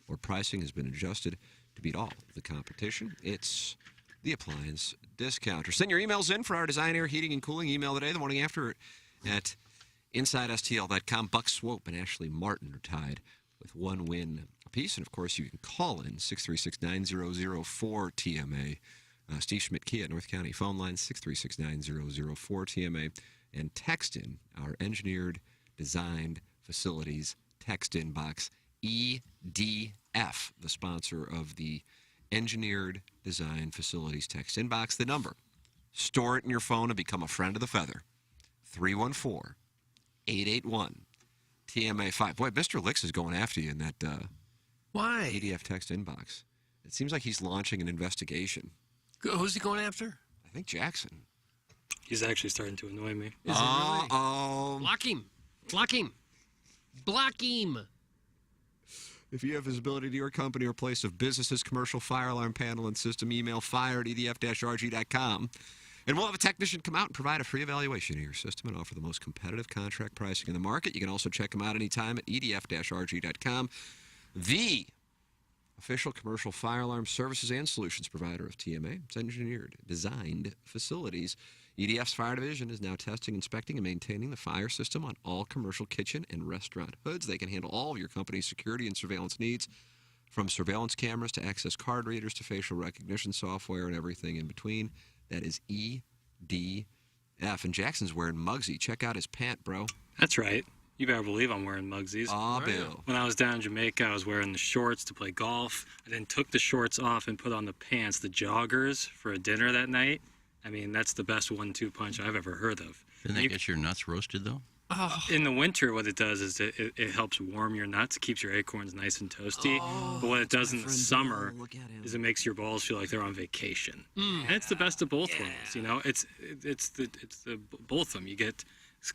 where pricing has been adjusted to beat all the competition. It's the Appliance Discounter. Send your emails in for our design, air, heating, and cooling email today, the morning after, at InsideSTL.com. Buck Swope and Ashley Martin are tied with 1 win apiece. And, of course, you can call in 636-9004-TMA. Steve Schmidt Kia, North County. Phone line 636-9004-TMA. And text in our engineered, designed facilities text in box, EDF, the sponsor of the Engineered Design Facilities text in box. The number. Store it in your phone and become a friend of the feather. 314-881-TMA5. Boy, Mr. Licks is going after you in that Why? EDF text inbox. It seems like he's launching an investigation. Who's he going after? I think Jackson. He's actually starting to annoy me. Is it really? Block him. Block him. Block him. If you have visibility to your company or place of business's commercial fire alarm panel and system, email fire@edf-rg.com. And we'll have a technician come out and provide a free evaluation of your system and offer the most competitive contract pricing in the market. You can also check them out anytime at edf-rg.com. The official commercial fire alarm services and solutions provider of TMA. It's engineered, designed facilities. EDF's fire division is now testing, inspecting, and maintaining the fire system on all commercial kitchen and restaurant hoods. They can handle all of your company's security and surveillance needs, from surveillance cameras to access card readers to facial recognition software and everything in between. That is EDF. And Jackson's wearing Muggsy. Check out his pant, bro. That's right. You better believe I'm wearing Muggsies. Aw, Bill. When I was down in Jamaica, I was wearing the shorts to play golf. I then took the shorts off and put on the pants, the joggers, for a dinner that night. I mean, that's the best 1-2 punch I've ever heard of. Didn't that get your nuts roasted, though? In the winter, what it does is it helps warm your nuts, keeps your acorns nice and toasty. But what it does in the summer is it makes your balls feel like they're on vacation. And it's the best of both worlds. You know, it's the both of them. You get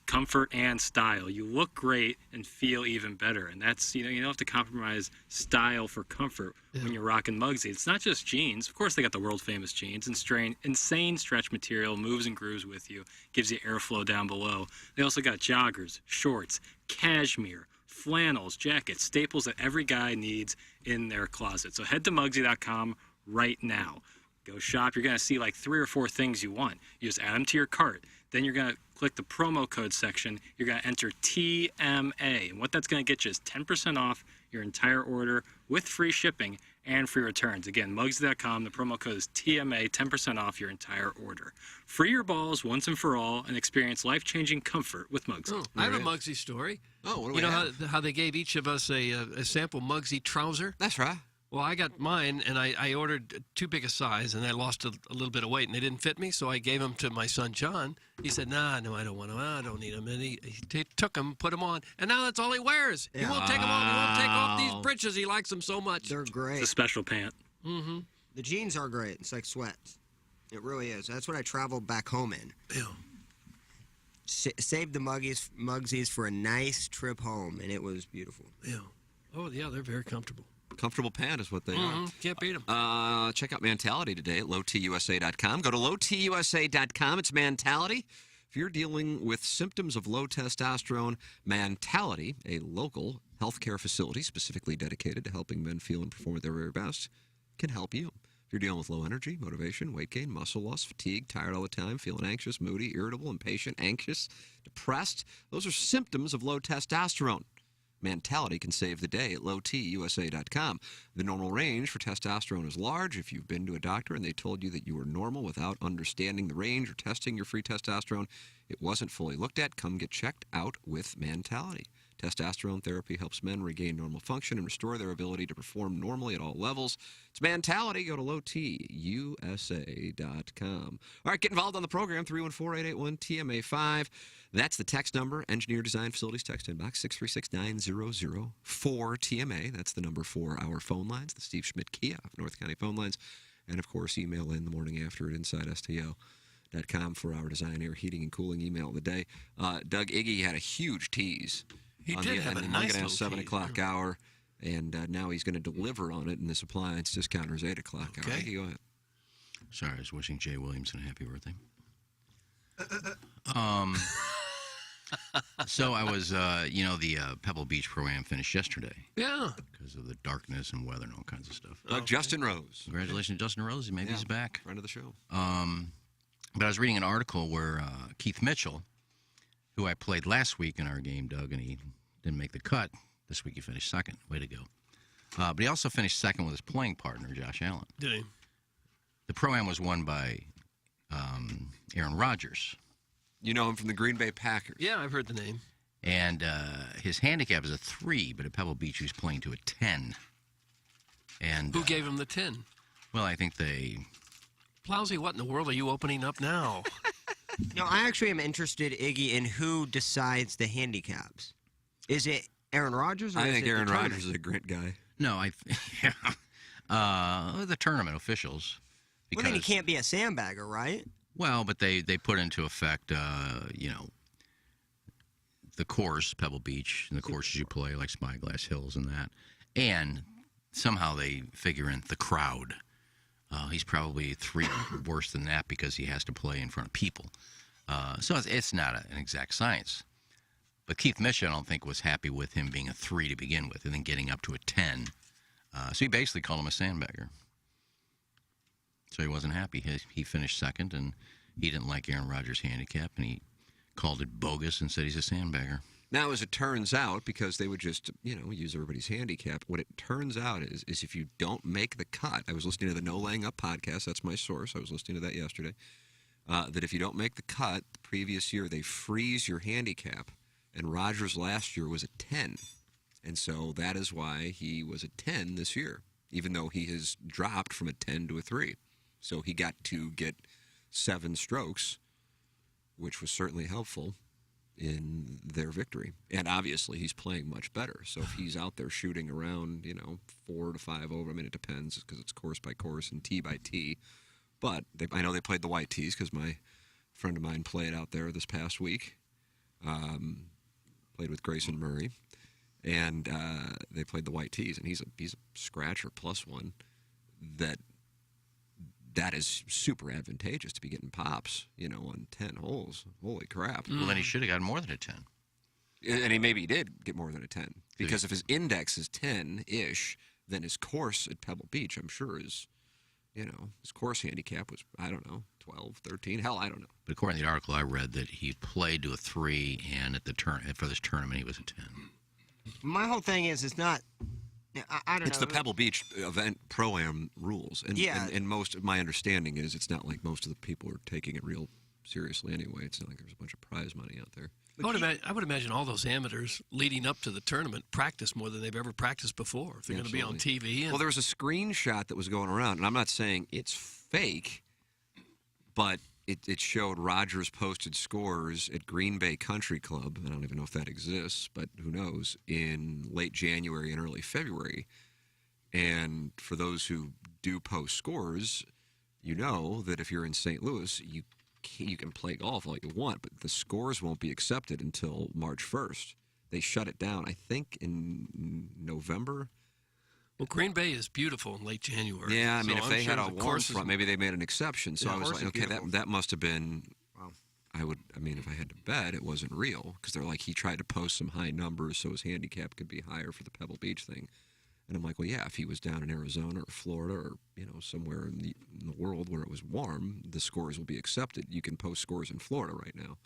comfort and style. You look great and feel even better, and that's, you don't have to compromise style for comfort when you're rocking Muggsy. It's not just jeans. Of course, they got the world famous jeans and insane stretch material, moves and grooves with you, gives you airflow down below. They also got joggers, shorts, cashmere, flannels, jackets, staples that every guy needs in their closet. So head to Muggsy.com right now. Go shop. You're going to see like 3 or 4 things you want. You just add them to your cart. Then you're going to click the promo code section. You're going to enter TMA. And what that's going to get you is 10% off your entire order with free shipping and free returns. Again, Muggsy.com. The promo code is TMA, 10% off your entire order. Free your balls once and for all and experience life-changing comfort with Muggsy. Oh, I have a Muggsy story. Oh, what do you we know have? how they gave each of us a sample Muggsy trouser? That's right. Well, I got mine, and I ordered too big a size, and I lost a little bit of weight, and they didn't fit me, so I gave them to my son, John. He said, no, I don't want them. I don't need them. And he took them, put them on, and now that's all he wears. He won't take them off. He won't take off these breeches. He likes them so much. They're great. It's a special pant. Mm-hmm. The jeans are great. It's like sweats. It really is. That's what I traveled back home in. Ew. Saved the Muggsies for a nice trip home, and it was beautiful. Ew. Oh, yeah, they're very comfortable. Comfortable pant is what they are. Can't beat them. Check out Mentality today at lowtusa.com. Go to lowtusa.com. It's Mentality. If you're dealing with symptoms of low testosterone, Mentality, a local healthcare facility specifically dedicated to helping men feel and perform at their very best, can help you. If you're dealing with low energy, motivation, weight gain, muscle loss, fatigue, tired all the time, feeling anxious, moody, irritable, impatient, anxious, depressed, those are symptoms of low testosterone. Mentality can save the day at lowtusa.com. The normal range for testosterone is large. If you've been to a doctor and they told you that you were normal without understanding the range or testing your free testosterone, it wasn't fully looked at, come get checked out with Mentality. Testosterone therapy helps men regain normal function and restore their ability to perform normally at all levels. It's Mentality. Go to lowtusa.com. All right, get involved on the program, 314-881-TMA5. That's the text number, Engineer Design Facilities text inbox, 636-9004-TMA. That's the number for our phone lines, the Steve Schmidt Kia of North County phone lines. And, of course, email in the morning after at InsideSTL.com for our design, air, heating, and cooling email of the day. Doug Iggy had a huge tease. He did have a nice little 7 tease, o'clock hour, and now he's going to deliver on it in this appliance discounter's 8 o'clock hour. Iggy, go ahead. Sorry, I was wishing Jay Williamson a happy birthday. So I was, the Pebble Beach Pro-Am finished yesterday. Yeah. Because of the darkness and weather and all kinds of stuff. Justin Rose. Congratulations, Justin Rose. Maybe he's back. Friend of the show. But I was reading an article where Keith Mitchell, who I played last week in our game, Doug, and he didn't make the cut. This week he finished second. Way to go. But he also finished second with his playing partner, Josh Allen. Did he? The Pro-Am was won by Aaron Rodgers. You know him from the Green Bay Packers. Yeah, I've heard the name. And his handicap is a 3, but at Pebble Beach he was playing to a 10. And who gave him the 10? Well, I think they... Plowsy, what in the world are you opening up now? No, I actually am interested, Iggy, in who decides the handicaps. Is it Aaron Rodgers? Or I is think it Aaron the tournament? Rodgers is a great guy. No, the tournament officials. Well, then he can't be a sandbagger, right? Well, but they put into effect, the course, Pebble Beach, and the courses you play, like Spyglass Hills and that. And somehow they figure in the crowd. He's probably 3 worse than that because he has to play in front of people. So it's not an exact science. But Keith Mitchell, I don't think, was happy with him being a 3 to begin with and then getting up to a 10. So he basically called him a sandbagger. So he wasn't happy. He finished second, and he didn't like Aaron Rodgers' handicap, and he called it bogus and said he's a sandbagger. Now, as it turns out, because they would just, use everybody's handicap, what it turns out is if you don't make the cut, I was listening to the No Laying Up podcast, that's my source, I was listening to that yesterday, that if you don't make the cut, the previous year they freeze your handicap, and Rodgers last year was a 10. And so that is why he was a 10 this year, even though he has dropped from a 10 to a 3. So he got to get 7 strokes, which was certainly helpful in their victory. And obviously he's playing much better. So if he's out there shooting around, 4 to 5 over, it depends because it's course by course and tee by tee. But I know they played the white tees because my friend of mine played out there this past week. Played with Grayson Murray. And they played the white tees. And he's a scratcher +1 that is super advantageous to be getting pops, on 10 holes. Holy crap. Well, then he should have gotten more than a 10. And he maybe did get more than a 10. Because if his index is 10-ish, then his course at Pebble Beach, I'm sure, is, his course handicap was, 12, 13. Hell, I don't know. But according to the article I read, that he played to a 3, and for this tournament, he was a 10. My whole thing is, it's not... I don't know. It's the Pebble Beach event Pro-Am rules. And, yeah. And most of my understanding is it's not like most of the people are taking it real seriously anyway. It's not like there's a bunch of prize money out there. I would imagine all those amateurs leading up to the tournament practice more than they've ever practiced before. If they're going to be on TV. Well, there was a screenshot that was going around, and I'm not saying it's fake, but it showed Rodgers posted scores at Green Bay Country Club. I don't even know if that exists, but who knows, in late January and early February. And for those who do post scores, you know that if you're in St. Louis, you can play golf all you want, but the scores won't be accepted until March 1st. They shut it down, I think, in November. Well, Green Bay is beautiful in late January. Yeah, if I'm they sure had a the warm front, maybe they made an exception. So Yeah, I was course like, is okay, beautiful. that must have been. Wow. If I had to bet, it wasn't real because they're like he tried to post some high numbers so his handicap could be higher for the Pebble Beach thing. And I'm like, well, yeah, if he was down in Arizona or Florida or somewhere in the world where it was warm, the scores will be accepted. You can post scores in Florida right now.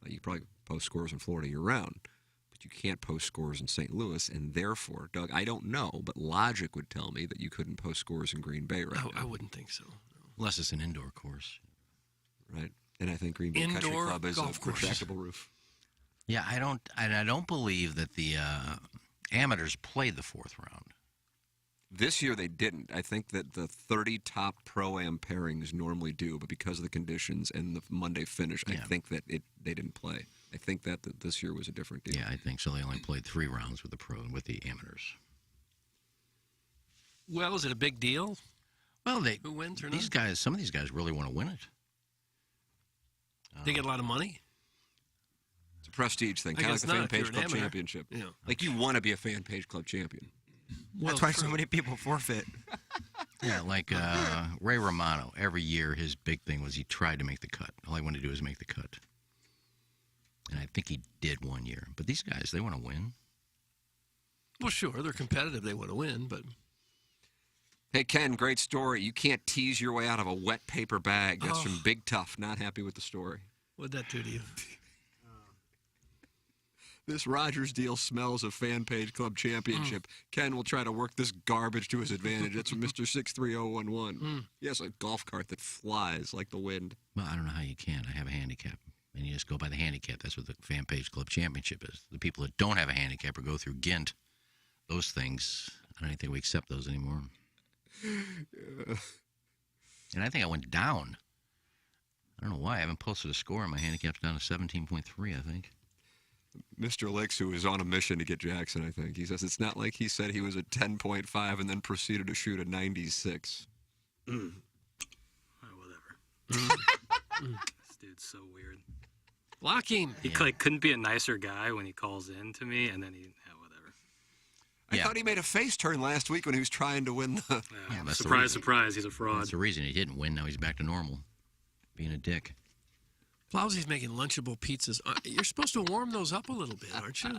You probably post scores in Florida year round. You can't post scores in St. Louis, and therefore, Doug, I don't know, but logic would tell me that you couldn't post scores in Green Bay right now. I wouldn't think so. Unless it's an indoor course. Right. And I think Green Bay Country Club is a retractable roof. Yeah, I don't believe that the amateurs played the fourth round. This year they didn't. I think that the 30 top Pro-Am pairings normally do, but because of the conditions and the Monday finish, I think that they didn't play. I think that this year was a different deal. Yeah, I think so. They only played 3 rounds with the amateurs. Well, is it a big deal? Well, who wins or these not? guys, some of these guys really want to win it. They get a lot of money. It's a prestige thing, I kind of guess like the not Fan if Page you're an Club amateur. Championship. Yeah. Like you want to be a Fan Page Club champion. That's why so many people forfeit. Yeah, like Ray Romano. Every year, his big thing was he tried to make the cut. All he wanted to do was make the cut. And I think he did one year. But these guys, they want to win. Well, sure, they're competitive. They want to win, but... Hey, Ken, great story. You can't tease your way out of a wet paper bag. That's from Big Tough. Not happy with the story. What'd that do to you? This Rogers deal smells of Fan Page Club Championship. Ken will try to work this garbage to his advantage. That's from Mr. 63011. He has a golf cart that flies like the wind. Well, I don't know how you can. I have a handicap. And you just go by the handicap. That's what the Fan Page Club Championship is. The people that don't have a handicap or go through Gint, those things, I don't think we accept those anymore. Yeah. And I think I went down. I don't know why. I haven't posted a score, and my handicap's down to 17.3, I think. Mr. Licks, who is on a mission to get Jackson, I think. He says it's not like he said he was at 10.5 and then proceeded to shoot a 96. Whatever. This dude's so weird. Block him. He couldn't be a nicer guy when he calls in to me, and then he, whatever. I thought he made a face turn last week when he was trying to win the... Surprise, surprise, he's a fraud. That's the reason he didn't win. Now he's back to normal, being a dick. Plowsy's making Lunchable pizzas. You're supposed to warm those up a little bit, aren't you?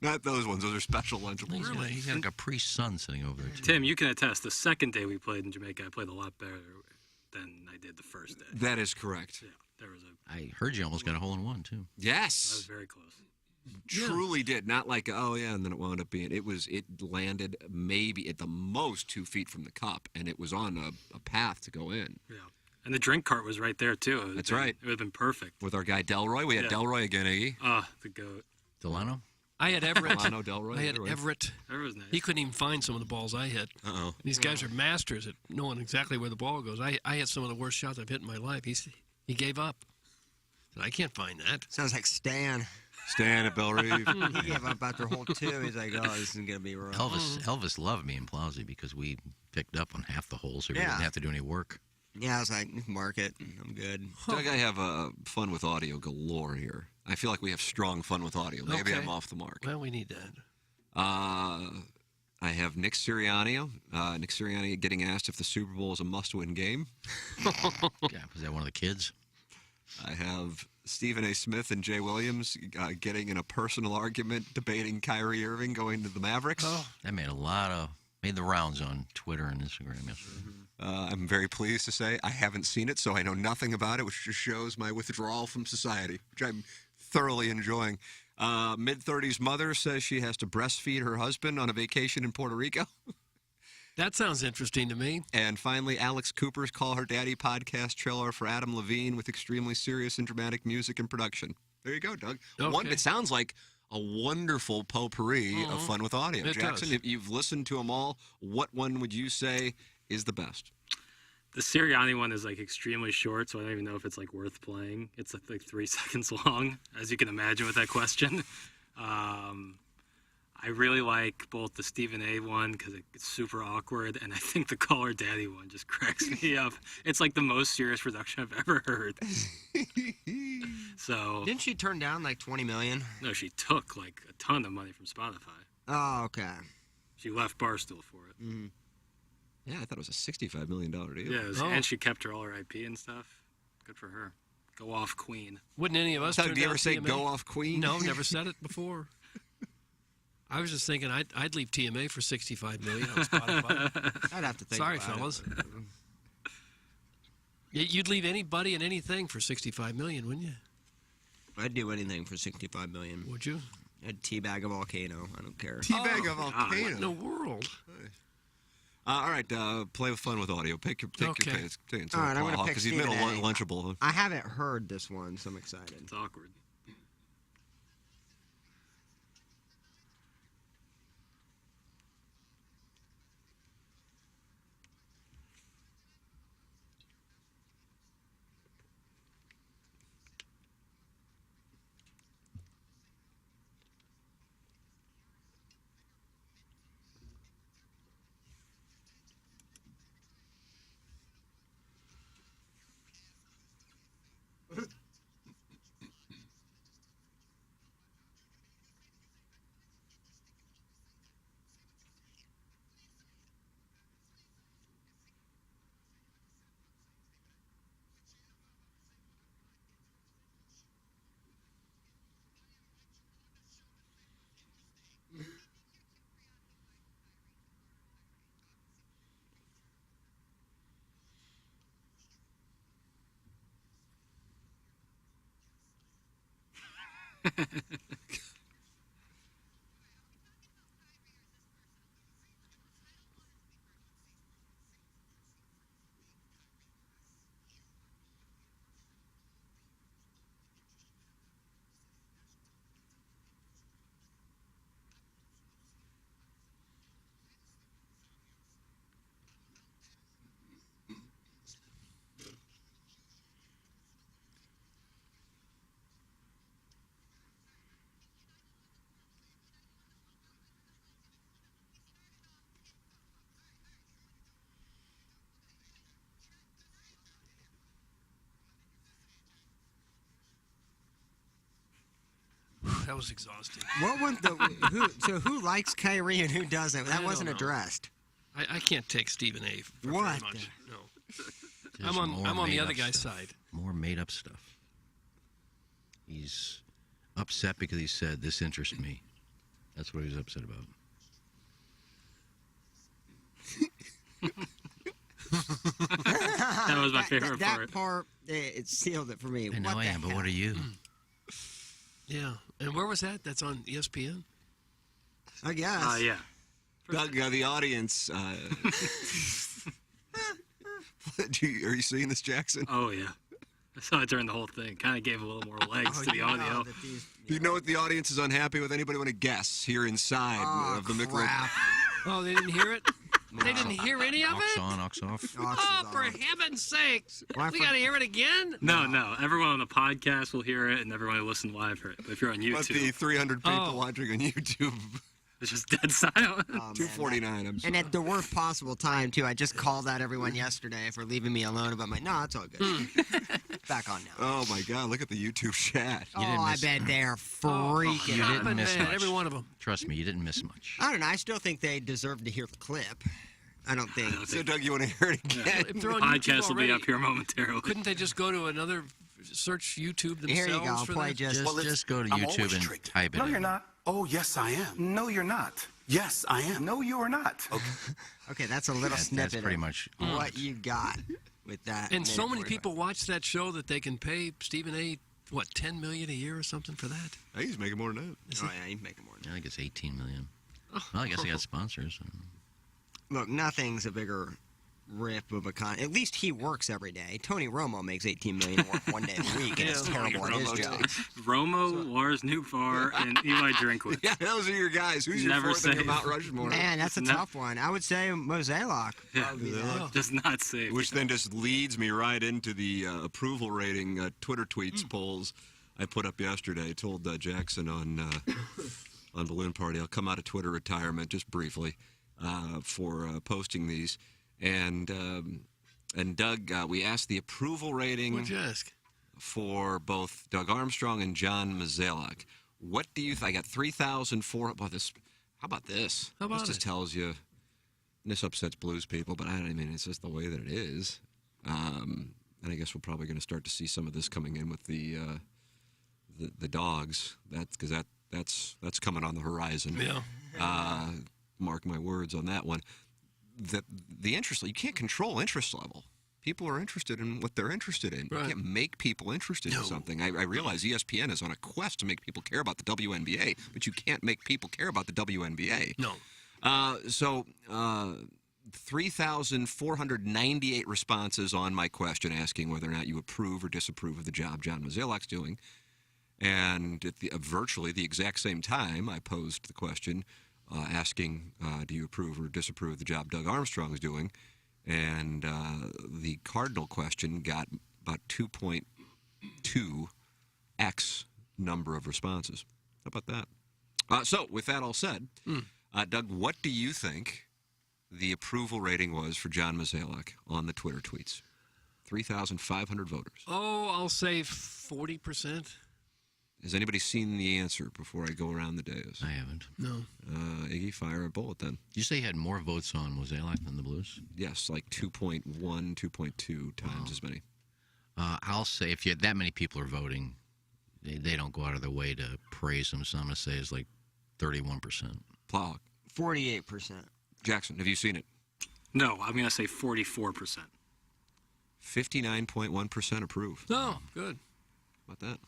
Not those ones. Those are special Lunchables. Really? He's got a Capri Sun sitting over there, too. Tim, you can attest. The second day we played in Jamaica, I played a lot better than I did the first day. That is correct. Yeah, there was I heard you almost got a hole-in-one, too. Yes. I was very close. Truly did. Not like, oh, yeah, and then it wound up being... It landed maybe at the most 2 feet from the cup, and it was on a path to go in. Yeah. And the drink cart was right there, too. That's right. It would have been perfect. With our guy Delroy. We had Delroy again, Iggy. The goat. Delano? I had Everett. Delano, Delroy. I had Everett. Everett was nice. He couldn't even find some of the balls I hit. Uh-oh. These guys are masters at knowing exactly where the ball goes. I had some of the worst shots I've hit in my life. He gave up. I can't find that. Sounds like Stan. Stan at Belle Reve. He gave up after hole 2. He's like, oh, this isn't going to be right. Elvis loved me and Plowsy because we picked up on half the holes, so we didn't have to do any work. Yeah, I was like, mark it. I'm good. Doug, I have fun with audio galore here. I feel like we have strong fun with audio. Maybe I'm off the mark. Well, we need that. I have Nick Sirianni. Nick Sirianni getting asked if the Super Bowl is a must-win game. Yeah, was that one of the kids? I have Stephen A. Smith and Jay Williams getting in a personal argument debating Kyrie Irving going to the Mavericks. Oh, that made the rounds on Twitter and Instagram yesterday. I'm very pleased to say I haven't seen it, so I know nothing about it, which just shows my withdrawal from society, which I'm thoroughly enjoying. Mid-30s mother says she has to breastfeed her husband on a vacation in Puerto Rico. That sounds interesting to me. And finally, Alex Cooper's Call Her Daddy podcast trailer for Adam Levine with extremely serious and dramatic music and production. There you go, Doug. Okay. It sounds like a wonderful potpourri of fun with audio. It Jackson, does. if you've listened to them all, what one would you say is the best? The Sirianni one is extremely short, so I don't even know if it's worth playing. It's like 3 seconds long, as you can imagine with that question. I really like both the Stephen A. one because it's super awkward, and I think the Call Her Daddy one just cracks me up. It's the most serious production I've ever heard. So Didn't she turn down $20 million? no, she took a ton of money from Spotify. Oh, okay. She left Barstool for it. Mm-hmm. Yeah, I thought it was a $65 million deal. Yeah, and she kept all her IP and stuff. Good for her. Go off, Queen. Wouldn't any of us Doug, turn do you down ever say TMA? go off Queen? No, never said it before. I was just thinking I'd leave TMA for $65 million on Spotify. I'd have to think Sorry, about fellas. it. You'd leave anybody and anything for $65 million, wouldn't you? I'd do anything for $65 million. Would you? I'd teabag a volcano. I don't care. Teabag a volcano. What in the world? All right, play with fun with audio. Take your pick. All right, I'm going to pick because he's been Stephen A. Lunchable. I haven't heard this one, so I'm excited. It's awkward. That was exhausting. What was who likes Kyrie and who doesn't? That wasn't addressed. I can't take Stephen A. for very What? much. No. There's I'm on the made other up guy's stuff. side. More made up stuff. He's upset because he said, "This interests me." That's what he was upset about. That was my favorite that part. part, it sealed it for me. I know I am, but what are you? Yeah. And where was that? That's on ESPN? I guess. Yeah. Doug, the audience. Are you seeing this, Jackson? Oh, yeah. I saw it during the whole thing. Kind of gave a little more legs to the audio. Do you know what the audience is unhappy with? Anybody want to guess here inside of the Michelob? Oh, they didn't hear it? They didn't hear any of Ox it? on, ox off. Oh, for heaven's sakes. We got to hear it again? No. Everyone on the podcast will hear it, and everyone who listens live heard it. But if you're on YouTube, But the 300 people watching on YouTube. It's just dead silent. 249. I'm sorry. And at the worst possible time, too. I just called out everyone yesterday for leaving me alone about no, it's all good. Back on now. Oh, my God. Look at the YouTube chat. I bet they're freaking You out. didn't miss much. Every one of them. Trust me, you didn't miss much. I don't know. I still think they deserve to hear the clip. I don't think. So, Doug, you want to hear it again? If they're on Podcast YouTube will be already, up here momentarily. Couldn't they just go to another search YouTube themselves? Here you go. I'll for play that? Just go to I'm YouTube always and tricked. type it No, in. you're not. Oh, yes, I am. No, you're not. Yes, I am. No, you are not. Okay. Okay, that's a little That's snippet pretty of much what you got with that. And so many 45. people watch that show that they can pay Stephen A. What, $10 million a year or something for that? Hey, he's making more than that. Oh, yeah, he's making more. I think it's 18 million. Well, I guess they got sponsors. Look, nothing's a bigger rip of a con. At least he works every day. Tony Romo makes $18 million work one day a week, and it's terrible at his job. Romo, Lars Newfar, and Eli Drinkwitz. Yeah, those are your guys. Who's your Never fourth in your safe. Mount Rushmore? Man, that's a tough one. I would say Mozeliak. Just not safe. Which then just leads me right into the approval rating Twitter tweets polls I put up yesterday. I told Jackson on Balloon Party I'll come out of Twitter retirement just briefly for posting these. And Doug, we asked the approval rating What'd you ask? for both Doug Armstrong and John Mozeliak. What do you think? I got 3,004. How about this? How about This just it? tells you. This upsets blues people, but I mean, it's just the way that it is. And I guess we're probably going to start to see some of this coming in with the dogs. Because that's coming on the horizon. Yeah. Mark my words on that one. The interest, you can't control interest level. People are interested in what they're interested in. Right. You can't make people interested in something. I realize ESPN is on a quest to make people care about the WNBA, but you can't make people care about the WNBA. No. So 3,498 responses on my question asking whether or not you approve or disapprove of the job John Mozeliak's doing. And at virtually the exact same time, I posed the question asking, do you approve or disapprove of the job Doug Armstrong is doing? And the cardinal question got about 2.2x number of responses. How about that? So, with that all said, Doug, what do you think the approval rating was for John Mozeliak on the Twitter tweets? 3,500 voters. Oh, I'll say 40%. Has anybody seen the answer before I go around the dais? I haven't. No. Iggy, fire a bullet then. Did you say he had more votes on Mozeliak than the Blues? Yes, like 2.1, 2.2 times as many. I'll say if you that many people are voting, they don't go out of their way to praise him. So I'm going to say it's like 31%. Plowhawk. 48%. Jackson, have you seen it? No, I'm going to say 44%. 59.1% approve. Oh, good. How about that?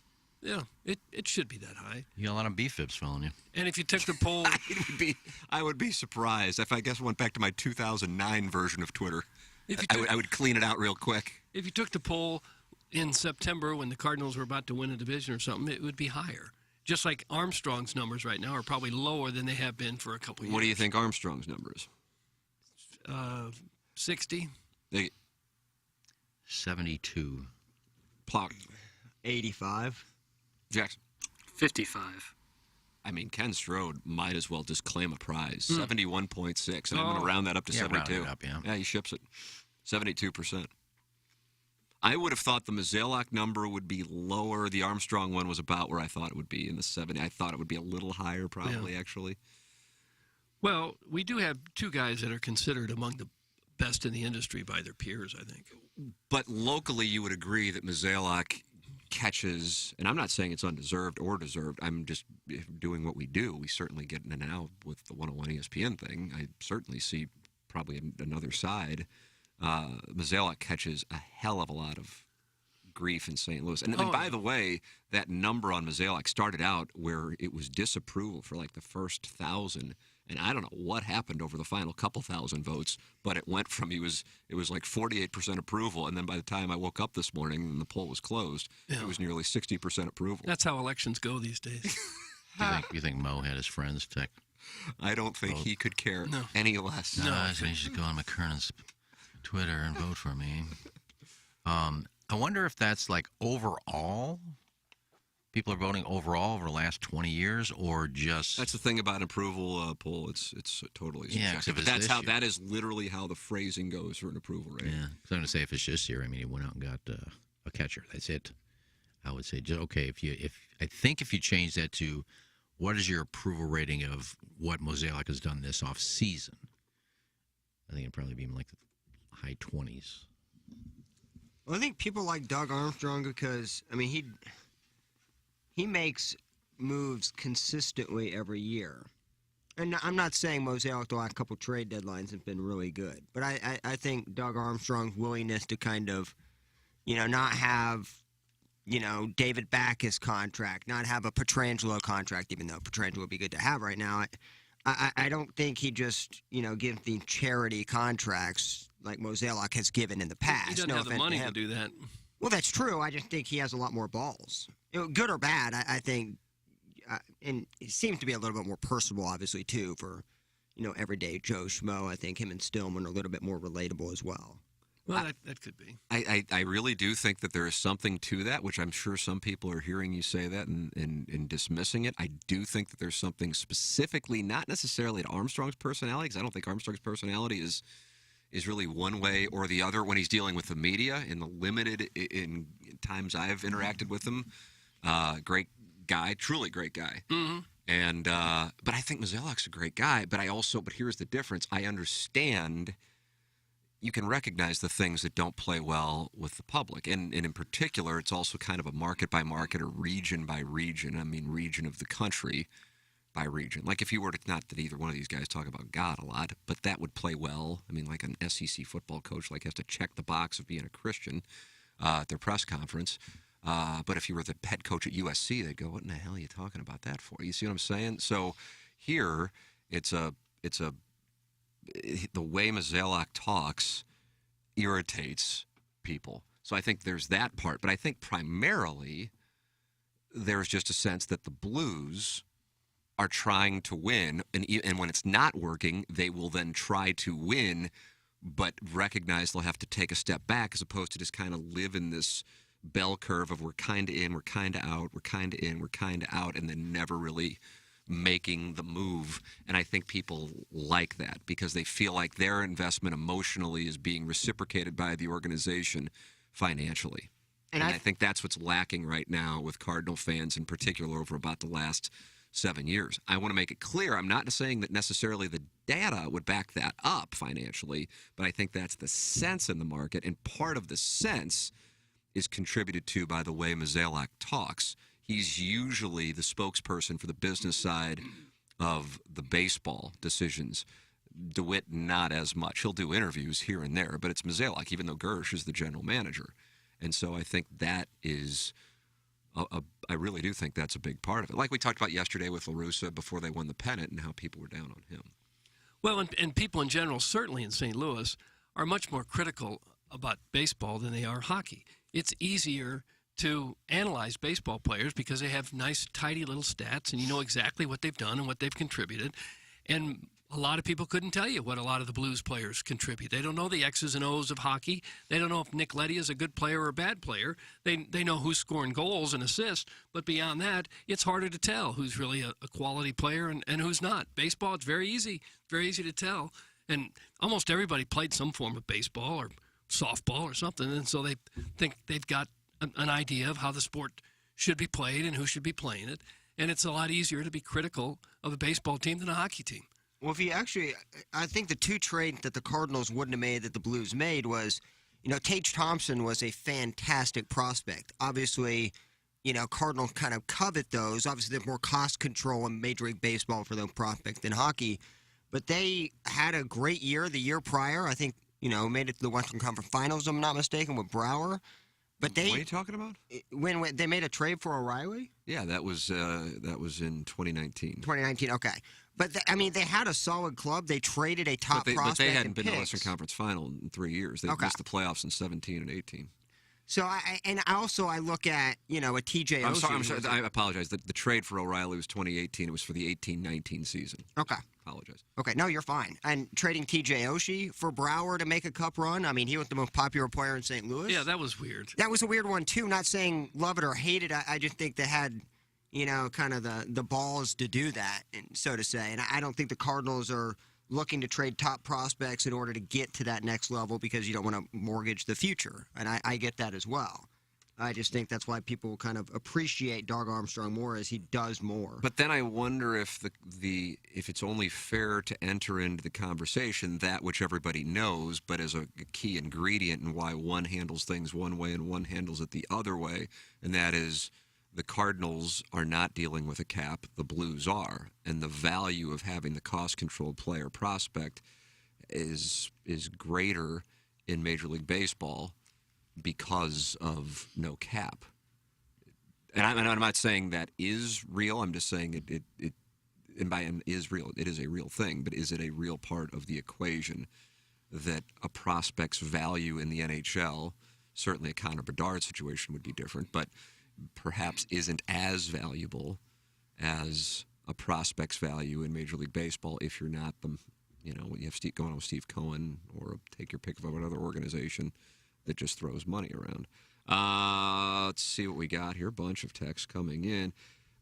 Yeah, it should be that high. You got a lot of B-fibs following you. And if you took the poll... I would be surprised if I guess went back to my 2009 version of Twitter. I would clean it out real quick. If you took the poll in September when the Cardinals were about to win a division or something, it would be higher. Just like Armstrong's numbers right now are probably lower than they have been for a couple of years. What do you think Armstrong's number is? 60. 72. Plock. 85. Jackson. 55. I mean, Ken Strode might as well just claim a prize. 71.6. And I'm going to round that up to 72. Round it up, Yeah, he ships it. 72%. I would have thought the Mozeliak number would be lower. The Armstrong one was about where I thought it would be in the 70. I thought it would be a little higher, probably, actually. Well, we do have two guys that are considered among the best in the industry by their peers, I think. But locally, you would agree that Mozeliak catches, and I'm not saying it's undeserved or deserved. I'm just doing what we do. We certainly get in and out with the 101 ESPN thing. I certainly see probably another side. Mozeliak catches a hell of a lot of grief in St. Louis. And by the way, that number on Mozeliak started out where it was disapproval for like the first 1,000. And I don't know what happened over the final couple thousand votes, but it went from it was like 48% approval, and then by the time I woke up this morning and the poll was closed, it was nearly 60% approval. That's how elections go these days. You think Mo had his friends tech? I don't think he could care any less. No, so you should go on McKernan's Twitter and vote for me. I wonder if that's like overall. People are voting overall over the last 20 years, or just... That's the thing about an approval poll. It's totally subjective. But that is literally how the phrasing goes for an approval rating. Yeah. So I'm going to say if it's this year, I mean, he went out and got a catcher. That's it. I would say, okay, if you change that to what is your approval rating of what Mozeliak has done this off season, I think it'd probably be like the high 20s. Well, I think people like Doug Armstrong because, I mean, he makes moves consistently every year. And I'm not saying Mozeliak, the last couple trade deadlines have been really good. But I think Doug Armstrong's willingness to kind of, not have, David Backus contract, not have a Petrangelo contract, even though Petrangelo would be good to have right now. I don't think he just, gives the charity contracts like Mozeliak has given in the past. He doesn't have the money to do that. Well, that's true. I just think he has a lot more balls. Good or bad, I think, and it seems to be a little bit more personable, obviously, too, for, everyday Joe Schmo. I think him and Stillman are a little bit more relatable as well. Well, that could be. I really do think that there is something to that, which I'm sure some people are hearing you say that and dismissing it. I do think that there's something specifically, not necessarily to Armstrong's personality, because I don't think Armstrong's personality is really one way or the other when he's dealing with the media. In the limited in times I've interacted with him, great guy, truly great guy. Mm-hmm. And but I think Mozeliak's a great guy. But here's the difference. I understand. You can recognize the things that don't play well with the public, and in particular, it's also kind of a market by market or region by region. I mean, region of the country by region. Like if you were to, not that either one of these guys talk about God a lot, but that would play well. I mean, like an SEC football coach has to check the box of being a Christian at their press conference. But if you were the head coach at USC, they'd go, "What in the hell are you talking about that for?" You see what I'm saying? So here, the way Mozeliak talks irritates people. So I think there's that part. But I think primarily there's just a sense that the Blues are trying to win, and when it's not working, they will then try to win, but recognize they'll have to take a step back as opposed to just kind of live in this bell curve of we're kind of in, we're kind of out, we're kind of in, we're kind of out, and then never really making the move. And I think people like that because they feel like their investment emotionally is being reciprocated by the organization financially. And I think that's what's lacking right now with Cardinal fans in particular over about the last 7 years. I want to make it clear, I'm not saying that necessarily the data would back that up financially, but I think that's the sense in the market, and part of the sense is contributed to by the way Mozeliak talks. He's usually the spokesperson for the business side of the baseball decisions. DeWitt, not as much. He'll do interviews here and there, but it's Mozeliak, even though Gersh is the general manager. And so I think that is I really do think that's a big part of it. Like we talked about yesterday with La Russa before they won the pennant and how people were down on him. Well, and people in general, certainly in St. Louis, are much more critical about baseball than they are hockey. It's easier to analyze baseball players because they have nice, tidy little stats, and you know exactly what they've done and what they've contributed. And a lot of people couldn't tell you what a lot of the Blues players contribute. They don't know the X's and O's of hockey. They don't know if Nick Leddy is a good player or a bad player. They know who's scoring goals and assists, but beyond that, it's harder to tell who's really a quality player and who's not. Baseball, it's very easy to tell. And almost everybody played some form of baseball or softball or something, and so they think they've got an idea of how the sport should be played and who should be playing it. And it's a lot easier to be critical of a baseball team than a hockey team. Well, if you actually, I think the two trades that the Cardinals wouldn't have made that the Blues made was, Tage Thompson was a fantastic prospect. Obviously, Cardinals kind of covet those. Obviously, there's more cost control in Major League Baseball for the prospect than hockey. But they had a great year the year prior. I think, made it to the Western Conference Finals, if I'm not mistaken, with Brouwer. But What are you talking about? When they made a trade for O'Reilly? Yeah, that was in 2019. 2019, okay. But, they had a solid club. They traded a top prospect. But they hadn't and been to the picks. Western Conference Final in 3 years. They missed the playoffs in 17 and 18. So, I look at, a TJ I'm Oshie. sorry, I apologize. The trade for O'Reilly was 2018. It was for the 18-19 season. Okay. Apologize. Okay, no, you're fine. And trading TJ Oshie for Brouwer to make a cup run, he was the most popular player in St. Louis. Yeah, that was weird. That was a weird one, too. Not saying love it or hate it. I just think they had, kind of the balls to do that, and so to say. And I don't think the Cardinals are looking to trade top prospects in order to get to that next level because you don't want to mortgage the future. And I get that as well. I just think that's why people kind of appreciate Doug Armstrong more as he does more. But then I wonder if if it's only fair to enter into the conversation that which everybody knows, but as a key ingredient in why one handles things one way and one handles it the other way, and that is the Cardinals are not dealing with a cap, the Blues are, and the value of having the cost-controlled player prospect is greater in Major League Baseball because of no cap. And I'm not saying that is real. I'm just saying it is real. It is a real thing, but is it a real part of the equation that a prospect's value in the NHL, certainly a Connor Bedard situation would be different, but perhaps isn't as valuable as a prospect's value in Major League Baseball if you're not the, you have going on with Steve Cohen or take your pick of another organization that just throws money around. Let's see what we got here. A bunch of texts coming in.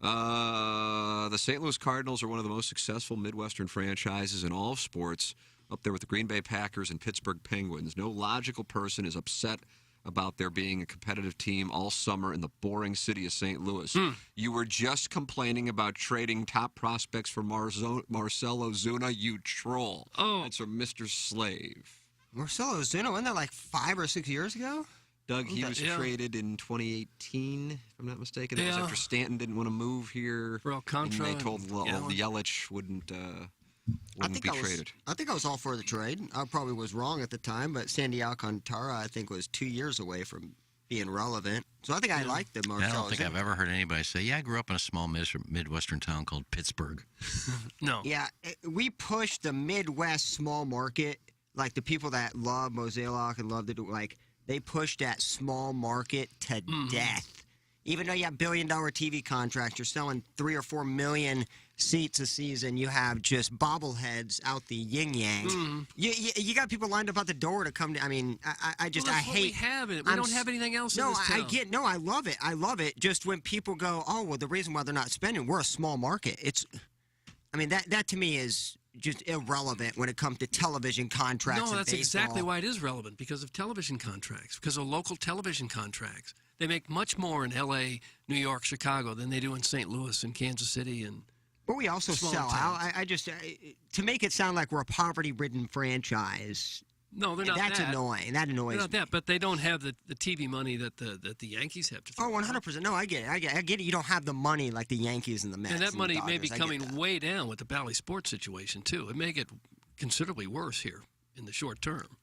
The St. Louis Cardinals are one of the most successful Midwestern franchises in all of sports, up there with the Green Bay Packers and Pittsburgh Penguins. No logical person is upset about there being a competitive team all summer in the boring city of St. Louis. You were just complaining about trading top prospects for Marcelo Zuna, you troll. Oh. That's from Mr. Slave. Marcelo Zuna, wasn't that like 5 or 6 years ago? Doug, he was traded in 2018, if I'm not mistaken. That was after Stanton didn't want to move here. For Alcantara. And they told Yelich wouldn't be traded. I think I was all for the trade. I probably was wrong at the time, but Sandy Alcantara, I think, was 2 years away from being relevant. So I think I liked the Marcelo. I don't think I've ever heard anybody say, I grew up in a small Midwestern town called Pittsburgh. No. Yeah, we pushed the Midwest small market. Like the people that love Mozeliak and love to do, they push that small market to death. Even though you have billion-dollar TV contracts, you're selling 3 or 4 million seats a season. You have just bobbleheads out the yin-yang. You got people lined up at the door to come to. I mean, I hate. What we have it. We don't have anything else. No, in this town. I love it. I love it. Just when people go, oh well, the reason why they're not spending, we're a small market. That to me is just irrelevant when it comes to television contracts. No, that's and baseball. exactly why it is relevant, because of television contracts, because of local television contracts. They make much more in L.A., New York, Chicago than they do in St. Louis and Kansas City. But we also sell out. I just to make it sound like we're a poverty-ridden franchise. No, they're not. That's annoying. That annoys They're not me. that, but they don't have the TV money that the Yankees have to throw. 100%. No, I get it. I get it. You don't have the money like the Yankees and the Mets. And that money may be Dodgers. coming way down with the Bally Sports situation, too. It may get considerably worse here in the short term.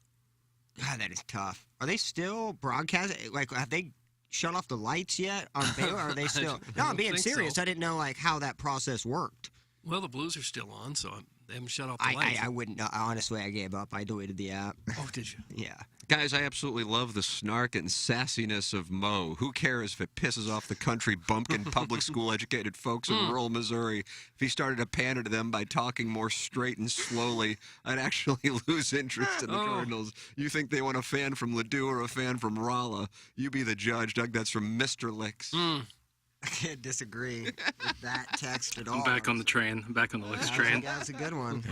God, that is tough. Are they still broadcasting? Have they shut off the lights yet on Baylor? Are they still? No, I'm being serious. So. I didn't know like how that process worked. Well, the Blues are still on, so they haven't shut off the lights. I wouldn't know. Honestly, I gave up. I deleted the app. Oh, did you? Yeah. Guys, I absolutely love the snark and sassiness of Mo. Who cares if it pisses off the country bumpkin public school educated folks in rural Missouri? If he started to pander to them by talking more straight and slowly, I'd actually lose interest in the Cardinals. You think they want a fan from Ladue or a fan from Rolla? You be the judge, Doug. That's from Mr. Licks. I can't disagree with that text at all. I'm back on the train. I'm back on the Licks train. That's a good one.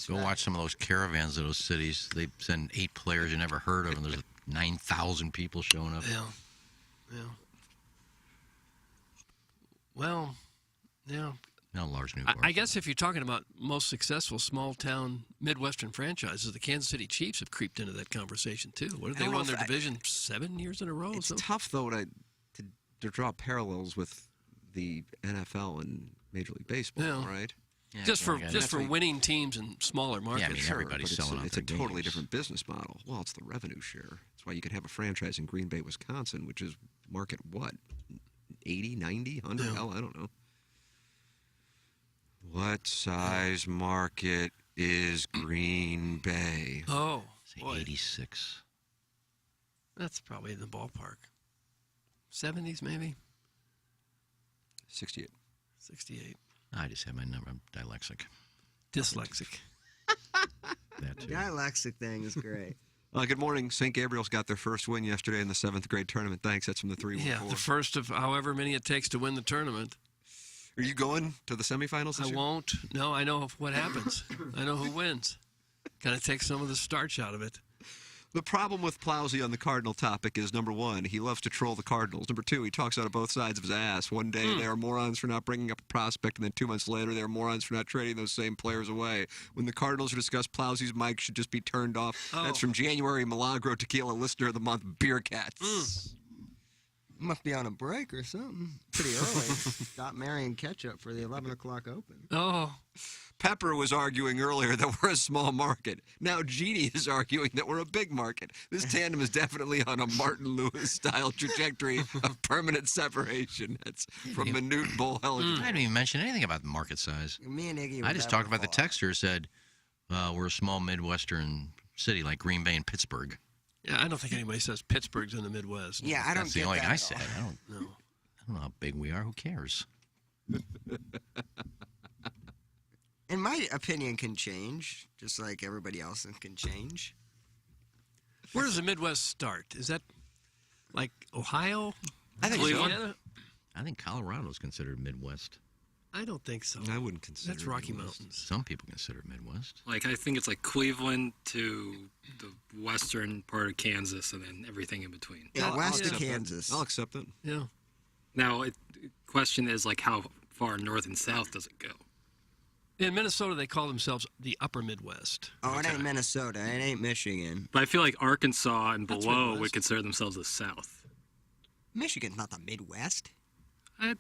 Go watch some of those caravans of those cities. They send 8 players you never heard of, and there's 9,000 people showing up. Yeah. Well, yeah. No large new. I guess if you're talking about most successful small-town Midwestern franchises, the Kansas City Chiefs have creeped into that conversation, too. What did they won their division 7 years in a row? It's tough, though, to draw parallels with the NFL and Major League Baseball, right? Yeah, just for winning teams in smaller markets. Yeah, I mean, everybody's selling out It's a totally different business model. Well, it's the revenue share. That's why you can have a franchise in Green Bay, Wisconsin, which is market what? 80, 90, 100? Hell, I don't know. What size market is Green Bay? Oh, say 86. That's probably in the ballpark. 70s, maybe? 68. 68. I just have my number. I'm Dyslexic. That too. The dyslexic thing is great. Good morning. St. Gabriel's got their first win yesterday in the 7th grade tournament. Thanks. That's from the 3-1-4. Yeah, the first of however many it takes to win the tournament. Are you going to the semifinals this year? I won't. No, I know what happens. I know who wins. Got to take some of the starch out of it. The problem with Plowsy on the Cardinal topic is, number one, he loves to troll the Cardinals. Number two, he talks out of both sides of his ass. One day they are morons for not bringing up a prospect, and then 2 months later they are morons for not trading those same players away. When the Cardinals discuss Plowsy's mic should just be turned off. That's from January Milagro Tequila Listener of the Month, Beer Cats. Must be on a break or something. Pretty early. Got Marion Ketchup for the 11 o'clock open. Oh. Pepper was arguing earlier that we're a small market. Now Jeannie is arguing that we're a big market. This tandem is definitely on a Martin Lewis-style trajectory of permanent separation. That's from Minute Bull Helligan. I didn't even mention anything about the market size. Me and Iggy I just talked about the texter said we're a small Midwestern city like Green Bay and Pittsburgh. Yeah, I don't think anybody says Pittsburgh's in the Midwest. Yeah, I don't That's get the only that thing I at said. all. I don't know how big we are. Who cares? And my opinion can change, just like everybody else can change. Where does the Midwest start? Is that like Ohio? I think Cleveland? so. I think Colorado is considered Midwest. I don't think so. I wouldn't consider That's it Rocky Midwest. Mountains. Some people consider it Midwest. Like, I think it's like Cleveland to the western part of Kansas and then everything in between. Yeah, west of Kansas. I'll accept it. Yeah. Now, question is, like, how far north and south does it go? In Minnesota, they call themselves the Upper Midwest. Oh, it ain't Minnesota. It ain't Michigan. But I feel like Arkansas and That's below Midwest. would consider themselves the south. Michigan's not the Midwest. What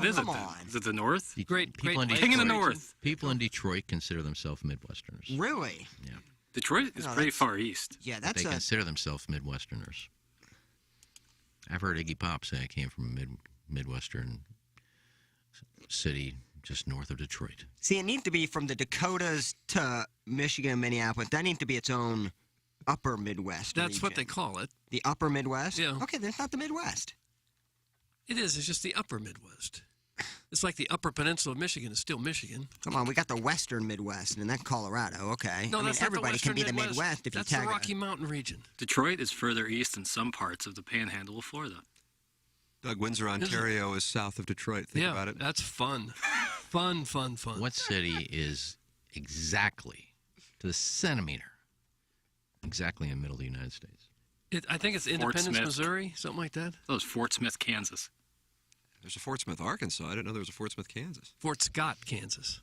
is it Come then? on. Is it the north? People in King in the Detroit- north. People in Detroit consider themselves Midwesterners. Really? Yeah. Detroit is No, pretty that's- far east. Yeah, They consider themselves Midwesterners. I've heard Iggy Pop say I came from a Midwestern city just north of Detroit. See, it needs to be from the Dakotas to Michigan and Minneapolis. That needs to be its own Upper Midwest. That's what they region. call it. The Upper Midwest? Yeah. Okay, that's not the Midwest. It is. It's just the Upper Midwest. It's like the Upper Peninsula of Michigan is still Michigan. Come on, we got the Western Midwest, and then Colorado. Okay. No, I mean, that's not everybody the can be the Western Midwest if That's you the tag Rocky Mountain region. Detroit is further east than some parts of the panhandle of Florida. Doug, Windsor, Ontario is south of Detroit. Think about it. That's fun. Fun. What city is exactly, to the centimeter, exactly in the middle of the United States? I think it's Fort Independence, Smith. Missouri, something like that. That was Fort Smith, Kansas. There's a Fort Smith, Arkansas. I didn't know there was a Fort Smith, Kansas. Fort Scott, Kansas.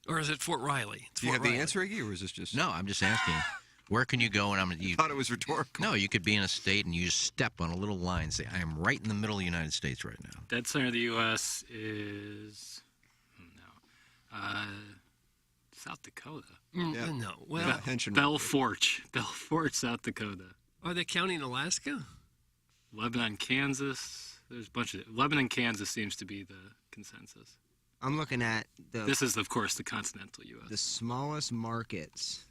Or is it Fort Riley? It's Do you Fort have Riley. the answer, Iggy, or is this just... No, I'm just asking. Where can you go and you thought it was rhetorical. No, you could be in a state and you just step on a little line and say, I am right in the middle of the United States right now. Dead center of the U.S. is South Dakota. No. Well, Yeah, Henshin. Belfort, South Dakota. Are they counting Alaska? Lebanon, Kansas. There's a bunch of Lebanon, Kansas seems to be the consensus. I'm looking at This is, of course, the continental U.S. the smallest markets.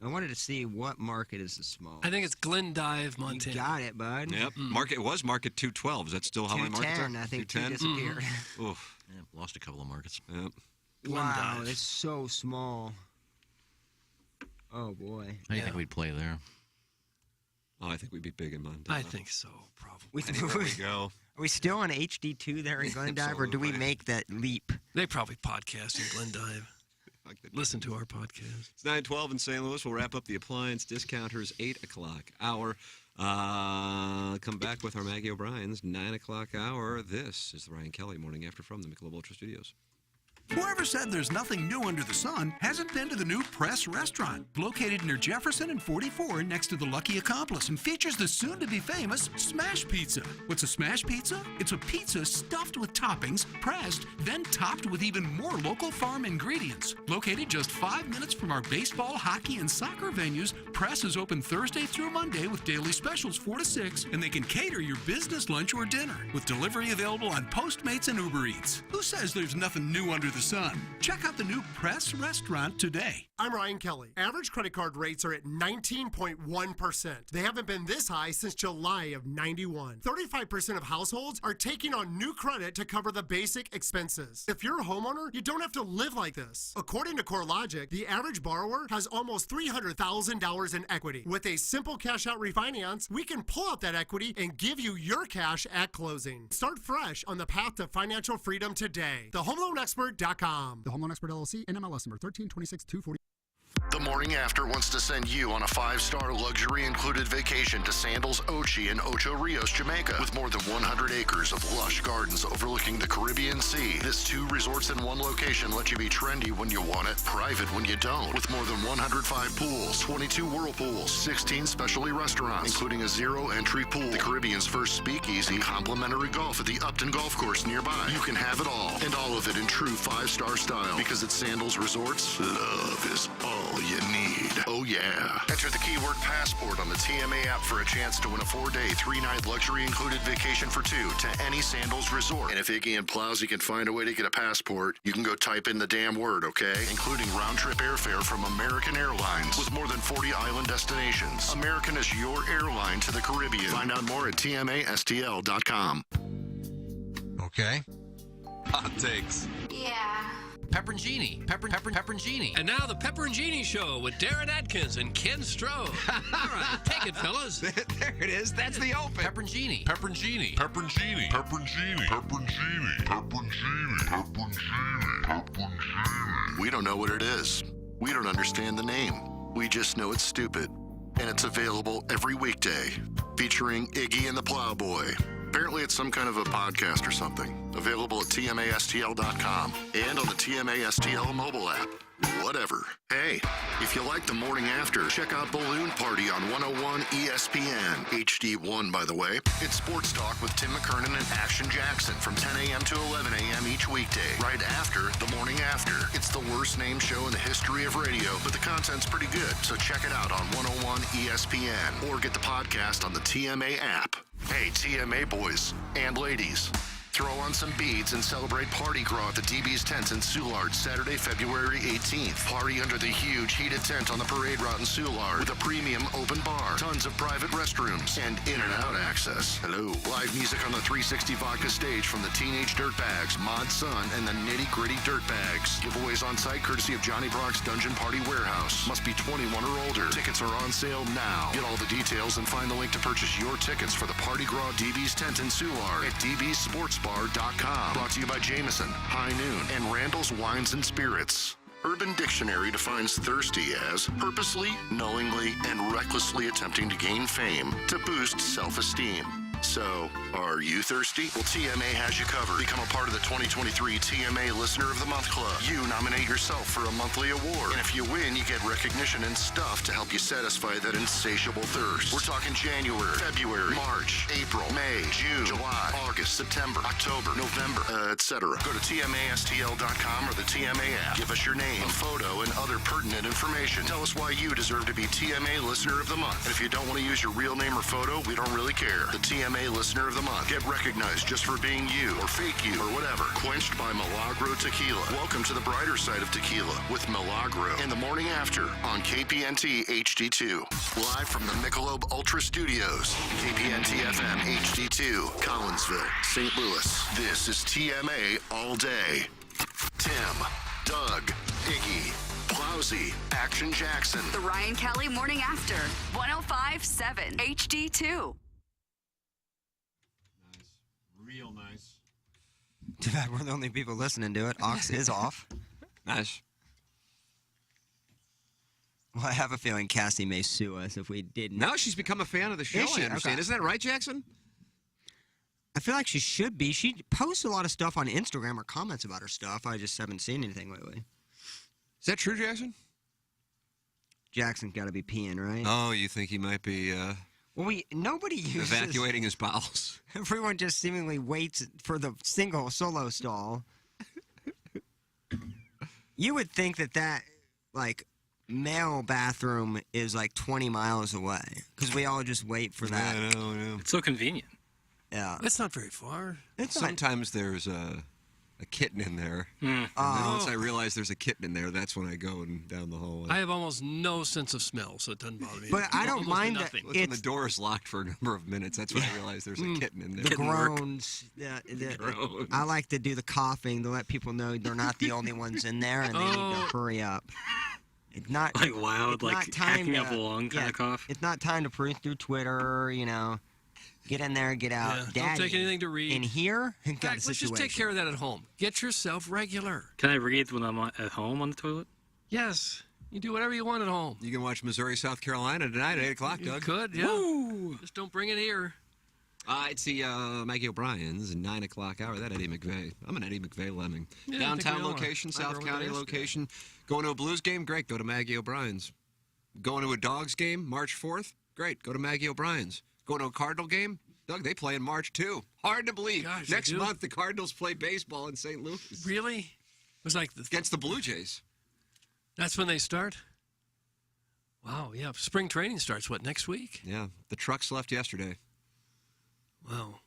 I wanted to see what market is the smallest. I think it's Glendive, Montana. You got it, bud. Yep. It was market 212. Is that still how many markets are? 210, I think 210? 2 disappeared. Oof. Yeah, lost a couple of markets. Yep. Wow, it's so small. Oh, boy. How do you think we'd play there? Oh, I think we'd be big in Montana. I think so, probably. Anywhere we go. Are we still on HD2 there in Glendive, or do we make that leap? They probably podcast in Glendive. Listen to our podcast. It's 9:12 in St. Louis. We'll wrap up the appliance discounters 8 o'clock hour. Come back with our Maggie O'Brien's 9 o'clock hour. This is the Ryan Kelly Morning After from the Michelob Ultra Studios. Whoever said there's nothing new under the sun hasn't been to the new Press restaurant, located near Jefferson and 44 next to the Lucky Accomplice, and features the soon-to-be famous Smash Pizza. What's a Smash Pizza? It's a pizza stuffed with toppings, pressed, then topped with even more local farm ingredients. Located just 5 minutes from our baseball, hockey, and soccer venues, Press is open Thursday through Monday with daily specials 4 to 6, and they can cater your business lunch or dinner, with delivery available on Postmates and Uber Eats. Who says there's nothing new under the sun? Check out the new Press restaurant today. I'm Ryan Kelly. Average credit card rates are at 19.1%. They haven't been this high since July of 91. 35% of households are taking on new credit to cover the basic expenses. If you're a homeowner, you don't have to live like this. According to CoreLogic, the average borrower has almost $300,000 in equity. With a simple cash out refinance, we can pull out that equity and give you your cash at closing. Start fresh on the path to financial freedom today. TheHomeLoanExpert.com. The Home Loan Expert LLC, NMLS number 1326240. The Morning After wants to send you on a 5-star luxury-included vacation to Sandals Ochi in Ocho Rios, Jamaica. With more than 100 acres of lush gardens overlooking the Caribbean Sea, this 2 resorts in one location let you be trendy when you want it, private when you don't. With more than 105 pools, 22 whirlpools, 16 specialty restaurants, including a zero-entry pool, the Caribbean's first speakeasy, complimentary golf at the Upton Golf Course nearby. You can have it all, and all of it in true 5-star style. Because at Sandals Resorts, love is all you need. Oh yeah. Enter the keyword passport on the TMA app for a chance to win a 4-day, 3-night luxury included vacation for 2 to any Sandals resort. And if Iggy and Plowsy can find a way to get a passport, you can go type in the damn word, okay? Including round-trip airfare from American Airlines with more than 40 island destinations. American is your airline to the Caribbean. Find out more at tmastl.com. Okay. Hot takes. Yeah. Pepperoncini. Pepperoncini. And now the Pepperoncini Show with Darren Atkins and Ken Stroh. All right, take it, fellas. There it is. That's the open. Pepperoncini. Pepperoncini. Pepperoncini. Pepperoncini. Pepperoncini. Pepperoncini. Pepperoncini. Pepperoncini. We don't know what it is. We don't understand the name. We just know it's stupid. And it's available every weekday, featuring Iggy and the Plowboy. Apparently it's some kind of a podcast or something. Available at tmastl.com and on the TMASTL mobile app. Whatever. Hey, if you like the Morning After, check out Balloon Party on 101 ESPN. HD1, by the way. It's sports talk with Tim McKernan and Action Jackson from 10 a.m. to 11 a.m. each weekday, right after the Morning After. It's the worst named show in the history of radio, but the content's pretty good, so check it out on 101 ESPN or get the podcast on the TMA app. Hey, TMA boys and ladies. Throw on some beads and celebrate Party Gras at the DB's Tent in Soulard, Saturday, February 18th. Party under the huge heated tent on the parade route in Soulard with a premium open bar, tons of private restrooms, and in and out access. Hello. Live music on the 360 Vodka stage from the Teenage Dirtbags, Mod Sun, and the Nitty Gritty Dirtbags. Giveaways on site courtesy of Johnny Brock's Dungeon Party Warehouse. Must be 21 or older. Tickets are on sale now. Get all the details and find the link to purchase your tickets for the Party Gras DB's Tent in Soulard at dbsportsbar.com. Brought to you by Jameson, High Noon, and Randall's Wines and Spirits. Urban Dictionary defines thirsty as purposely, knowingly, and recklessly attempting to gain fame to boost self-esteem. So, are you thirsty? Well, TMA has you covered. Become a part of the 2023 TMA Listener of the Month Club. You nominate yourself for a monthly award. And if you win, you get recognition and stuff to help you satisfy that insatiable thirst. We're talking January, February, March, April, May, June, July, August, September, October, November, etc. Go to TMASTL.com or the TMA app. Give us your name, a photo, and other pertinent information. Tell us why you deserve to be TMA Listener of the Month. And if you don't want to use your real name or photo, we don't really care. The TMA Listener of the Month. Get recognized just for being you or fake you or whatever. Quenched by Milagro Tequila. Welcome to the brighter side of tequila with Milagro in the morning after on KPNT HD2. Live from the Michelob Ultra Studios. KPNT FM HD2, Collinsville, St. Louis. This is TMA All Day. Tim, Doug, Iggy, Plowsy, Action Jackson. The Ryan Kelly Morning After, 105.7 HD2. Real nice. Too bad we're the only people listening to it. Ox is off. Nice. Well, I have a feeling Cassie may sue us if we didn't. Now she's become a fan of the show, Is she? I understand. Okay. Isn't that right, Jackson? I feel like she should be. She posts a lot of stuff on Instagram or comments about her stuff. I just haven't seen anything lately. Is that true, Jackson? Jackson's got to be peeing, right? Oh, you think he might be Well, nobody uses... evacuating his bowels? Everyone just seemingly waits for the solo stall. You would think that, like, male bathroom is, like, 20 miles away. Because we all just wait for that. I know. It's so convenient. Yeah. That's not very far. Sometimes there's a kitten in there. Hmm. And then once I realize there's a kitten in there, that's when I go and down the hallway. I have almost no sense of smell, so it doesn't bother me. But I don't Almost mind that nothing. Well, when the door is locked for a number of minutes, that's when I realize there's a kitten in there. The groans. Groans. I like to do the coughing to let people know they're not the only ones in there and they need to hurry up. It's not Like loud, it's like not time hacking to, up a lung kind of cough. It's not time to peruse through Twitter, Get in there, get out. Yeah, Daddy, don't take anything to read. In here, In got fact, a let's situation. just take care of that at home. Get yourself regular. Can I read when I'm at home on the toilet? Yes. You do whatever you want at home. You can watch Missouri, South Carolina tonight at 8 o'clock, You Doug. could, yeah. Woo! Just don't bring it here. It's the Maggie O'Brien's 9 o'clock hour. That Eddie McVeigh. I'm an Eddie McVeigh lemming. Yeah, I think Downtown we all are. location, Might go South over County there location. Going to a Blues game? Great. Go to Maggie O'Brien's. Going to a Dogs game March 4th? Great. Go to Maggie O'Brien's. Going to a Cardinal game? Doug, they play in March, too. Hard to believe. Gosh, Next they do? month, the Cardinals play baseball in St. Louis. Really? It was like Against the Blue Jays. That's when they start? Wow, yeah. Spring training starts, next week? Yeah. The trucks left yesterday. Wow.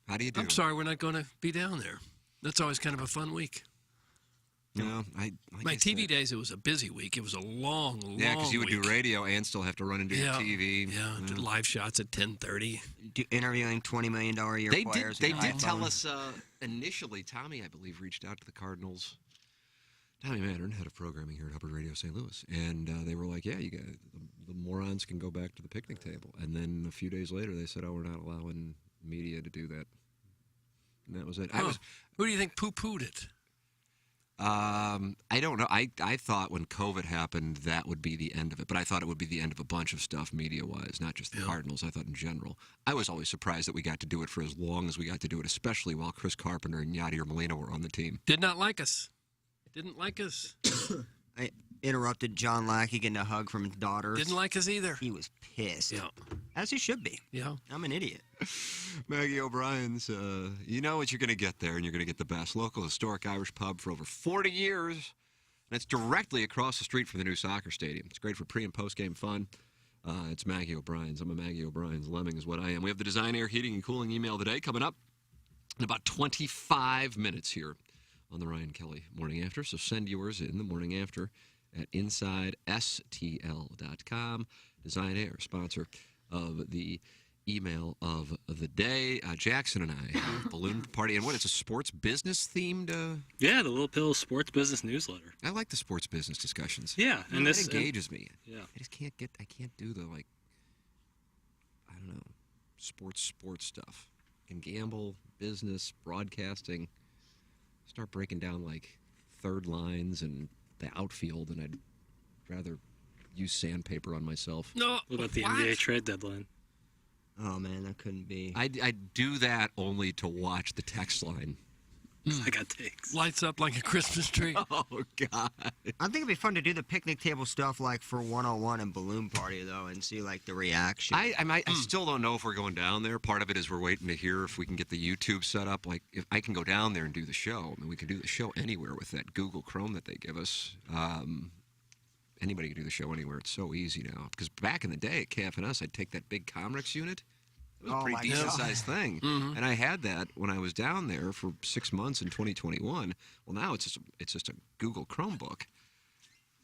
How do you do? I'm sorry we're not going to be down there. That's always kind of a fun week. No, My TV days, it was a busy week. It was a long Yeah, because you would week. do radio and still have to run and do your TV. Yeah, did live shots at 10:30. Interviewing $20 million a year They players. did with tell iPhone. us initially, Tommy, I believe, reached out to the Cardinals. Tommy Mattern, head of programming here at Hubbard Radio St. Louis. And they were like, yeah, you got the morons can go back to the picnic table. And then a few days later, they said, oh, we're not allowing media to do that. And that was it. Who do you think poo-pooed it? I don't know. I thought when COVID happened, that would be the end of it. But I thought it would be the end of a bunch of stuff media-wise, not just the Cardinals. I thought in general. I was always surprised that we got to do it for as long as we got to do it, especially while Chris Carpenter and Yadier Molina were on the team. Did not like us. Didn't like us. I interrupted John Lackey getting a hug from his daughters. Didn't like us either. He was pissed. Yeah. As he should be. Yeah. I'm an idiot. Maggie O'Brien's, you know what you're going to get there, and you're going to get the best. Local historic Irish pub for over 40 years. And it's directly across the street from the new soccer stadium. It's great for pre- and post-game fun. It's Maggie O'Brien's. I'm a Maggie O'Brien's lemming is what I am. We have the Design Air Heating and Cooling email today coming up in about 25 minutes here on the Ryan Kelly Morning After. So send yours in the morning after at InsideSTL.com. Design Air, sponsor of the email of the day. Jackson and I have a balloon party. And what, it's a sports business themed? Yeah, the Little Pill Sports Business Newsletter. I like the sports business discussions. Yeah, and that this engages me. Yeah. I just can't do the, I don't know, sports stuff. I can gamble, business, broadcasting. Start breaking down, third lines and the outfield, and I'd rather use sandpaper on myself. No. What about the NBA trade deadline? Oh man, that couldn't be. I do that only to watch the text line. I got takes. Lights up like a Christmas tree. Oh God! I think it'd be fun to do the picnic table stuff like for 101 and balloon party though, and see like the reaction. I still don't know if we're going down there. Part of it is we're waiting to hear if we can get the YouTube set up. Like if I can go down there and do the show. I mean, we can do the show anywhere with that Google Chrome that they give us. Anybody can do the show anywhere. It's so easy now. Because back in the day at KFNS, I'd take that big Comrex unit. It was a pretty decent-sized thing. Mm-hmm. And I had that when I was down there for 6 months in 2021. Well, now it's just a Google Chromebook.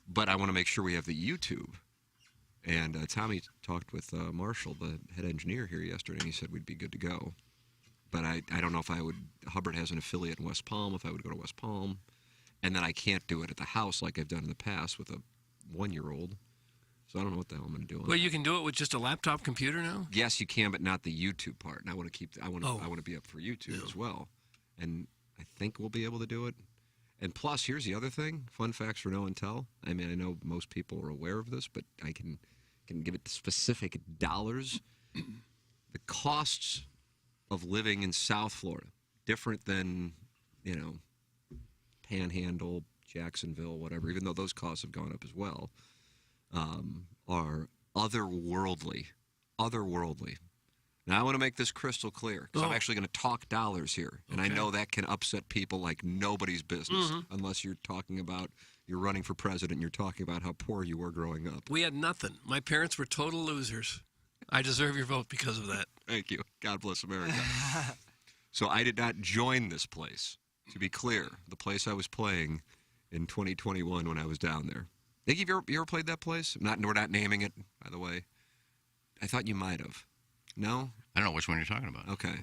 But I want to make sure we have the YouTube. And Tommy talked with Marshall, the head engineer here yesterday, and he said we'd be good to go. But I don't know if I would. Hubbard has an affiliate in West Palm, if I would go to West Palm. And then I can't do it at the house like I've done in the past with a 1-year-old. So I don't know what the hell I'm going to do. Well, you can do it with just a laptop computer now? Yes, you can, but not the YouTube part. And I want to keep. I want to be up for YouTube as well. And I think we'll be able to do it. And plus, here's the other thing: fun facts for no and tell. I mean, I know most people are aware of this, but I can give it specific dollars. The costs of living in South Florida, different than Panhandle, Jacksonville, whatever. Even though those costs have gone up as well. Are otherworldly. Now, I want to make this crystal clear, because I'm actually going to talk dollars here. And I know that can upset people like nobody's business, unless you're talking about, you're running for president, and you're talking about how poor you were growing up. We had nothing. My parents were total losers. I deserve your vote because of that. Thank you. God bless America. So I did not join this place. To be clear, the place I was playing in 2021 when I was down there. Think you ever played that place? We're not naming it, by the way. I thought you might have. No? I don't know which one you're talking about. Okay.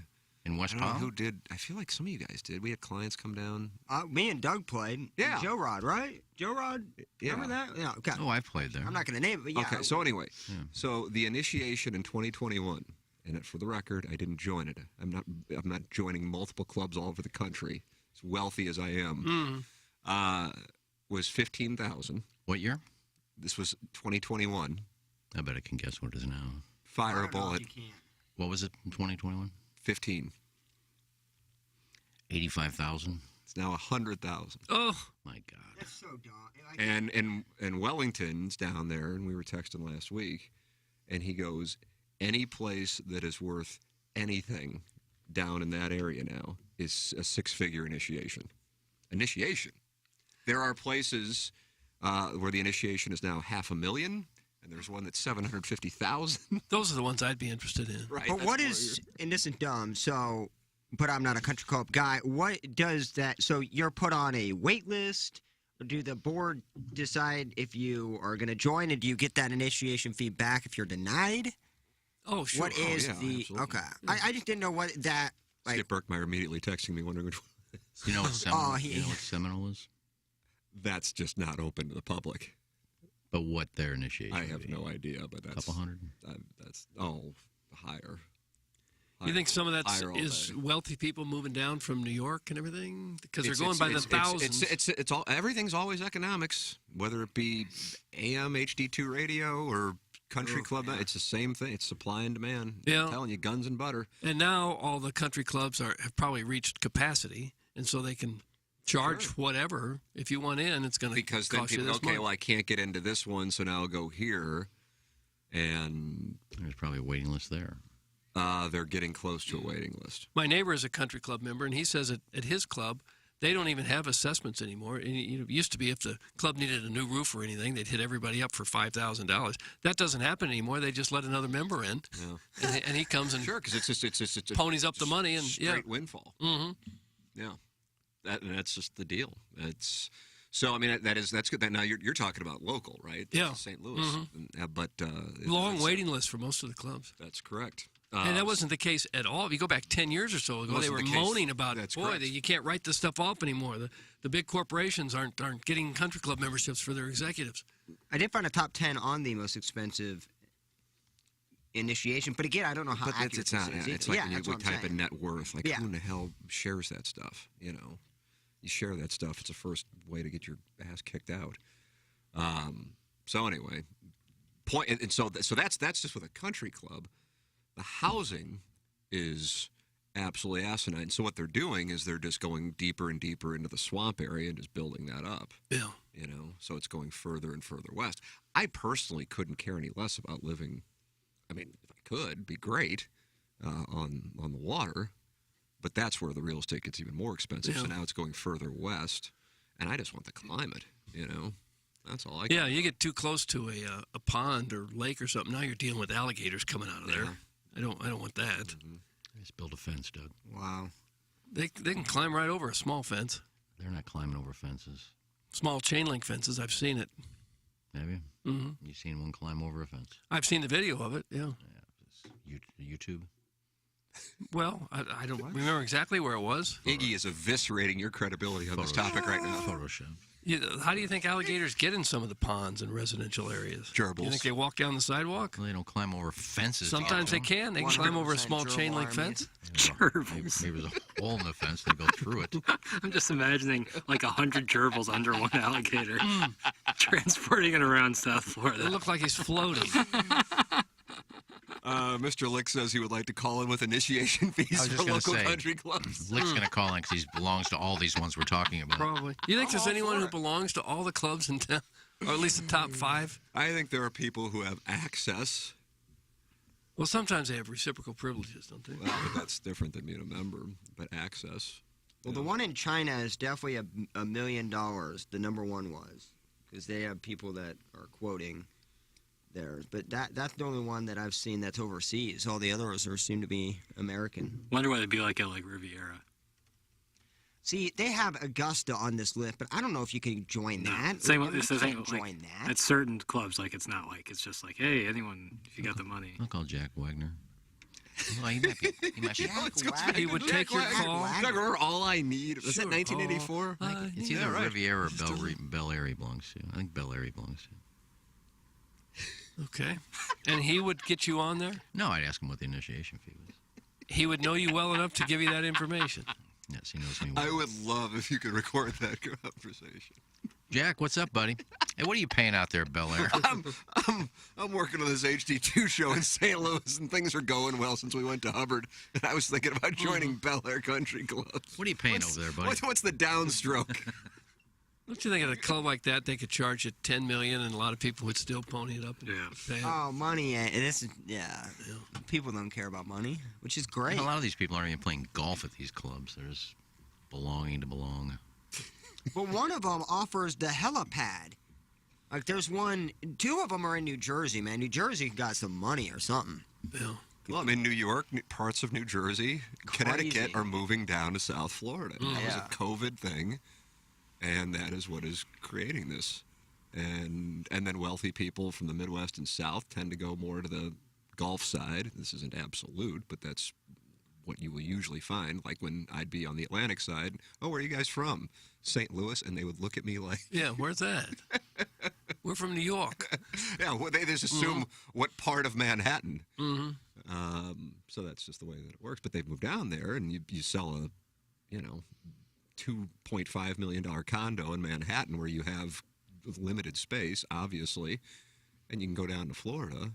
In West I don't know Palm? who did? I feel like some of you guys did. We had clients come down. Me and Doug played. Yeah. Joe Rod, right? Joe Rod? Yeah. Remember that? Yeah. Okay. Oh, I've played there. I'm not going to name it, but yeah. Okay, so anyway. Yeah. So the initiation in 2021, and for the record, I didn't join it. I'm not joining multiple clubs all over the country, as wealthy as I am. Was $15,000. What year? This was 2021. I bet I can guess what it is now. Fire a bullet. What was it in 2021? 15. 85,000. It's now 100,000. Oh my God. That's so dumb. And Wellington's down there, and we were texting last week, and he goes, any place that is worth anything down in that area now is a 6-figure initiation. Initiation. There are places where the initiation is now $500,000, and there's one that's $750,000. Those are the ones I'd be interested in. Right. But what is, and this is dumb, so, but I'm not a country club guy. What does that, so you're put on a wait list? Or do the board decide if you are going to join, and do you get that initiation fee back if you're denied? Oh, sure. What is absolutely. okay. I just didn't know what that, like. Skip Berkmeyer immediately texting me, wondering which one. You know what Seminole, you know what Seminole is? That's just not open to the public. But what their initiation? I have no idea, but that's couple hundred. That's higher. You think some of that Higher is all day. wealthy people moving down from New York and everything because they're It's- going by the it's- thousands? It's all, everything's always economics, whether it be AM HD2 radio or country club. It's the same thing. It's supply and demand. Yeah. I'm telling you, guns and butter. And now all the country clubs have probably reached capacity, and so they can charge whatever. If you want in, it's going to Because then cost you people, this okay, much. well, I can't get into this one, so now I'll go here. And there's probably a waiting list there. They're getting close to a waiting list. My neighbor is a country club member, and he says at his club, they don't even have assessments anymore. And it used to be if the club needed a new roof or anything, they'd hit everybody up for $5,000. That doesn't happen anymore. They just let another member in, and he comes and Sure, because it's ponies up the money and straight windfall. Mm-hmm. Yeah, that's just the deal. It's so. I mean, that's good. That now you're talking about local, right? Yeah. St. Louis. Mhm. But long waiting list for most of the clubs. That's correct. And that wasn't the case at all. If you go back 10 years or so ago, they were moaning about it. Boy, you can't write this stuff off anymore. The big corporations aren't getting country club memberships for their executives. I did find a top 10 on the most expensive initiation, but again, I don't know how But accurate it's not. this is. It's like when that's we what I'm type saying. in net worth. Like, Yeah. who in the hell shares that stuff? You know, you share that stuff. It's the first way to get your ass kicked out. So anyway, and so that's just with a country club. The housing is absolutely asinine. So what they're doing is they're just going deeper and deeper into the swamp area and just building that up. Yeah. You know, so it's going further and further west. I personally couldn't care any less about living. I mean, if I could, it'd be great on the water. But that's where the real estate gets even more expensive. Yeah. So now it's going further west, and I just want the climate. You know, that's all I. Yeah, you get too close to a pond or lake or something. Now you're dealing with alligators coming out of there. I don't want that. Just build a fence, Doug. Wow. They can climb right over a small fence. They're not climbing over fences. Small chain link fences. I've seen it. Have you? Mm-hmm. You seen one climb over a fence? I've seen the video of it. Yeah. YouTube. Well, I don't remember exactly where it was. Iggy is eviscerating your credibility on this topic right now. Photoshop. How do you think alligators get in some of the ponds in residential areas? Gerbils. You think they walk down the sidewalk? Well, they don't climb over fences. Sometimes they can. They can climb over a small chain link fence. Gerbils. Maybe there's a hole in the fence. They go through it. I'm just imagining like 100 gerbils under one alligator, transporting it around South Florida. It looked like he's floating. Mr. Lick says he would like to call in with initiation fees for local country clubs. Lick's going to call in because he belongs to all these ones we're talking about. Probably. You think there's anyone who belongs to all the clubs in town, or at least the top 5? I think there are people who have access. Well, sometimes they have reciprocal privileges, don't they? Well, but that's different than being a member, but access. Well, the one in China is definitely $1 million. The number one was, because they have people that are quoting theirs. But that's the only one that I've seen that's overseas. All the others seem to be American. Wonder what it'd be like at like Riviera. See, they have Augusta on this list, but I don't know if you can join that. Same You with can't join that. At certain clubs, like it's not like it's just like, hey, anyone if you got the money. I'll call Jack Wagner. Well, he might be. He would take your call. Remember All I Need? Was that 1984? It's either Riviera or Bel Air he belongs to. I think Bel Air he belongs to. Okay. And he would get you on there? No, I'd ask him what the initiation fee was. He would know you well enough to give you that information. Yes, he knows me well. I would love if you could record that conversation. Jack, what's up, buddy? Hey, what are you paying out there at Bel Air? I'm working on this HD2 show in St. Louis, and things are going well since we went to Hubbard. And I was thinking about joining Bel Air Country Clubs. What are you paying over there, buddy? What's the downstroke? Don't you think at a club like that they could charge you $10 million and a lot of people would still pony it up? And pay it? Oh, money. People don't care about money, which is great. A lot of these people aren't even playing golf at these clubs. They're just belonging to belong. But one of them offers the helipad. Like there's one, 2 of them are in New Jersey, man. New Jersey got some money or something. Yeah. Well, I'm in New York, parts of New Jersey, Connecticut are moving down to South Florida. That was a COVID thing, and that is what is creating this. And then wealthy people from the Midwest and South tend to go more to the Gulf side. This isn't absolute, but that's what you will usually find. Like when I'd be on the Atlantic side, oh, where are you guys from? St. Louis, and they would look at me like, yeah, where's that? We're from New York. Yeah, well, they just assume what part of Manhattan. Mm-hmm. So that's just the way that it works. But they've moved down there, and you sell a, $2.5 million condo in Manhattan where you have limited space, obviously, and you can go down to Florida,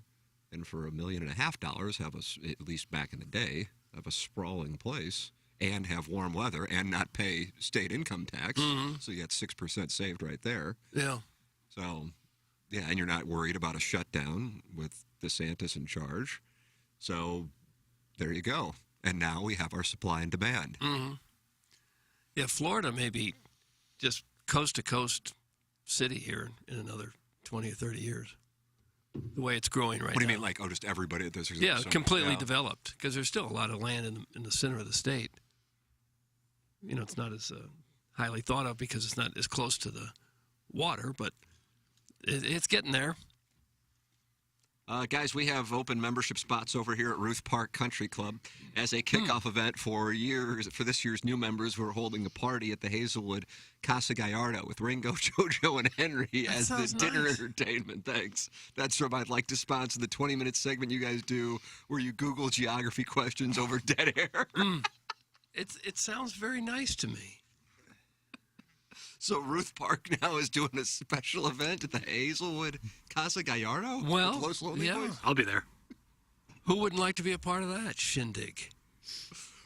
and for $1.5 million have at least back in the day, have a sprawling place. And have warm weather and not pay state income tax. Mm-hmm. So you got 6% saved right there. Yeah. So, yeah, and you're not worried about a shutdown with DeSantis in charge. So there you go. And now we have our supply and demand. Mm-hmm. Yeah, Florida may be just coast-to-coast city here in another 20 or 30 years. The way it's growing right now. What do you mean, like, just everybody? Completely developed, because there's still a lot of land in the center of the state. It's not as highly thought of because it's not as close to the water, but it's getting there. Guys, we have open membership spots over here at Ruth Park Country Club. As a kickoff event for this year's new members, we're holding a party at the Hazelwood Casa Gallardo with Ringo, JoJo, and Henry as the dinner entertainment. Thanks. That's from I'd like to sponsor the 20-minute segment you guys do where you Google geography questions over dead air. It sounds very nice to me. So Ruth Park now is doing a special event at the Hazelwood Casa Gallardo? Well, Los Lonely yeah. Boys? I'll be there. Who wouldn't like to be a part of that shindig?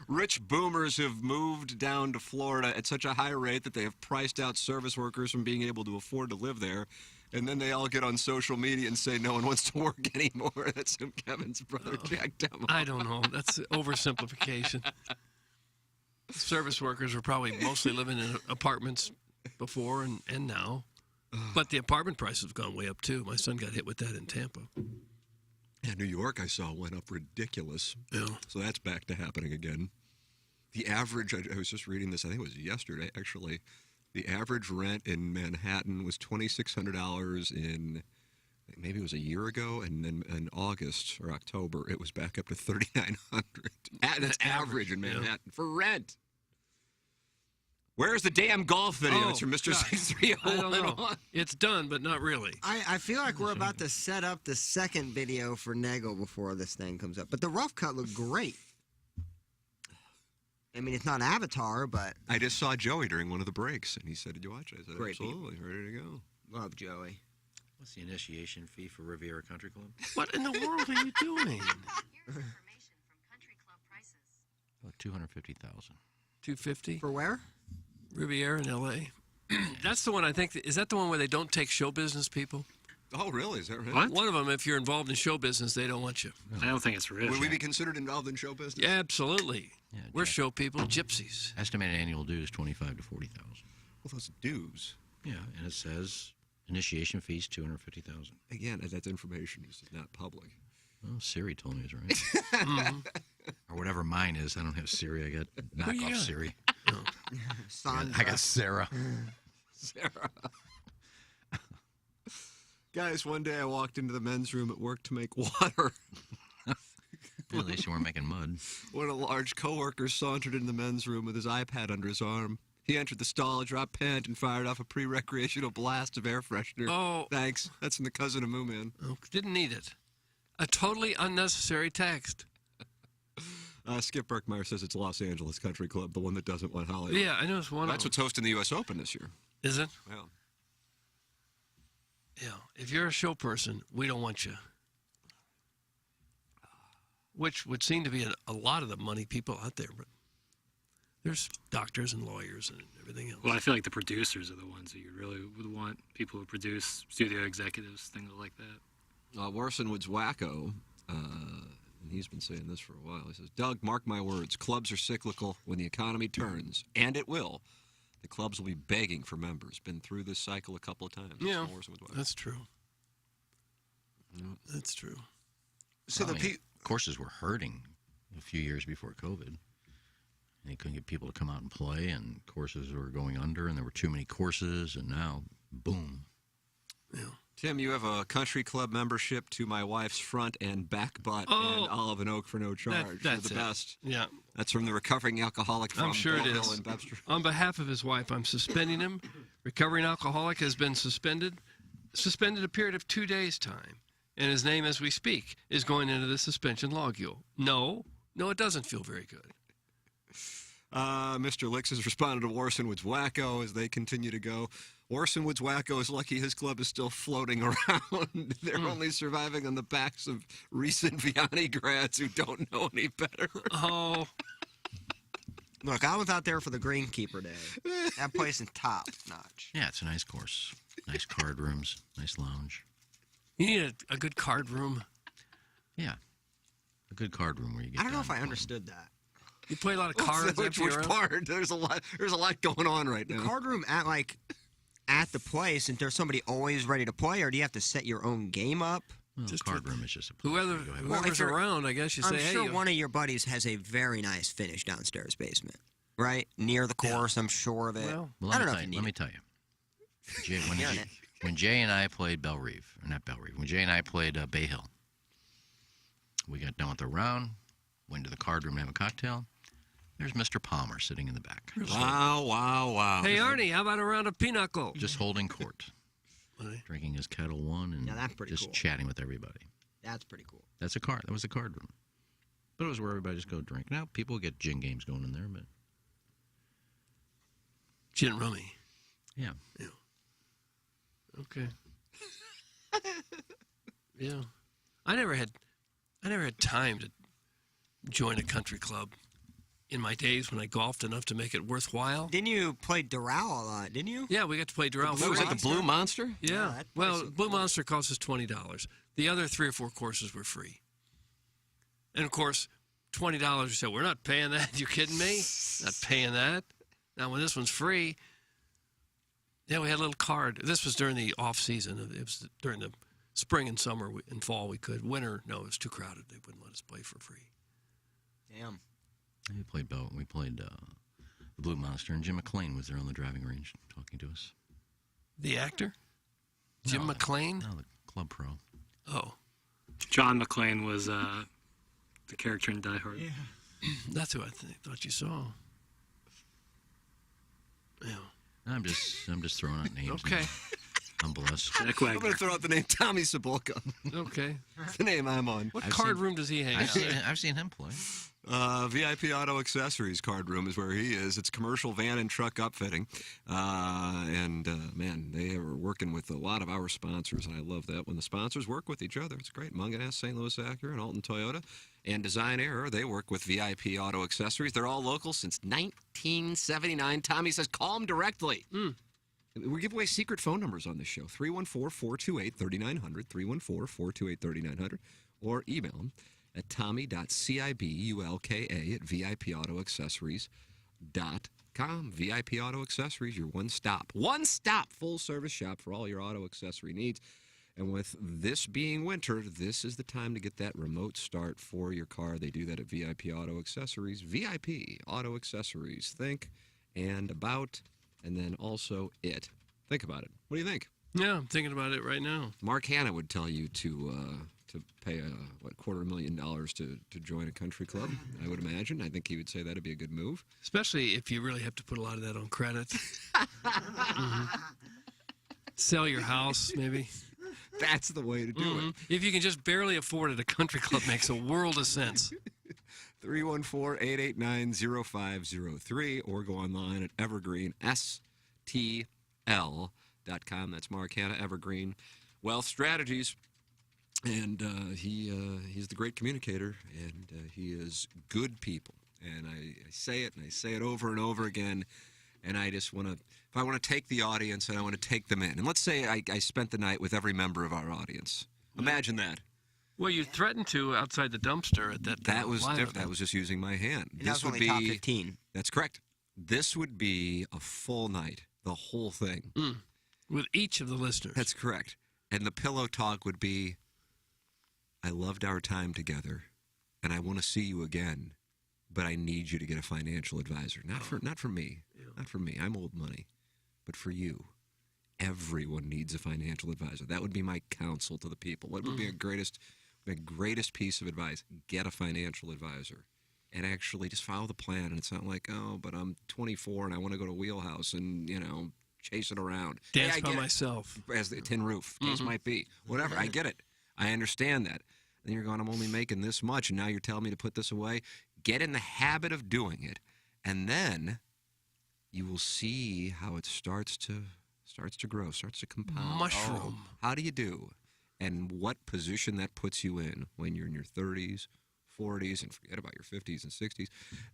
Rich boomers have moved down to Florida at such a high rate that they have priced out service workers from being able to afford to live there. And then they all get on social media and say no one wants to work anymore. That's from Kevin's brother, Jack Demo. I don't know. That's oversimplification. Service workers were probably mostly living in apartments before and now. But the apartment prices have gone way up, too. My son got hit with that in Tampa. Yeah, New York, I saw, went up ridiculous. Yeah. So that's back to happening again. The average, I was just reading this, I think it was yesterday, actually. The average rent in Manhattan was $2,600 in, maybe it was a year ago, and then in August or October, it was back up to $3,900. That's average in Manhattan for rent. Where's the damn golf video? It's from Mr. 630. I don't know. It's done, but not really. I feel like we're about to set up the second video for Nego before this thing comes up. But the rough cut looked great. I mean, it's not Avatar, but... I just saw Joey during one of the breaks, and he said, did you watch it? I said, Great absolutely, ready to go. Love Joey. What's the initiation fee for Riviera Country Club? What in the world are you doing? About $250,000. $250 for where? Riviera in L.A. That's the one I think. Is that the one where they don't take show business people? Oh, really? Is that right? What? One of them, if you're involved in show business, they don't want you. I don't think it's real. Would we be considered involved in show business? Yeah, absolutely. Yeah, we're show people, gypsies. Estimated annual dues $25,000 to $40,000. Well, those dues. Yeah, and it says initiation fees $250,000. Again, that's information. This is not public. Well, Siri told me it was right. Mm-hmm. Or whatever mine is. I don't have Siri. I got knockoff Siri. Sandra. I got Sarah. Sarah. Guys, one day I walked into the men's room at work to make water. At least you weren't making mud. One of the large coworkers sauntered into the men's room with his iPad under his arm. He entered the stall, dropped pant, and fired off a pre-recreational blast of air freshener. Oh. Thanks. That's from the cousin of Moo Man. Oh, didn't need it. A totally unnecessary text. Skip Berkmeyer says it's Los Angeles Country Club, the one that doesn't want Hollywood. Yeah, I know it's one That's of what's hosting the U.S. Open this year. Is it? Yeah. Yeah. If you're a show person, we don't want you. Which would seem to be a lot of the money people out there, but there's doctors and lawyers and everything else. Well, I feel like the producers are the ones that you really would want. People who produce, studio executives, things like that. Warson Woods Wacko, and he's been saying this for a while. He says, Doug, mark my words, clubs are cyclical. When the economy turns, and it will, the clubs will be begging for members. Been through this cycle a couple of times. Yeah, Warson Woods Wacko. that's true. Yep. That's true. So courses were hurting a few years before COVID. And they couldn't get people to come out and play, and courses were going under, and there were too many courses, and now, boom. Yeah. Tim, you have a country club membership to my wife's front and back butt and Olive and Oak for no charge. That's You're the it. best. Yeah. That's from the recovering alcoholic from I'm sure it Bell is. Hill and Webster. On behalf of his wife, I'm suspending him. Recovering alcoholic has been suspended a period of 2 days' time. And his name, as we speak, is going into the suspension logule. No, it doesn't feel very good. Mr. Licks has responded to Warson Woods Wacko as they continue to go. Warson Woods Wacko is lucky his club is still floating around. They're only surviving on the backs of recent Vianney grads who don't know any better. Oh. Look, I was out there for the Greenkeeper Day. That place is top notch. Yeah, it's a nice course. Nice card rooms, nice lounge. You need a good card room. Yeah. A good card room where you get I don't know down if I and understood that. You play a lot of cards. Which part? There's a lot going on right now. The card room at the place, and there's somebody always ready to play, or do you have to set your own game up? Well, Just card room is just a place. Whoever's around, I guess you say, I'm hey. sure one of your buddies has a very nice finished downstairs basement, right? Near the course, I'm sure of it. Well, I don't know. let me tell you. When Jay and I played when Jay and I played Bay Hill, we got done with the round, went to the card room to have a cocktail. There's Mr. Palmer sitting in the back. Wow. Hey, Arnie, how about a round of pinochle? Just holding court. Drinking his Kettle One and Now, that's pretty just cool. chatting with everybody. That's pretty cool. That was a card room. But it was where everybody just go drink. Now, people get gin games going in there, but... Gin rummy. Yeah. Okay. Yeah. I never had I never had time to join a country club in my days when I golfed enough to make it worthwhile. Didn't you play Doral a lot, didn't you? Yeah, we got to play Doral. Was it the Blue Monster? Yeah. that place Well, is Blue Monster cost us $20. The other 3 or 4 courses were free. And, of course, $20, we said, we're not paying that. You kidding me? Not paying that. Now, when this one's free, yeah, we had a little card. This was during the off-season. It was during the spring and summer and fall we could. Winter, no, it was too crowded. They wouldn't let us play for free. Damn. We played the Blue Monster, and Jim McClain was there on the driving range talking to us. The actor? Jim McClain? No, the club pro. Oh. John McClane was the character in Die Hard. Yeah. That's who I thought you saw. Yeah. I'm just throwing out names. Okay. I'm blessed. I'm going to throw out the name Tommy Cibulka. Okay. That's the name I'm on. What card room does he hang out in? I've seen him play. VIP Auto Accessories card room is where he is. It's commercial van and truck upfitting. Man, they are working with a lot of our sponsors, and I love that when the sponsors work with each other. It's great. Munganess, St. Louis Acura, and Alton Toyota, and Design Error. They work with VIP Auto Accessories. They're all local since 1979. Tommy says, call them directly. We give away secret phone numbers on this show, 314-428-3900, 314-428-3900, or email them at tommy.cibulka@vipautoaccessories.com. VIP Auto Accessories, your one-stop full-service shop for all your auto accessory needs. And with this being winter, this is the time to get that remote start for your car. They do that at VIP Auto Accessories. VIP Auto Accessories. Think and about, and then also it. Think about it. What do you think? Yeah, I'm thinking about it right now. Mark Hanna would tell you to pay $250,000 to join a country club, I would imagine. I think he would say that'd be a good move. Especially if you really have to put a lot of that on credit. Sell your house, maybe. That's the way to do it. If you can just barely afford it, a country club makes a world of sense. 314-889-0503 or go online at evergreenstl.com. That's Mark Hanna, Evergreen Wealth Strategies. And he's the great communicator, and he is good people. And I say it, and I say it over and over again, and I just want to, if I want to take the audience and I want to take them in. And let's say I spent the night with every member of our audience. Imagine that. Well, you threatened to outside the dumpster at that time. That was different. That was just using my hand. And that was only top 15. That's correct. This would be a full night, the whole thing. With each of the listeners. That's correct. And the pillow talk would be, I loved our time together, and I want to see you again, but I need you to get a financial advisor. Not for me. Yeah. Not for me. I'm old money. But for you. Everyone needs a financial advisor. That would be my counsel to the people. What would be my greatest piece of advice? Get a financial advisor. And actually just follow the plan. And it's not like, oh, but I'm 24 and I want to go to Wheelhouse and, chase it around. Dance by myself. As the tin roof. Case might be. Whatever. I get it. I understand that. Then you're going, I'm only making this much, and now you're telling me to put this away. Get in the habit of doing it, and then you will see how it starts to grow, starts to compound. Mushroom. How do you do? And what position that puts you in when you're in your 30s, 40s, and forget about your 50s and 60s.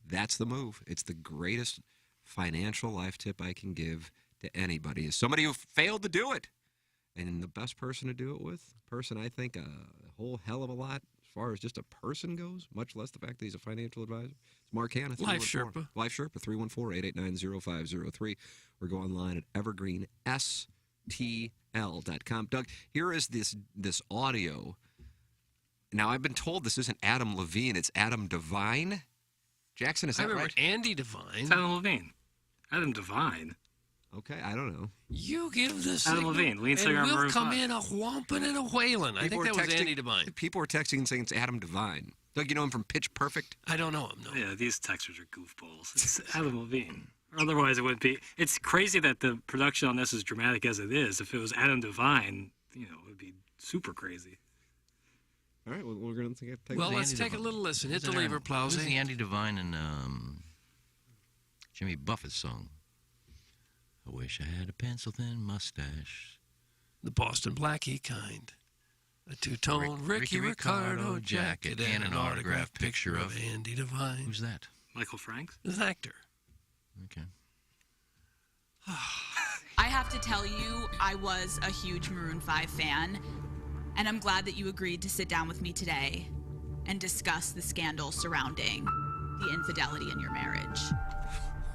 That's the move. It's the greatest financial life tip I can give to anybody is somebody who failed to do it. And the best person to do it with, person I think a whole hell of a lot as far as just a person goes, much less the fact that he's a financial advisor. It's Mark Hanna. Life Sherpa. Life Sherpa, 314-889-0503. Or go online at evergreenstl.com. Doug, here is this audio. Now, I've been told this isn't Adam Levine, it's Adam Devine. Jackson, is that right? I remember Andy Devine. It's Adam Levine. Adam Devine. Okay, I don't know. You give this Adam Levine, lead singer and on we'll Maroon come 5. in a whomping and a wailing. I think that was Andy Devine. People were texting and saying it's Adam Devine. Doug, you know him from Pitch Perfect? I don't know him, no. Yeah, these texters are goofballs. It's Adam Levine. Otherwise, it wouldn't be. It's crazy that the production on this is dramatic as it is. If it was Adam Devine, it would be super crazy. All right, well, we're going to take let's take a little listen. Hit the lever, Plowsy. This is the Andy Devine and Jimmy Buffett song. I wish I had a pencil-thin mustache. The Boston Blackie kind. A two-tone Ricky Ricardo jacket and an autographed picture of Andy Devine. Who's that? Michael Franks? He's an actor. Okay. I have to tell you, I was a huge Maroon 5 fan, and I'm glad that you agreed to sit down with me today and discuss the scandal surrounding the infidelity in your marriage.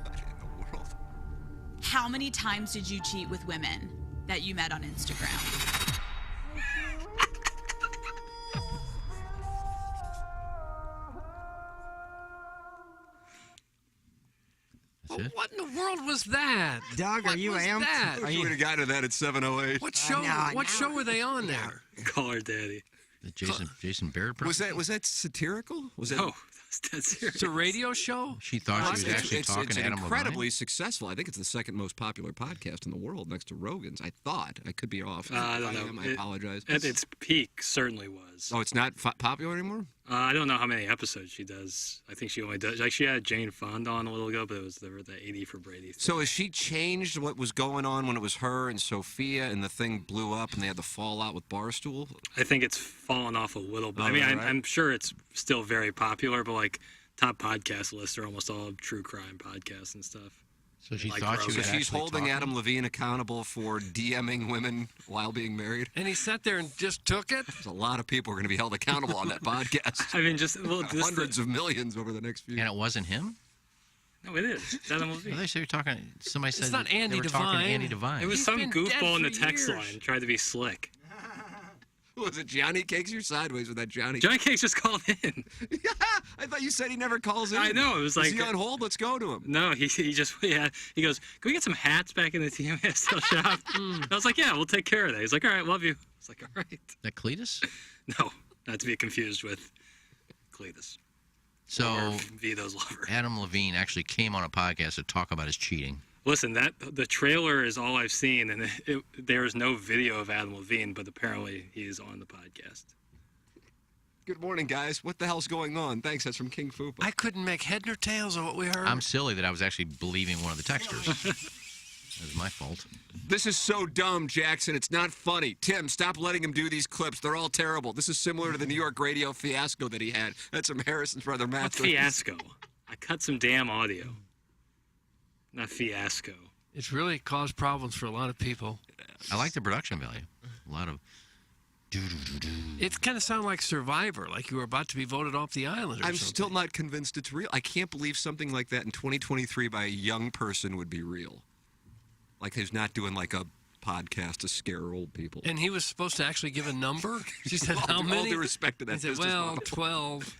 What in the world? How many times did you cheat with women that you met on Instagram? What in the world was that? Doug, what are you was amped? that? You would have gotten to that at 7:08. What show? What show were they on there? Call her daddy. The Jason Baird. Was that satirical? Was that? Oh, that's serious. It's a radio show. She thought she was actually talking it's to Adam incredibly successful. I think it's the second most popular podcast in the world, next to Rogan's. I thought. I could be off. I don't know. I apologize. At its peak, certainly was. Oh, it's not popular anymore? I don't know how many episodes she does. I think she only does. Like, she had Jane Fonda on a little ago, but it was the 80 for Brady thing. So has she changed what was going on when it was her and Sophia and the thing blew up and they had the fallout with Barstool? I think it's fallen off a little bit. Oh, I mean, right. I'm sure it's still very popular, but like top podcast lists are almost all true crime podcasts and stuff. So she Like thought she Rogan. was So she's actually holding talking. Adam Levine accountable for DMing women while being married? And he sat there and just took it? There's a lot of people are going to be held accountable on that podcast. I mean, just Hundreds of millions over the next few And it wasn't him? No, it is. It's Adam Levine. They say you're talking. Somebody said not they Andy were talking to Devine. Andy Devine. It was He's some been goofball dead in the for text years. line tried to be slick. Was it Johnny Cakes? You're sideways with that Johnny. Johnny Cakes just called in. Yeah, I thought you said he never calls in. I know, it was like- Is he on hold? Let's go to him. No, he just he goes, can we get some hats back in the TMSL shop? I was like, yeah, we'll take care of that. He's like, all right, love you. I was like, all right. That Cletus? No, not to be confused with Cletus. So Or Vito's lover. Adam Levine actually came on a podcast to talk about his cheating. Listen, the trailer is all I've seen, and there is no video of Adam Levine, but apparently he is on the podcast. Good morning, guys. What the hell's going on? Thanks. That's from King Fupa. I couldn't make head nor tails of what we heard. I'm silly that I was actually believing one of the texters. That was my fault. This is so dumb, Jackson. It's not funny. Tim, stop letting him do these clips. They're all terrible. This is similar to the New York radio fiasco that he had. That's from Harrison's brother, Matt. What fiasco? I cut some damn audio. Not fiasco. It's really caused problems for a lot of people. I like the production value. A lot of. It kind of sounded like Survivor, like you were about to be voted off the island or I'm something. still not convinced it's real. I can't believe something like that in 2023 by a young person would be real. Like he's not doing like a podcast to scare old people. And he was supposed to actually give a number. She said, All how due- many? all due respect to that He said, business well, model. 12.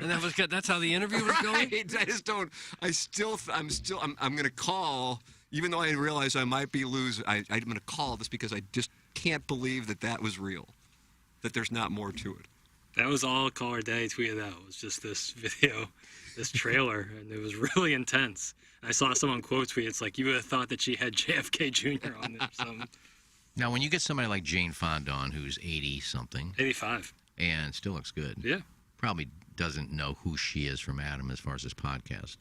And that was good. That's how the interview was going? Right. I just don't. I'm going to call, even though I realize I might be losing. I'm going to call this because I just can't believe that was real. That there's not more to it. That was all Caller Daddy tweeted out. It was just this video, this trailer, and it was really intense. I saw someone quote tweet, it's like, you would have thought that she had JFK Jr. on it or something. Now, when you get somebody like Jane Fonda on, who's 80-something. 85. And still looks good. Yeah. Probably doesn't know who she is from Adam as far as this podcast.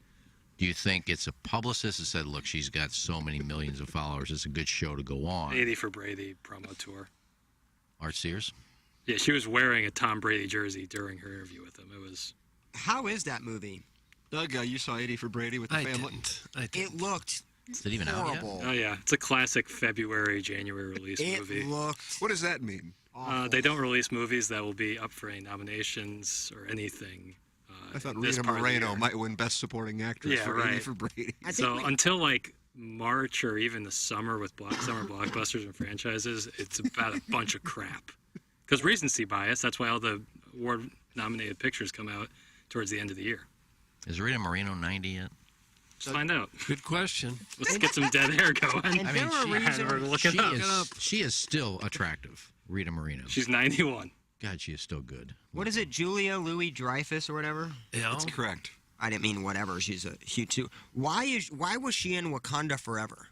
Do you think it's a publicist that said, look, she's got so many millions of followers, it's a good show to go on? 80 for Brady promo tour. Art Sears? Yeah, she was wearing a Tom Brady jersey during her interview with him. It was. How is that movie? Doug, you saw 80 for Brady with the family? It looked Is it even out yet? horrible. Oh, yeah. It's a classic February, January release movie. What does that mean? They don't release movies that will be up for any nominations or anything. I thought this Rita part of the Moreno year. might win Best Supporting Actress Yeah, for 80 right. for Brady. So until like March or even the summer with summer blockbusters and franchises, it's about a bunch of crap. Because recency bias, that's why all the award-nominated pictures come out towards the end of the year. Is Rita Moreno 90 yet? Let's find out. Good question. Let's get some dead hair going. I mean, We're looking up. she is still attractive, Rita Moreno. She's 91. God, she is still good. What is it, Julia Louis Dreyfus or whatever? Yeah, that's correct. I didn't mean whatever. She's a huge too. Why was she in Wakanda Forever?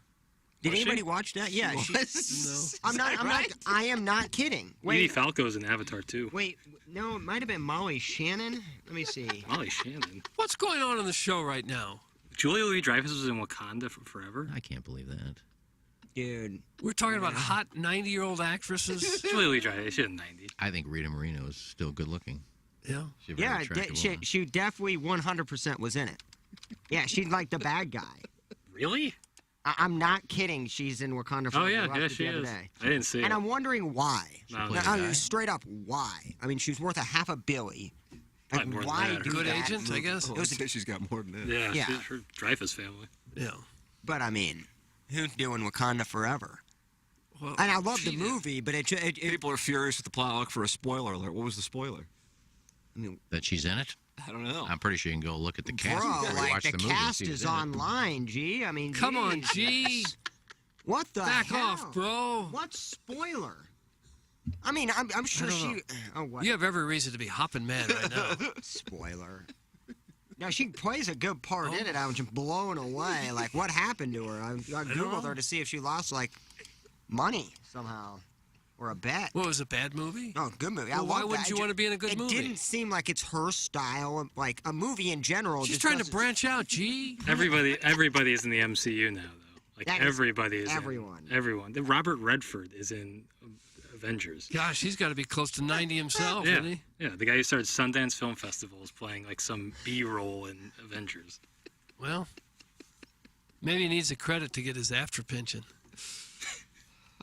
Did Was she? anybody watch that? Yeah, She she. was? I'm not. I'm not. I am not kidding. Edie Wait. Falco's in Avatar too. Wait. No, it might have been Molly Shannon. Let me see. Molly Shannon. What's going on the show right now? Julia Louis-Dreyfus was in Wakanda for forever. I can't believe that. Dude. We're talking about hot 90-year-old actresses. Julia Louis-Dreyfus, she's 90. I think Rita Moreno is still good looking. Yeah. She's a very Yeah, attractive she, woman. she definitely 100% was in it. Yeah, she's like the bad guy. Really? I'm not kidding. She's in Wakanda Forever. Oh, yeah, I watched yeah, it she the other is. day. I didn't see And it. I'm wondering why. No, plays No, a guy. straight up, why? I mean, she's worth $500 million. Like, Probably more than why that. do Good that? agent, I guess. I'd say she's got more than that. Yeah, Yeah. she's her Dreyfus family. Yeah. But I mean, who's doing Wakanda Forever? Well, And I love the she- movie, but it People are furious with the plot for a spoiler alert. What was the spoiler? I mean, That she's in it? I don't know. I'm pretty sure you can go look at the cast bro, before you like watch the the movie. and cast see who's is in it. online, G. I mean, Come on, Jesus. G. What the Back hell? off, bro. What spoiler? I mean, I'm sure don't she. know. Oh, what? You have every reason to be hopping mad right now. Spoiler. No, she plays a good part in it. I was just blown away. Like, what happened to her? I Googled her to see if she lost, like, money somehow. Or a bet. What, was it a bad movie? Oh, good movie. Well, I why love wouldn't that. you want to be in a good movie? It didn't seem like it's her style. Like, a movie in general. She's just trying to doesn't- branch out, G. Everybody is in the MCU now, though. Like, That is everybody is everyone. in. Everyone. The Robert Redford is in Avengers. Gosh, he's got to be close to 90 himself, Yeah, isn't he? yeah. The guy who started Sundance Film Festival is playing like some B-roll in Avengers. Well, maybe he needs a credit to get his after pension.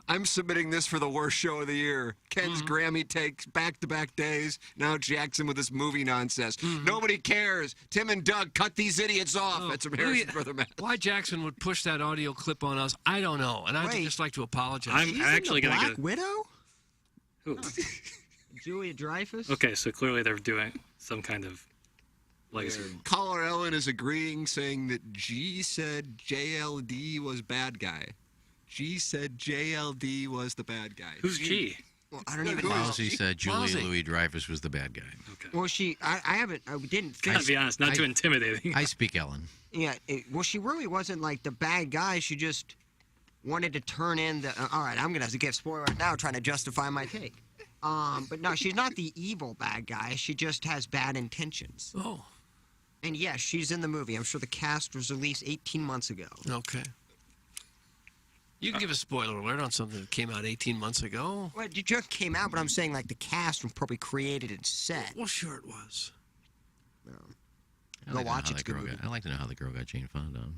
I'm submitting this for the worst show of the year. Ken's Grammy takes back-to-back days. Now Jackson with this movie nonsense. Nobody cares. Tim and Doug, cut these idiots off. That's from Harrison Brother Matt. Why Jackson would push that audio clip on us, I don't know. And I'd Wait. just like to apologize. I'm She's actually in the gonna Black get. Widow? Who? Julia Dreyfus? Okay, so clearly they're doing some kind of legacy. Caller Ellen is agreeing, saying that G said JLD was bad guy. G said JLD was the bad guy. Who's G? Well, I don't even know. Lousy said Julia Lousy. Louis-Dreyfus was the bad guy. Okay. Well, I didn't think. Gotta be honest, not too intimidating. I speak Ellen. Yeah, well, she really wasn't like the bad guy. She just wanted to turn in the. All right, I'm gonna give spoiler right now, trying to justify my take. But no, she's not the evil bad guy. She just has bad intentions. Oh, And yes, she's in the movie. I'm sure the cast was released 18 months ago. okay. You can give a spoiler alert on something that came out 18 months ago. Well, it just came out, but I'm saying like the cast was probably created and set. Well, sure it was. I Go like to know watch how it. It's that a good girl movie. got- I like to know how the girl got Jane Fonda on.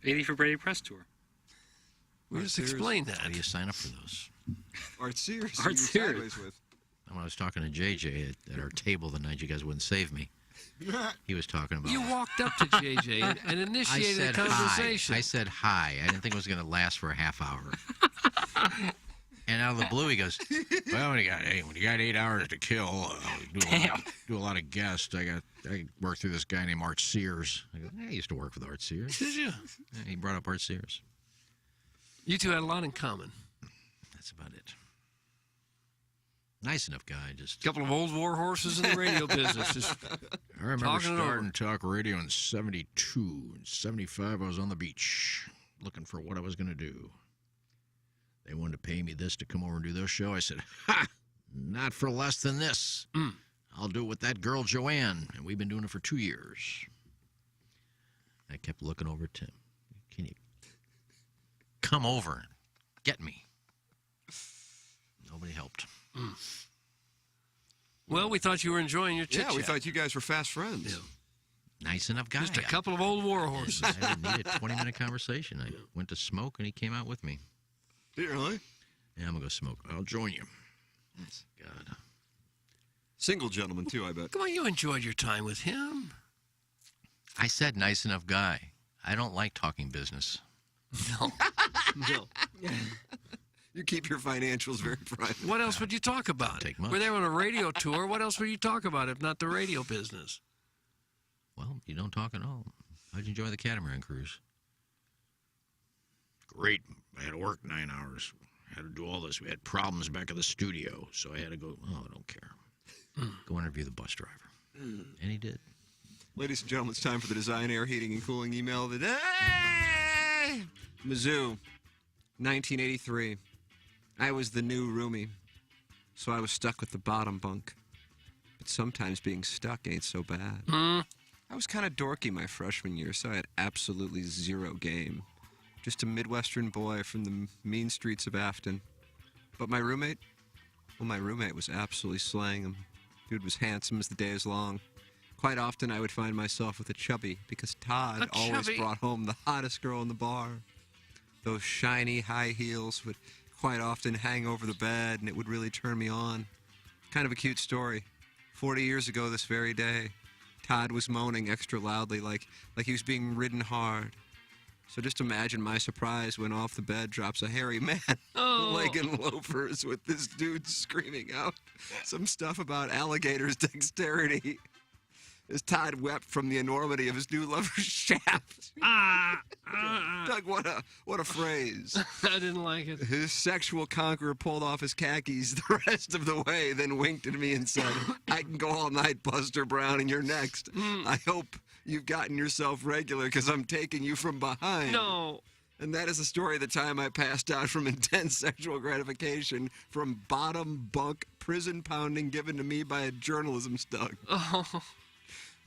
80 for Brady Press Tour. We just explained that. How do you sign up for those? Art Sears. Art you Sears. sideways with. When I was talking to JJ at our table the night you guys wouldn't save me, he was talking about. You walked up to JJ and I initiated said a conversation. hi. I said hi. I didn't think it was going to last for a half hour. And out of the blue, he goes, "Well, when you got 8 hours to kill, do a lot of guests. I worked through this guy named Art Sears. I go, I used to work with Art Sears. Did you? Yeah, he brought up Art Sears. You two had a lot in common. That's about it. Nice enough guy. Just A couple of old war horses in the radio business. Just I remember talking it over. starting talk radio in 72. In 75, I was on the beach looking for what I was going to do. They wanted to pay me this to come over and do their show. I said, ha, not for less than this. I'll do it with that girl, Joanne. And we've been doing it for 2 years. I kept looking over at Tim. Can you come over and get me? Nobody helped. Well, we thought you were enjoying your chit-chat. Yeah, we thought you guys were fast friends. Nice enough guy. Just a couple of old war horses. I didn't need a 20-minute conversation. I went to smoke, and he came out with me. Did you really? Yeah, I'm going to go smoke. I'll join you. God. Single gentleman, too, I bet. Come on, you enjoyed your time with him. I said nice enough guy. I don't like talking business. No. No. You keep your financials very private. What else would you talk about? Take much. We're there on a radio tour. What else would you talk about if not the radio business? Well, you don't talk at all. How'd you enjoy the catamaran cruise? Great. I had to work 9 hours. I had to do all this. We had problems back at the studio, so I had to go, oh, I don't care. Go interview the bus driver. And he did. Ladies and gentlemen, it's time for the Design, Air, Heating, and Cooling email of the day. Mizzou, 1983. I was the new roomie, so I was stuck with the bottom bunk. But sometimes being stuck ain't so bad. I was kind of dorky my freshman year, so I had absolutely zero game. Just a Midwestern boy from the mean streets of Afton. But my roommate? Well, my roommate was absolutely slaying him. Dude was handsome as the day is long. Quite often I would find myself with a chubby because Todd always brought home the hottest girl in the bar. Those shiny high heels would quite often hang over the bed, and it would really turn me on. Kind of a cute story. 40 years ago this very day, Todd was moaning extra loudly like he was being ridden hard. So just imagine my surprise when off the bed drops a hairy man, leg in loafers, with this dude screaming out some stuff about alligators' dexterity. As Todd wept from the enormity of his new lover's shaft. Doug, what a phrase. I didn't like it. His sexual conqueror pulled off his khakis the rest of the way, then winked at me and said, "I can go all night, Buster Brown, and you're next. I hope you've gotten yourself regular, because I'm taking you from behind." No. And that is the story of the time I passed out from intense sexual gratification from bottom bunk prison pounding given to me by a journalism stug.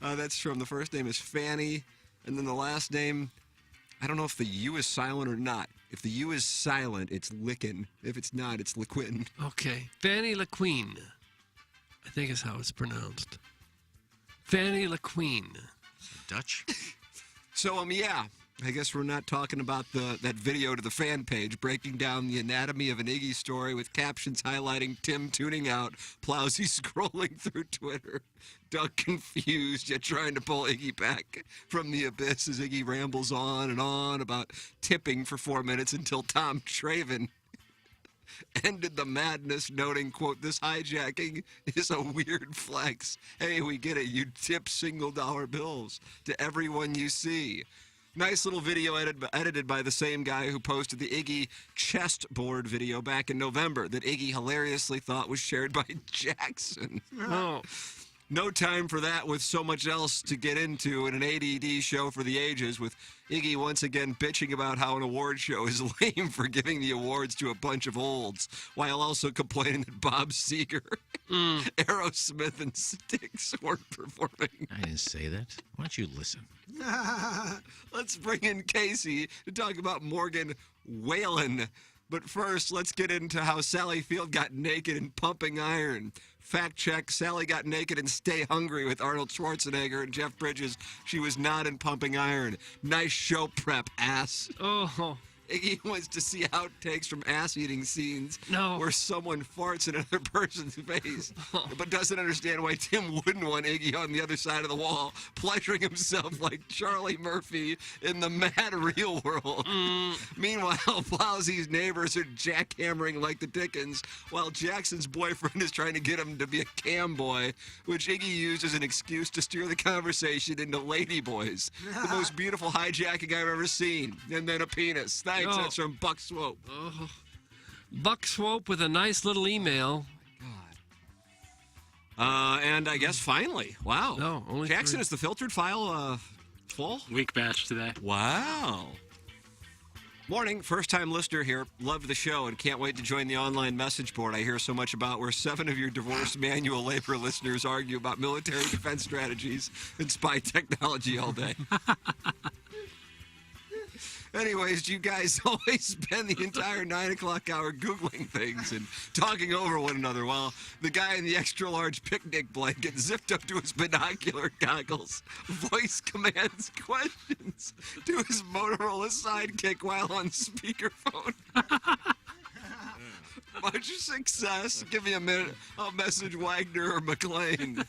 That's from, the first name is Fanny, and then the last name, I don't know if the U is silent or not. If the U is silent, it's Lickin'. If it's not, it's Liquin. Okay. Fanny LaQueen, I think is how it's pronounced. Fanny LaQueen. Dutch? So, yeah. I guess we're not talking about that video to the fan page breaking down the anatomy of an Iggy story with captions highlighting Tim tuning out, Plowsy scrolling through Twitter, Doug confused yet trying to pull Iggy back from the abyss as Iggy rambles on and on about tipping for 4 minutes until Tom Traven ended the madness, noting, quote, "This hijacking is a weird flex. Hey, we get it. You tip $1 bills to everyone you see." Nice little video edited by the same guy who posted the Iggy chestboard video back in November that Iggy hilariously thought was shared by Jackson. Oh. No time for that with so much else to get into in an ADD show for the ages, with Iggy once again bitching about how an award show is lame for giving the awards to a bunch of olds, while also complaining that Bob Seger, Aerosmith, and Styx weren't performing. I didn't say that. Why don't you listen? Let's bring in Casey to talk about Morgan Whalen. But first, let's get into how Sally Field got naked in Pumping Iron. Fact check, Sally got naked in Stay Hungry with Arnold Schwarzenegger and Jeff Bridges. She was not in Pumping Iron. Nice show prep, ass. Oh. Iggy wants to see outtakes from ass-eating scenes where someone farts in another person's face, but doesn't understand why Tim wouldn't want Iggy on the other side of the wall, pleasuring himself like Charlie Murphy in the mad real world. Meanwhile, Plowsy's neighbors are jackhammering like the Dickens, while Jackson's boyfriend is trying to get him to be a cam boy, which Iggy used as an excuse to steer the conversation into ladyboys. The most beautiful hijacking I've ever seen. And then a penis. Thanks. That's from Buck Swope. Oh. Buck Swope with a nice little email. And I guess finally, wow. No, only Jackson, 3. is the filtered file full? Week batch today. Wow. Morning, first-time listener here. Love the show and can't wait to join the online message board I hear so much about, where 7 of your divorce manual labor listeners argue about military defense strategies and spy technology all day. Anyways, you guys always spend the entire 9 o'clock hour Googling things and talking over one another while the guy in the extra-large picnic blanket, zipped up to his binocular goggles, voice commands questions to his Motorola sidekick while on speakerphone. Much success. Give me a minute. I'll message Wagner or McLean.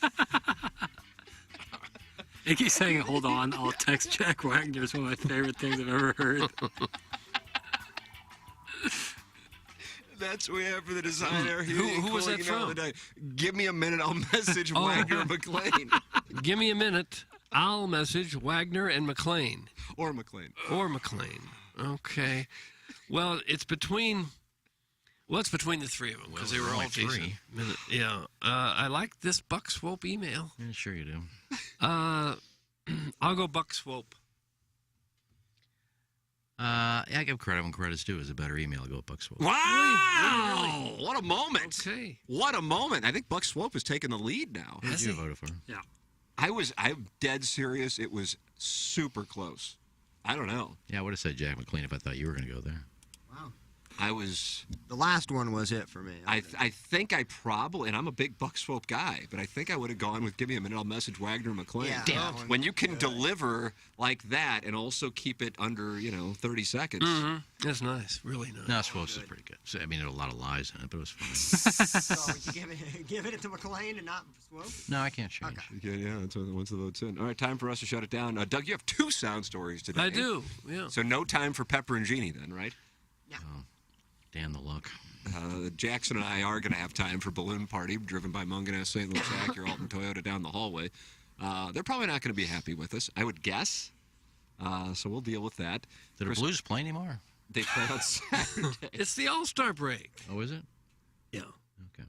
Iggy saying, "Hold on, I'll text Jack Wagner" is one of my favorite things I've ever heard. That's way after the designer. Who was that from? Give me a minute, I'll message Wagner and McLean. Give me a minute, I'll message Wagner and McLean. Or McLean. Okay. Well, it's between the 3 of them, because they were all decent. Yeah. I like this Buck Swope email. Yeah, sure you do. I'll go Buck Swope. I give credit when credit's due. Is a better email. I'll go with Buck Swope. Wow! Really? What a moment. Okay. What a moment. I think Buck Swope has taken the lead now. Who you voted for? Yeah. I'm dead serious. It was super close. I don't know. Yeah, I would have said Jack McLean if I thought you were going to go there. Wow. I was. The last one was it for me. I think I probably, and I'm a big Buck Swope guy, but I think I would have gone with Give Me a Minute, I'll Message Wagner McLean. Yeah, damn. When you can deliver like that and also keep it under, 30 seconds. Mm-hmm. That's nice. Really nice. No, Swope's is pretty good. So, I mean, there were a lot of lies in it, but it was funny. So would you give it to McLean and not Swope? No, I can't change. Okay, yeah, that's once the vote's in. All right, time for us to shut it down. Doug, you have 2 sound stories today. I do, yeah. So no time for Pepper and Jeannie then, right? Yeah. Oh, Dan the luck. Jackson and I are going to have time for Balloon Party, driven by Munganess, St. Louis Acura, Alton Toyota down the hallway. They're probably not going to be happy with us, I would guess. So we'll deal with that. Did the Blues play anymore? They play on Saturday. It's the All-Star break. Oh, is it? Yeah. Okay.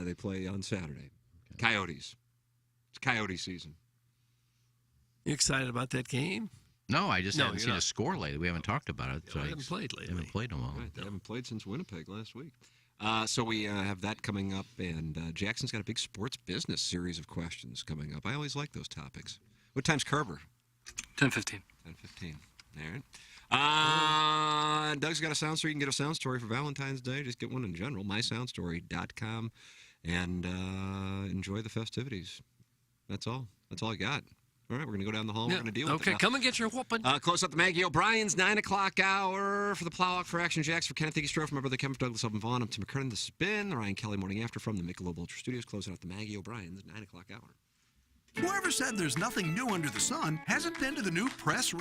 They play on Saturday. Okay. Coyotes. It's Coyote season. You excited about that game? No, I just haven't seen a score lately. We haven't talked about it. So I haven't played lately. Haven't played in a while. Right, they haven't played since Winnipeg last week. So we have that coming up, and Jackson's got a big sports business series of questions coming up. I always like those topics. What time's Kerber? 10:15. 10:15. All right. Doug's got a sound story. You can get a sound story for Valentine's Day. Just get one in general. mysoundstory.com, and enjoy the festivities. That's all. That's all I got. All right, we're going to go down the hall. We're going to deal with it. Okay, come and get your whooping. Close up the Maggie O'Brien's 9 o'clock hour for the Plowhawk for Action Jacks for Kenneth Iggy for my brother Kevin Douglas up in Vaughn. I'm Tim McKernan. This has been the Ryan Kelly Morning After from the Michelob Ultra Studios, closing out the Maggie O'Brien's 9 o'clock hour. Whoever said there's nothing new under the sun hasn't been to the new press.